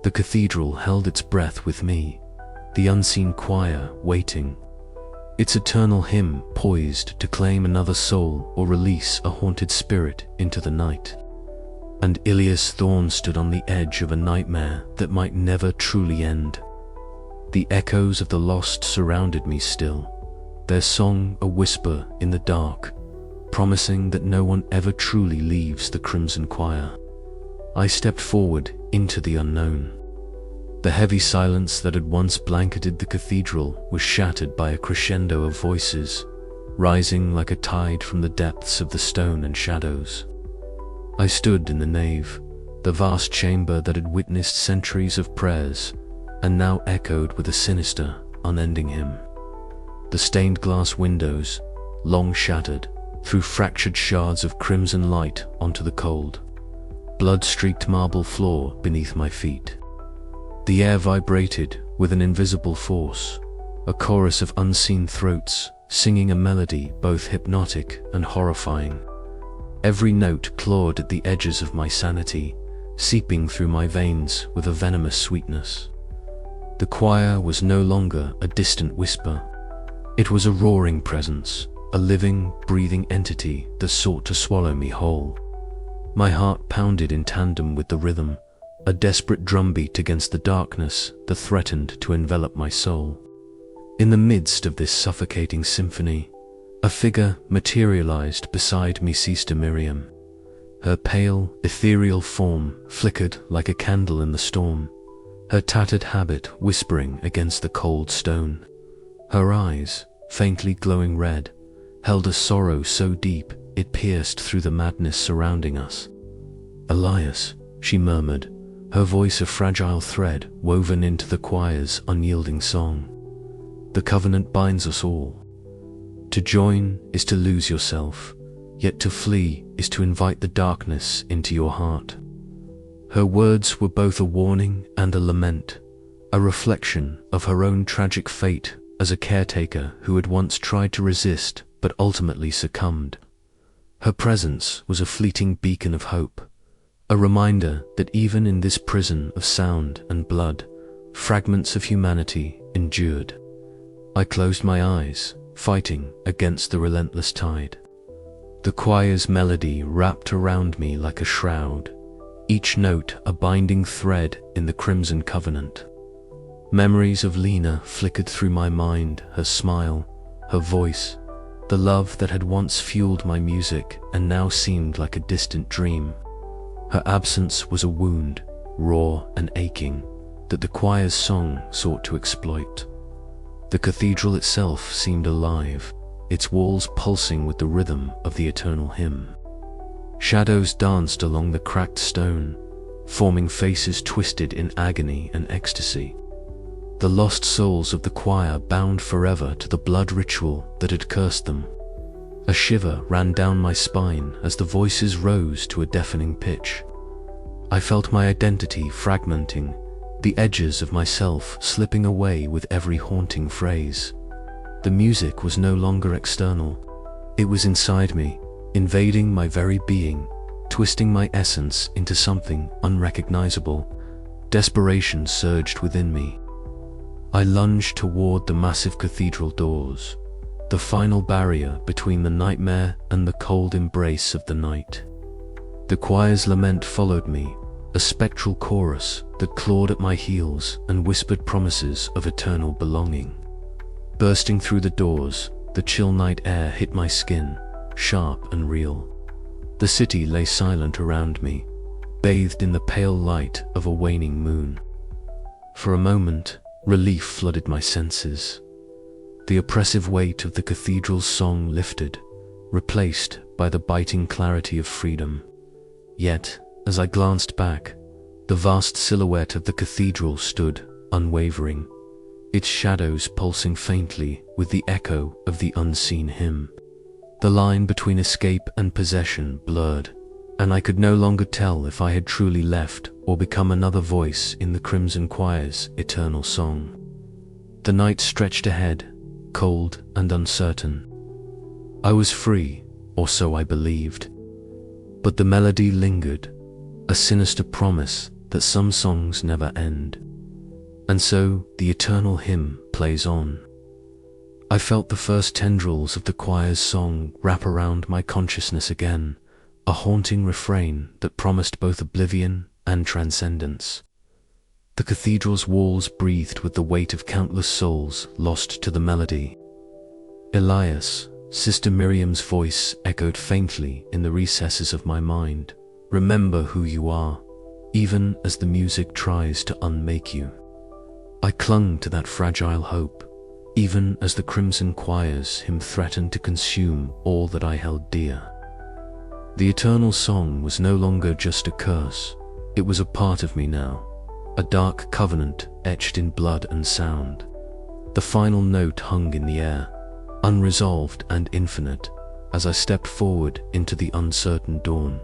The cathedral held its breath with me, the unseen choir waiting, its eternal hymn poised to claim another soul or release a haunted spirit into the night. And Ilias Thorne stood on the edge of a nightmare that might never truly end. The echoes of the lost surrounded me still, their song a whisper in the dark, promising that no one ever truly leaves the crimson choir. I stepped forward into the unknown. The heavy silence that had once blanketed the cathedral was shattered by a crescendo of voices, rising like a tide from the depths of the stone and shadows. I stood in the nave, the vast chamber that had witnessed centuries of prayers and now echoed with a sinister, unending hymn. The stained glass windows, long shattered, threw fractured shards of crimson light onto the cold, blood-streaked marble floor beneath my feet. The air vibrated with an invisible force, a chorus of unseen throats singing a melody both hypnotic and horrifying. Every note clawed at the edges of my sanity, seeping through my veins with a venomous sweetness. The choir was no longer a distant whisper. It was a roaring presence, a living, breathing entity that sought to swallow me whole. My heart pounded in tandem with the rhythm, a desperate drumbeat against the darkness that threatened to envelop my soul. In the midst of this suffocating symphony, a figure materialized beside me, Sister Miriam. Her pale, ethereal form flickered like a candle in the storm, her tattered habit whispering against the cold stone. Her eyes, faintly glowing red, held a sorrow so deep it pierced through the madness surrounding us. "Elias," she murmured, her voice a fragile thread woven into the choir's unyielding song. "The covenant binds us all. To join is to lose yourself, yet to flee is to invite the darkness into your heart." Her words were both a warning and a lament, a reflection of her own tragic fate as a caretaker who had once tried to resist but ultimately succumbed. Her presence was a fleeting beacon of hope, a reminder that even in this prison of sound and blood, fragments of humanity endured. I closed my eyes, fighting against the relentless tide. The choir's melody wrapped around me like a shroud, each note a binding thread in the crimson covenant. Memories of Lena flickered through my mind, her smile, her voice, the love that had once fueled my music and now seemed like a distant dream. Her absence was a wound, raw and aching, that the choir's song sought to exploit. The cathedral itself seemed alive, its walls pulsing with the rhythm of the eternal hymn. Shadows danced along the cracked stone, forming faces twisted in agony and ecstasy. The lost souls of the choir bound forever to the blood ritual that had cursed them. A shiver ran down my spine as the voices rose to a deafening pitch. I felt my identity fragmenting, the edges of myself slipping away with every haunting phrase. The music was no longer external. It was inside me, invading my very being, twisting my essence into something unrecognizable. Desperation surged within me. I lunged toward the massive cathedral doors, the final barrier between the nightmare and the cold embrace of the night. The choir's lament followed me, a spectral chorus that clawed at my heels and whispered promises of eternal belonging. Bursting through the doors, the chill night air hit my skin, sharp and real. The city lay silent around me, bathed in the pale light of a waning moon. For a moment, relief flooded my senses. The oppressive weight of the cathedral's song lifted, replaced by the biting clarity of freedom. Yet, as I glanced back, the vast silhouette of the cathedral stood, unwavering, its shadows pulsing faintly with the echo of the unseen hymn. The line between escape and possession blurred, and I could no longer tell if I had truly left or become another voice in the Crimson Choir's eternal song. The night stretched ahead, cold and uncertain. I was free, or so I believed. But the melody lingered, a sinister promise that some songs never end. And so the eternal hymn plays on. I felt the first tendrils of the choir's song wrap around my consciousness again, a haunting refrain that promised both oblivion and transcendence. The cathedral's walls breathed with the weight of countless souls lost to the melody. Elias, Sister Miriam's voice echoed faintly in the recesses of my mind. Remember who you are, even as the music tries to unmake you. I clung to that fragile hope, even as the Crimson Choir's hymn threatened to consume all that I held dear. The eternal song was no longer just a curse, it was a part of me now, a dark covenant etched in blood and sound. The final note hung in the air, unresolved and infinite, as I stepped forward into the uncertain dawn.